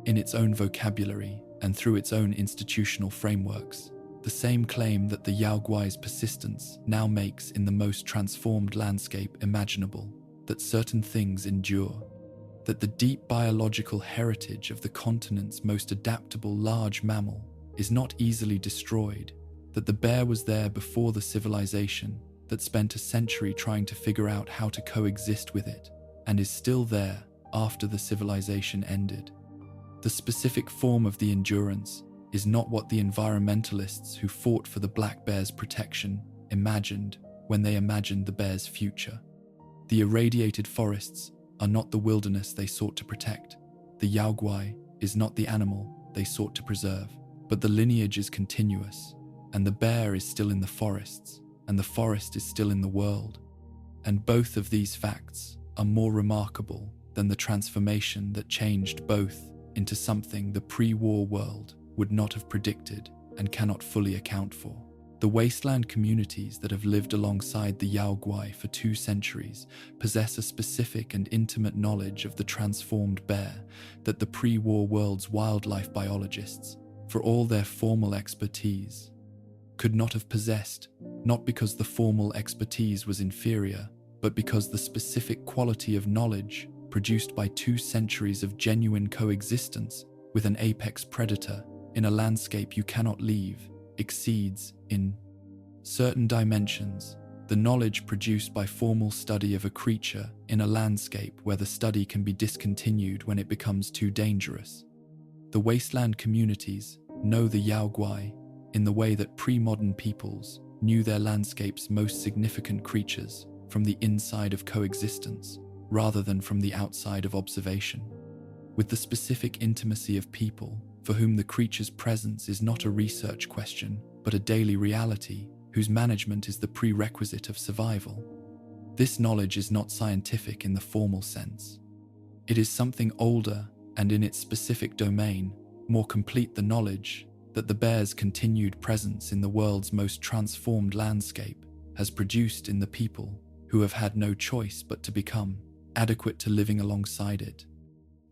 in its own vocabulary and through its own institutional frameworks, the same claim that the Yao Guai's persistence now makes in the most transformed landscape imaginable, that certain things endure, that the deep biological heritage of the continent's most adaptable large mammal is not easily destroyed, that the bear was there before the civilization that spent a century trying to figure out how to coexist with it, and is still there after the civilization ended. The specific form of the endurance is not what the environmentalists who fought for the black bear's protection imagined when they imagined the bear's future. The irradiated forests are not the wilderness they sought to protect. The Yao Guai is not the animal they sought to preserve, but the lineage is continuous, and the bear is still in the forests, and the forest is still in the world. And both of these facts are more remarkable than the transformation that changed both into something the pre-war world would not have predicted and cannot fully account for. The wasteland communities that have lived alongside the Yao Guai for 2 centuries possess a specific and intimate knowledge of the transformed bear that the pre-war world's wildlife biologists, for all their formal expertise, could not have possessed, not because the formal expertise was inferior, but because the specific quality of knowledge produced by 2 centuries of genuine coexistence with an apex predator in a landscape you cannot leave exceeds, in certain dimensions, the knowledge produced by formal study of a creature in a landscape where the study can be discontinued when it becomes too dangerous. The wasteland communities know the Yao Guai in the way that pre-modern peoples knew their landscape's most significant creatures from the inside of coexistence rather than from the outside of observation. With the specific intimacy of people for whom the creature's presence is not a research question, but a daily reality whose management is the prerequisite of survival. This knowledge is not scientific in the formal sense. It is something older and in its specific domain, more complete the knowledge that the bear's continued presence in the world's most transformed landscape has produced in the people who have had no choice but to become adequate to living alongside it.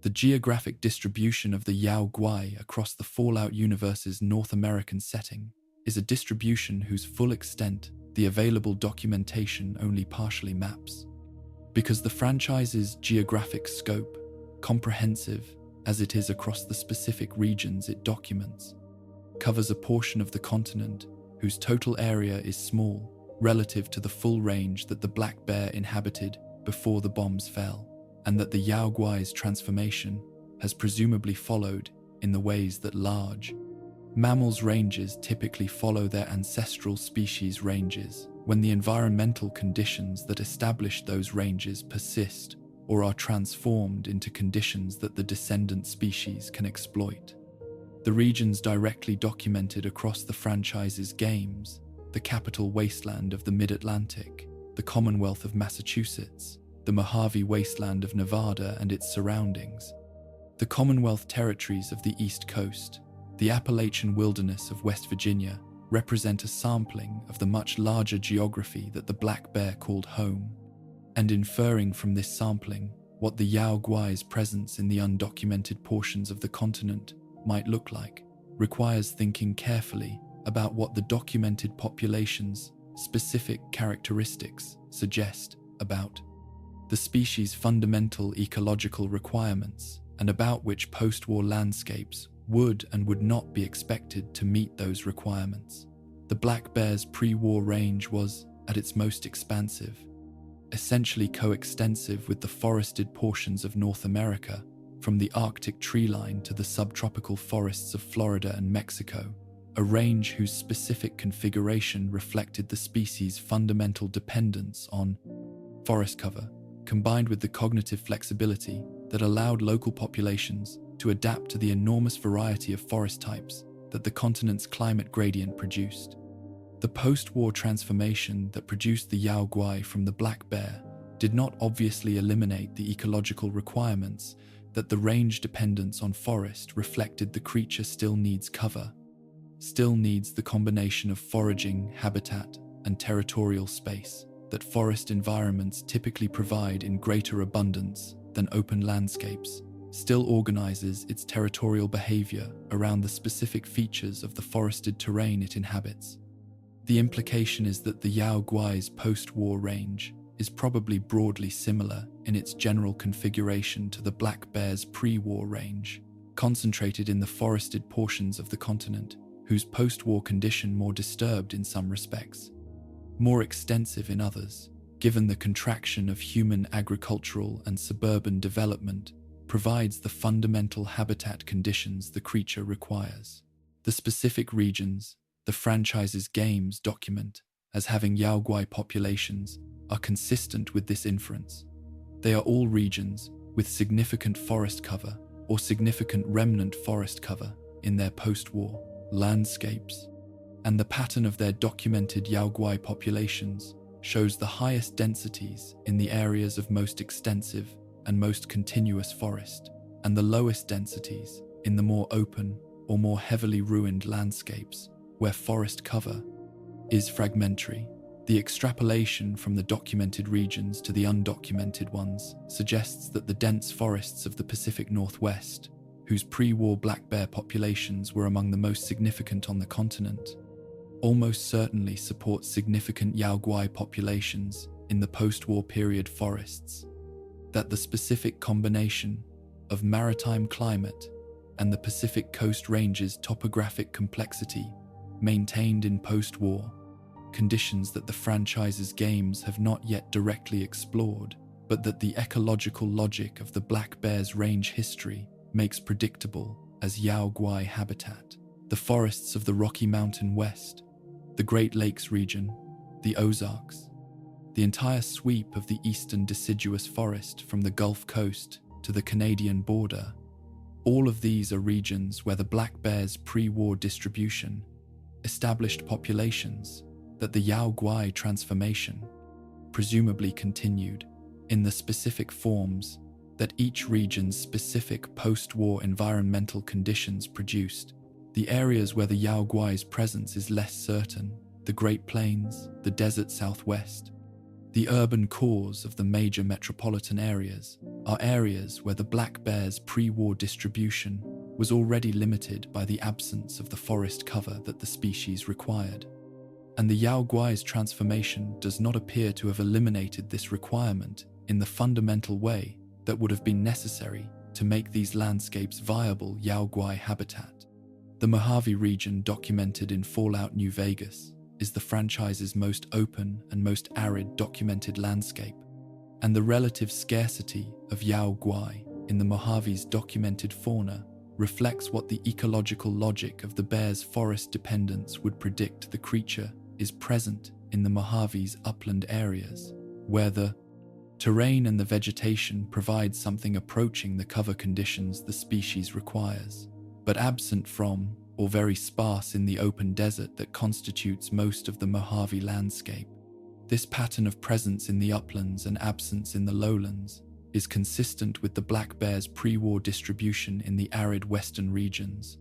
The geographic distribution of the Yao Guai across the Fallout universe's North American setting is a distribution whose full extent the available documentation only partially maps. Because the franchise's geographic scope, comprehensive as it is across the specific regions it documents, covers a portion of the continent whose total area is small relative to the full range that the black bear inhabited before the bombs fell, and that the Yao Guai's transformation has presumably followed in the ways that large mammals' ranges typically follow their ancestral species' ranges when the environmental conditions that established those ranges persist or are transformed into conditions that the descendant species can exploit. The regions directly documented across the franchise's games, the capital wasteland of the Mid-Atlantic, the Commonwealth of Massachusetts, the Mojave Wasteland of Nevada and its surroundings, the Commonwealth territories of the East Coast, the Appalachian Wilderness of West Virginia, represent a sampling of the much larger geography that the black bear called home, and inferring from this sampling what the Yao Guai's presence in the undocumented portions of the continent might look like requires thinking carefully about what the documented population's specific characteristics suggest about the species' fundamental ecological requirements and about which post-war landscapes would and would not be expected to meet those requirements. The black bear's pre-war range was, at its most expansive, essentially coextensive with the forested portions of North America, from the Arctic tree line to the subtropical forests of Florida and Mexico, a range whose specific configuration reflected the species' fundamental dependence on forest cover, combined with the cognitive flexibility that allowed local populations to adapt to the enormous variety of forest types that the continent's climate gradient produced. The post-war transformation that produced the Yao Guai from the black bear did not obviously eliminate the ecological requirements that the range dependence on forest reflected. The creature still needs cover, still needs the combination of foraging, habitat, and territorial space that forest environments typically provide in greater abundance than open landscapes, still organizes its territorial behavior around the specific features of the forested terrain it inhabits. The implication is that the Yao Guai's post-war range is probably broadly similar in its general configuration to the black bear's pre-war range, concentrated in the forested portions of the continent, whose post-war condition more disturbed in some respects, more extensive in others, given the contraction of human agricultural and suburban development provides the fundamental habitat conditions the creature requires. The specific regions the franchise's games document as having Yao Guai populations are consistent with this inference. They are all regions with significant forest cover or significant remnant forest cover in their post-war landscapes, and the pattern of their documented Yao Guai populations shows the highest densities in the areas of most extensive and most continuous forest, and the lowest densities in the more open or more heavily ruined landscapes where forest cover is fragmentary. The extrapolation from the documented regions to the undocumented ones suggests that the dense forests of the Pacific Northwest, whose pre-war black bear populations were among the most significant on the continent, almost certainly support significant Yao Guai populations in the post-war period forests, that the specific combination of maritime climate and the Pacific Coast Range's topographic complexity maintained in post-war conditions that the franchise's games have not yet directly explored, but that the ecological logic of the black bear's range history makes predictable as Yao Guai habitat. The forests of the Rocky Mountain West, the Great Lakes region, the Ozarks, the entire sweep of the eastern deciduous forest from the Gulf Coast to the Canadian border, all of these are regions where the black bear's pre-war distribution established populations that the Yao Guai transformation presumably continued in the specific forms that each region's specific post-war environmental conditions produced. The areas where the Yao Guai's presence is less certain, the Great Plains, the desert Southwest, The urban cores of the major metropolitan areas are areas where the black bear's pre-war distribution was already limited by the absence of the forest cover that the species required. And the Yao Guai's transformation does not appear to have eliminated this requirement in the fundamental way that would have been necessary to make these landscapes viable Yao Guai habitat. The Mojave region, documented in Fallout New Vegas, is the franchise's most open and most arid documented landscape, and the relative scarcity of Yao Guai in the Mojave's documented fauna reflects what the ecological logic of the bear's forest dependence would predict. The creature is present in the Mojave's upland areas, where the terrain and the vegetation provide something approaching the cover conditions the species requires, but absent from or very sparse in the open desert that constitutes most of the Mojave landscape. This pattern of presence in the uplands and absence in the lowlands is consistent with the black bear's pre-war distribution in the arid western regions,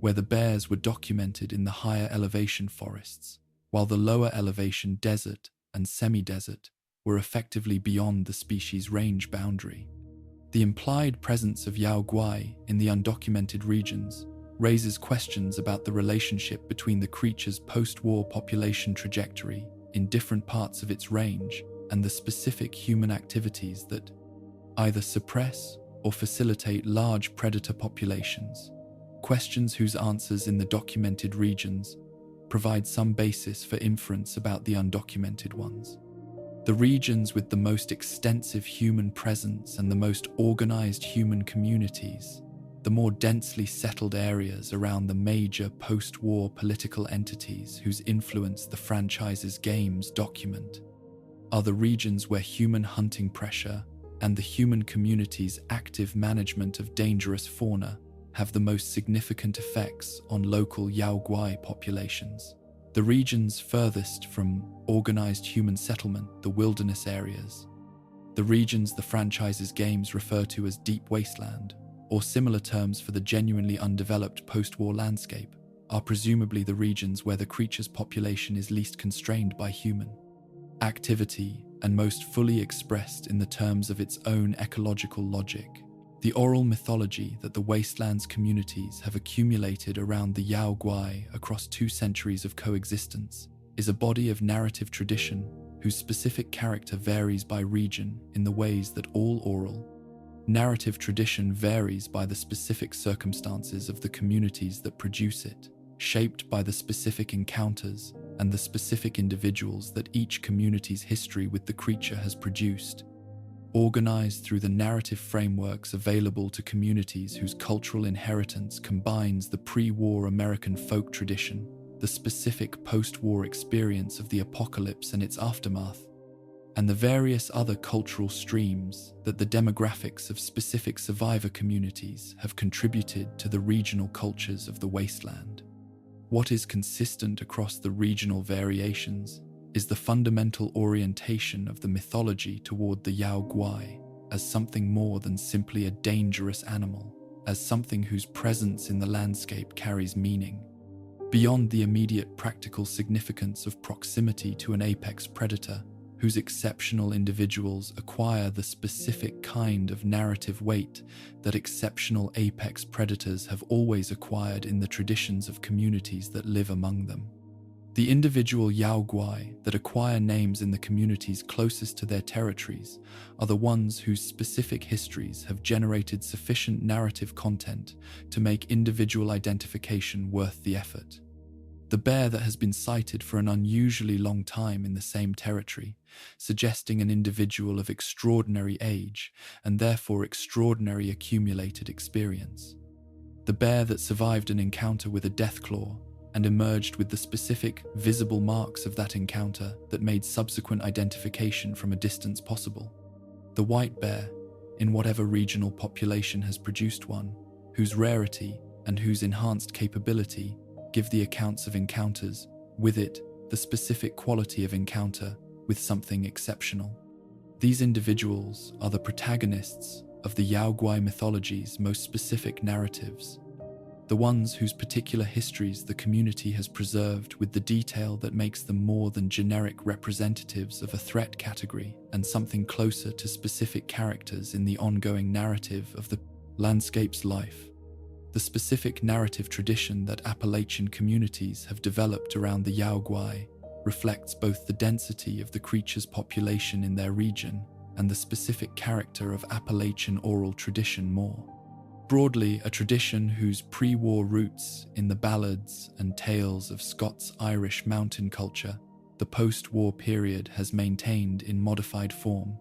where the bears were documented in the higher elevation forests, while the lower elevation desert and semi-desert were effectively beyond the species' range boundary. The implied presence of Yao Guai in the undocumented regions raises questions about the relationship between the creature's post-war population trajectory in different parts of its range and the specific human activities that either suppress or facilitate large predator populations, questions whose answers in the documented regions provide some basis for inference about the undocumented ones. The regions with the most extensive human presence and the most organized human communities, the more densely settled areas around the major post-war political entities whose influence the franchise's games document, are the regions where human hunting pressure and the human community's active management of dangerous fauna have the most significant effects on local Yao Guai populations. The regions furthest from organized human settlement, the wilderness areas, the regions the franchise's games refer to as deep wasteland, or similar terms for the genuinely undeveloped post-war landscape, are presumably the regions where the creature's population is least constrained by human activity and most fully expressed in the terms of its own ecological logic. The oral mythology that the wastelands communities have accumulated around the Yao Guai across 2 centuries of coexistence is a body of narrative tradition whose specific character varies by region in the ways that all oral narrative tradition varies by the specific circumstances of the communities that produce it, shaped by the specific encounters and the specific individuals that each community's history with the creature has produced, organized through the narrative frameworks available to communities whose cultural inheritance combines the pre-war American folk tradition, the specific post-war experience of the apocalypse and its aftermath, and the various other cultural streams that the demographics of specific survivor communities have contributed to the regional cultures of the wasteland. What is consistent across the regional variations is the fundamental orientation of the mythology toward the Yao Guai as something more than simply a dangerous animal, as something whose presence in the landscape carries meaning, beyond the immediate practical significance of proximity to an apex predator, whose exceptional individuals acquire the specific kind of narrative weight that exceptional apex predators have always acquired in the traditions of communities that live among them. The individual Yao Guai that acquire names in the communities closest to their territories are the ones whose specific histories have generated sufficient narrative content to make individual identification worth the effort. The bear that has been sighted for an unusually long time in the same territory, suggesting an individual of extraordinary age and therefore extraordinary accumulated experience. The bear that survived an encounter with a deathclaw and emerged with the specific, visible marks of that encounter that made subsequent identification from a distance possible. The white bear, in whatever regional population has produced one, whose rarity and whose enhanced capability give the accounts of encounters, with it, the specific quality of encounter with something exceptional. These individuals are the protagonists of the Yao Guai mythology's most specific narratives, the ones whose particular histories the community has preserved with the detail that makes them more than generic representatives of a threat category and something closer to specific characters in the ongoing narrative of the landscape's life. The specific narrative tradition that Appalachian communities have developed around the Yao Guai reflects both the density of the creature's population in their region and the specific character of Appalachian oral tradition more broadly, a tradition whose pre-war roots in the ballads and tales of Scots-Irish mountain culture, the post-war period has maintained in modified form,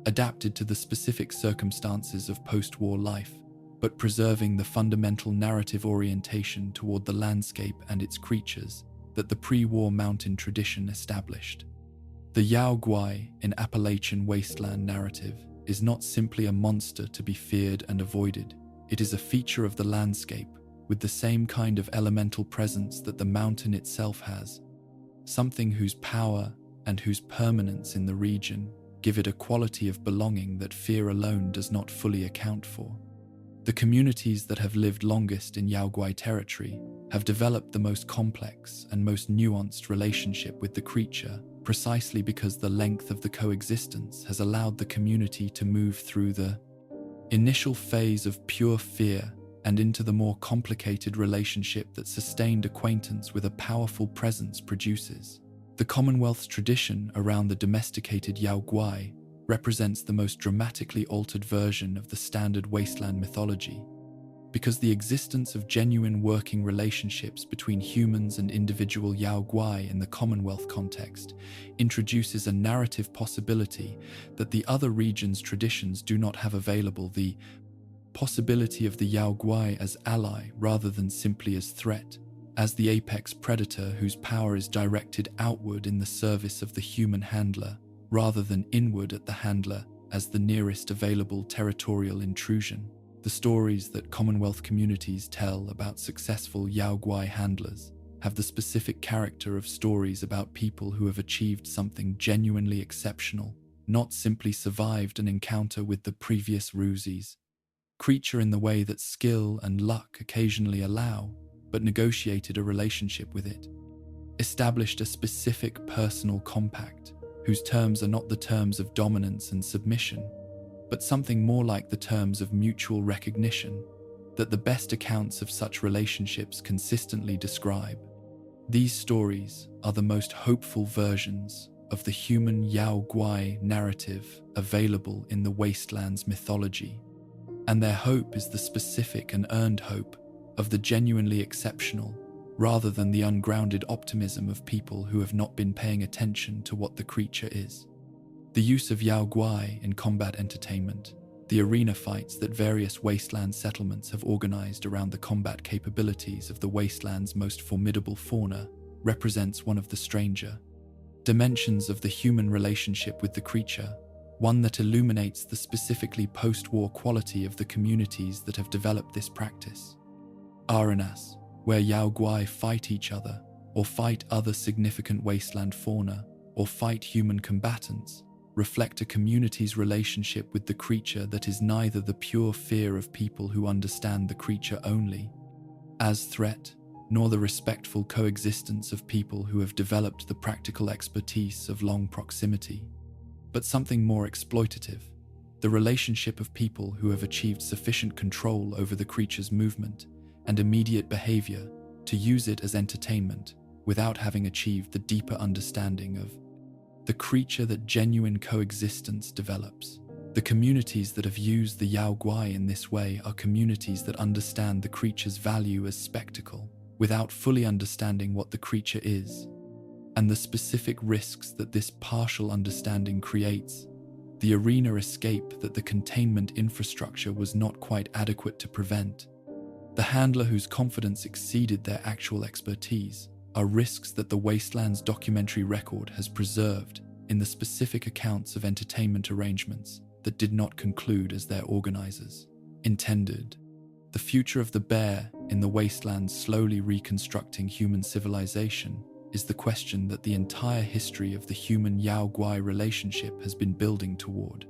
adapted to the specific circumstances of post-war life, but preserving the fundamental narrative orientation toward the landscape and its creatures that the pre-war mountain tradition established. The Yao Guai in Appalachian wasteland narrative is not simply a monster to be feared and avoided. It is a feature of the landscape with the same kind of elemental presence that the mountain itself has, something whose power and whose permanence in the region give it a quality of belonging that fear alone does not fully account for. The communities that have lived longest in Yao Guai territory have developed the most complex and most nuanced relationship with the creature, precisely because the length of the coexistence has allowed the community to move through the initial phase of pure fear and into the more complicated relationship that sustained acquaintance with a powerful presence produces. The Commonwealth's tradition around the domesticated Yao Guai represents the most dramatically altered version of the standard wasteland mythology, because the existence of genuine working relationships between humans and individual Yao Guai in the Commonwealth context introduces a narrative possibility that the other region's traditions do not have available, the possibility of the Yao Guai as ally rather than simply as threat, as the apex predator whose power is directed outward in the service of the human handler, rather than inward at the handler as the nearest available territorial intrusion. The stories that Commonwealth communities tell about successful Yao Guai handlers have the specific character of stories about people who have achieved something genuinely exceptional, not simply survived an encounter with the previous ruses, creature in the way that skill and luck occasionally allow, but negotiated a relationship with it, established a specific personal compact, whose terms are not the terms of dominance and submission, but something more like the terms of mutual recognition that the best accounts of such relationships consistently describe. These stories are the most hopeful versions of the human Yao Guai narrative available in the Wastelands mythology, and their hope is the specific and earned hope of the genuinely exceptional, rather than the ungrounded optimism of people who have not been paying attention to what the creature is. The use of Yao Guai in combat entertainment, the arena fights that various wasteland settlements have organized around the combat capabilities of the wasteland's most formidable fauna, represents one of the stranger dimensions of the human relationship with the creature, one that illuminates the specifically post-war quality of the communities that have developed this practice. Arenas, where Yao Guai fight each other, or fight other significant wasteland fauna, or fight human combatants, reflect a community's relationship with the creature that is neither the pure fear of people who understand the creature only as threat, nor the respectful coexistence of people who have developed the practical expertise of long proximity, but something more exploitative, the relationship of people who have achieved sufficient control over the creature's movement and immediate behavior to use it as entertainment without having achieved the deeper understanding of the creature that genuine coexistence develops. The communities that have used the Yao Guai in this way are communities that understand the creature's value as spectacle, without fully understanding what the creature is, and the specific risks that this partial understanding creates, the arena escape that the containment infrastructure was not quite adequate to prevent, the handler whose confidence exceeded their actual expertise, are risks that the Wastelands documentary record has preserved in the specific accounts of entertainment arrangements that did not conclude as their organizers intended. The future of the bear in the Wastelands slowly reconstructing human civilization is the question that the entire history of the human Yao Guai relationship has been building toward.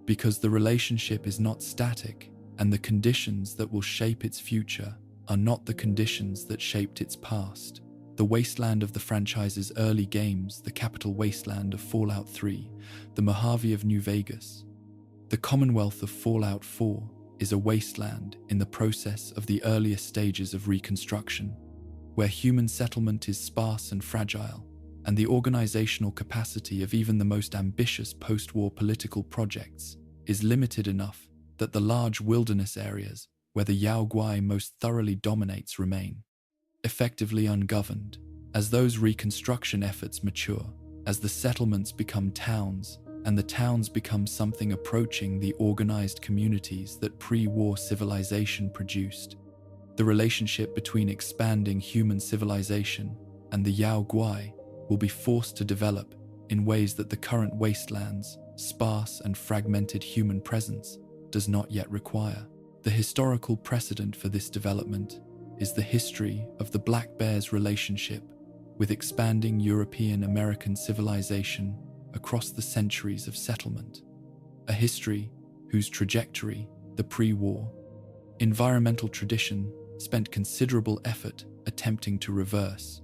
Because the relationship is not static, and the conditions that will shape its future are not the conditions that shaped its past. The wasteland of the franchise's early games, the capital wasteland of Fallout 3, the Mojave of New Vegas. The Commonwealth of Fallout 4 is a wasteland in the process of the earliest stages of reconstruction, where human settlement is sparse and fragile, and the organizational capacity of even the most ambitious post-war political projects is limited enough that the large wilderness areas where the Yao Guai most thoroughly dominates remain effectively ungoverned. As those reconstruction efforts mature, as the settlements become towns, and the towns become something approaching the organized communities that pre-war civilization produced, the relationship between expanding human civilization and the Yao Guai will be forced to develop in ways that the current wasteland's sparse and fragmented human presence does not yet require. The historical precedent for this development is the history of the Black Bear's relationship with expanding European-American civilization across the centuries of settlement, a history whose trajectory, the pre-war, environmental tradition spent considerable effort attempting to reverse,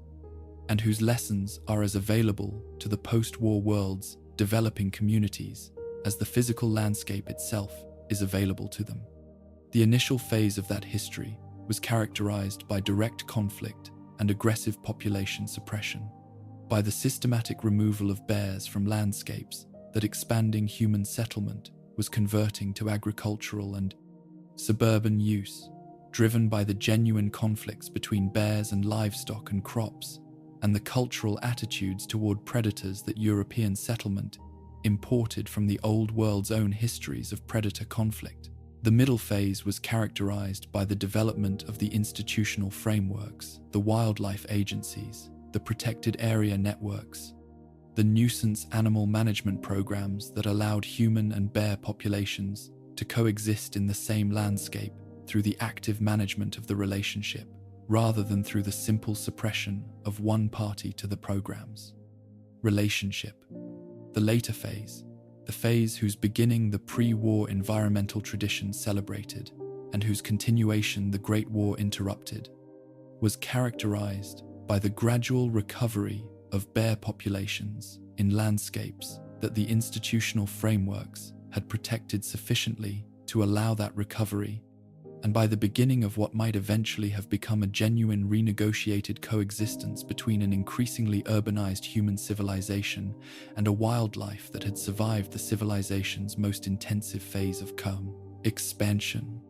and whose lessons are as available to the post-war world's developing communities as the physical landscape itself is available to them. The initial phase of that history was characterized by direct conflict and aggressive population suppression, by the systematic removal of bears from landscapes that expanding human settlement was converting to agricultural and suburban use, driven by the genuine conflicts between bears and livestock and crops, and the cultural attitudes toward predators that European settlement imported from the Old World's own histories of predator conflict. The middle phase was characterized by the development of the institutional frameworks, the wildlife agencies, the protected area networks, the nuisance animal management programs that allowed human and bear populations to coexist in the same landscape through the active management of the relationship, rather than through the simple suppression of one party to the programs. Relationship. The later phase, the phase whose beginning the pre-war environmental tradition celebrated and whose continuation the Great War interrupted, was characterized by the gradual recovery of bear populations in landscapes that the institutional frameworks had protected sufficiently to allow that recovery, and by the beginning of what might eventually have become a genuine renegotiated coexistence between an increasingly urbanized human civilization and a wildlife that had survived the civilization's most intensive phase of expansion.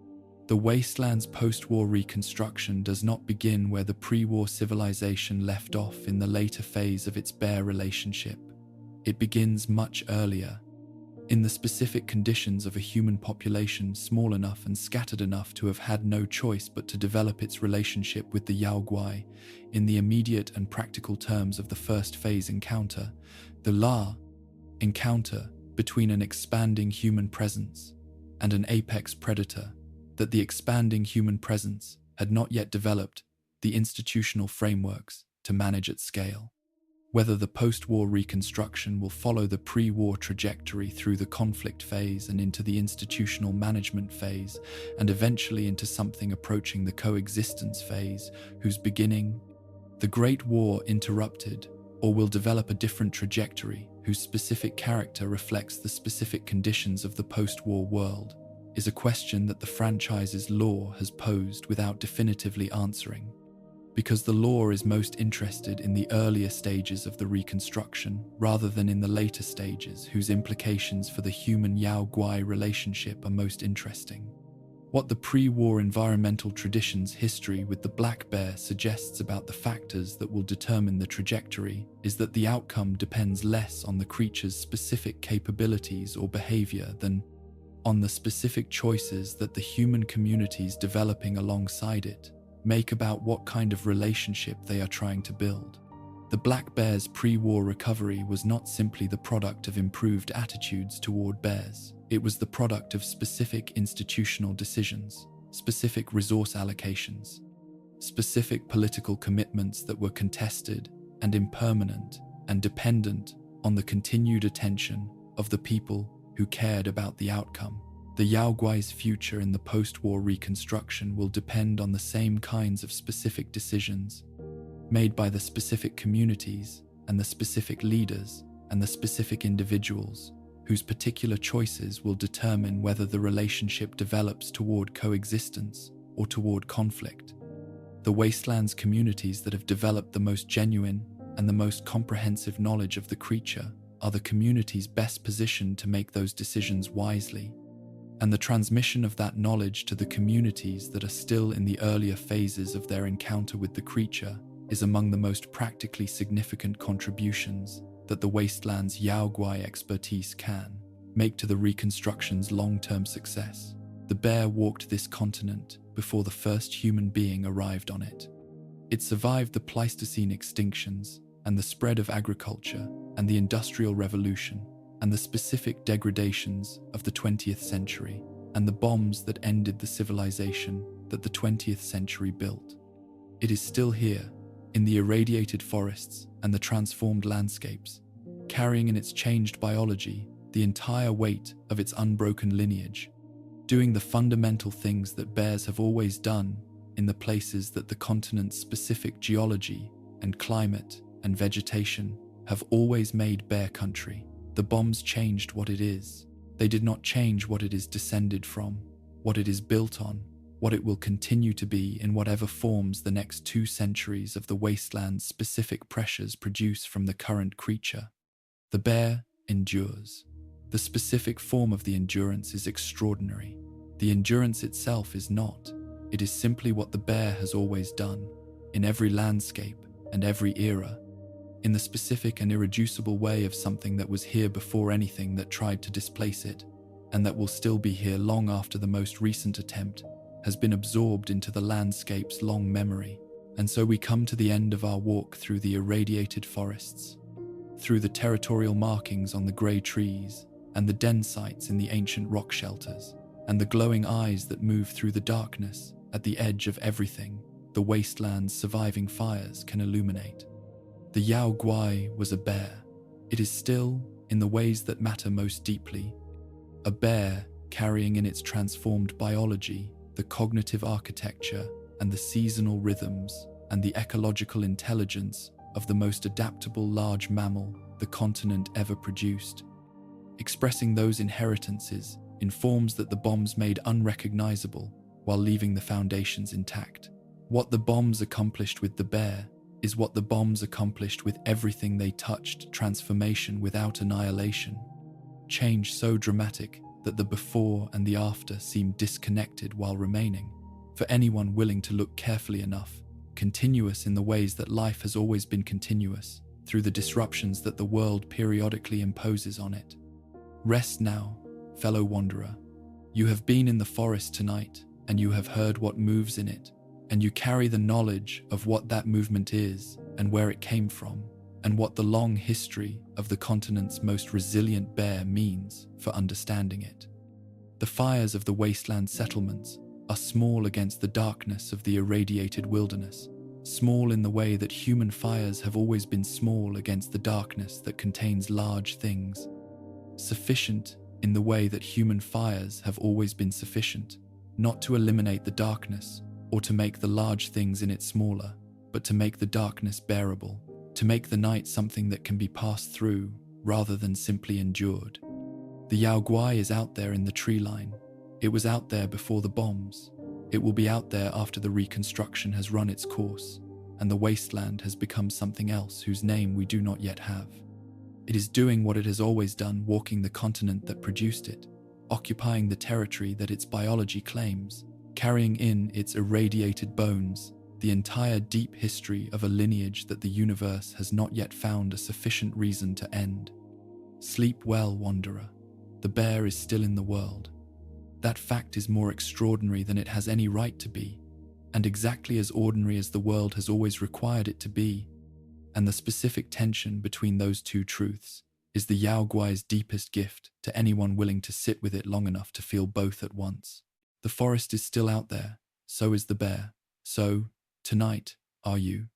The wasteland's post-war reconstruction does not begin where the pre-war civilization left off in the later phase of its bear relationship. It begins much earlier, in the specific conditions of a human population small enough and scattered enough to have had no choice but to develop its relationship with the Yao Guai in the immediate and practical terms of the first phase encounter, the encounter between an expanding human presence and an apex predator, that the expanding human presence had not yet developed the institutional frameworks to manage at scale. Whether the post-war reconstruction will follow the pre-war trajectory through the conflict phase and into the institutional management phase, and eventually into something approaching the coexistence phase, whose beginning the Great War interrupted, or will develop a different trajectory whose specific character reflects the specific conditions of the post-war world, is a question that the franchise's lore has posed without definitively answering. Because the lore is most interested in the earlier stages of the reconstruction rather than in the later stages whose implications for the human-Yao Guai relationship are most interesting. What the pre-war environmental tradition's history with the black bear suggests about the factors that will determine the trajectory is that the outcome depends less on the creature's specific capabilities or behavior than on the specific choices that the human communities developing alongside it make about what kind of relationship they are trying to build. The black bear's pre-war recovery was not simply the product of improved attitudes toward bears. It was the product of specific institutional decisions, specific resource allocations, specific political commitments that were contested and impermanent and dependent on the continued attention of the people who cared about the outcome. The Yao Guai's future in the post-war reconstruction will depend on the same kinds of specific decisions made by the specific communities and the specific leaders and the specific individuals whose particular choices will determine whether the relationship develops toward coexistence or toward conflict. The wastelands communities that have developed the most genuine and the most comprehensive knowledge of the creature are the communities best positioned to make those decisions wisely, and the transmission of that knowledge to the communities that are still in the earlier phases of their encounter with the creature is among the most practically significant contributions that the wasteland's Yao Guai expertise can make to the reconstruction's long-term success. The bear walked this continent before the first human being arrived on it. It survived the Pleistocene extinctions and the spread of agriculture and the Industrial Revolution and the specific degradations of the 20th century and the bombs that ended the civilization that the 20th century built. It is still here, in the irradiated forests and the transformed landscapes, carrying in its changed biology the entire weight of its unbroken lineage, doing the fundamental things that bears have always done in the places that the continent's specific geology and climate and vegetation have always made bear country. The bombs changed what it is. They did not change what it is descended from, what it is built on, what it will continue to be in whatever forms the next 2 centuries of the wasteland's specific pressures produce from the current creature. The bear endures. The specific form of the endurance is extraordinary. The endurance itself is not. It is simply what the bear has always done, in every landscape and every era, in the specific and irreducible way of something that was here before anything that tried to displace it, and that will still be here long after the most recent attempt has been absorbed into the landscape's long memory. And so we come to the end of our walk through the irradiated forests, through the territorial markings on the grey trees, and the den sites in the ancient rock shelters, and the glowing eyes that move through the darkness at the edge of everything the wasteland's surviving fires can illuminate. The Yao Guai was a bear. It is still, in the ways that matter most deeply, a bear carrying in its transformed biology the cognitive architecture and the seasonal rhythms and the ecological intelligence of the most adaptable large mammal the continent ever produced. Expressing those inheritances in forms that the bombs made unrecognizable while leaving the foundations intact. What the bombs accomplished with the bear is what the bombs accomplished with everything they touched: transformation without annihilation. Change so dramatic that the before and the after seem disconnected while remaining, for anyone willing to look carefully enough, continuous in the ways that life has always been continuous, through the disruptions that the world periodically imposes on it. Rest now, fellow wanderer. You have been in the forest tonight, and you have heard what moves in it, and you carry the knowledge of what that movement is and where it came from, and what the long history of the continent's most resilient bear means for understanding it. The fires of the wasteland settlements are small against the darkness of the irradiated wilderness, small in the way that human fires have always been small against the darkness that contains large things, sufficient in the way that human fires have always been sufficient, not to eliminate the darkness or to make the large things in it smaller, but to make the darkness bearable, to make the night something that can be passed through rather than simply endured. The Yao Guai is out there in the tree line. It was out there before the bombs. It will be out there after the reconstruction has run its course, and the wasteland has become something else whose name we do not yet have. It is doing what it has always done, walking the continent that produced it, occupying the territory that its biology claims, carrying in its irradiated bones the entire deep history of a lineage that the universe has not yet found a sufficient reason to end. Sleep well, wanderer. The bear is still in the world. That fact is more extraordinary than it has any right to be, and exactly as ordinary as the world has always required it to be, and the specific tension between those two truths is the Yao Guai's deepest gift to anyone willing to sit with it long enough to feel both at once. The forest is still out there, so is the bear. So, tonight, are you?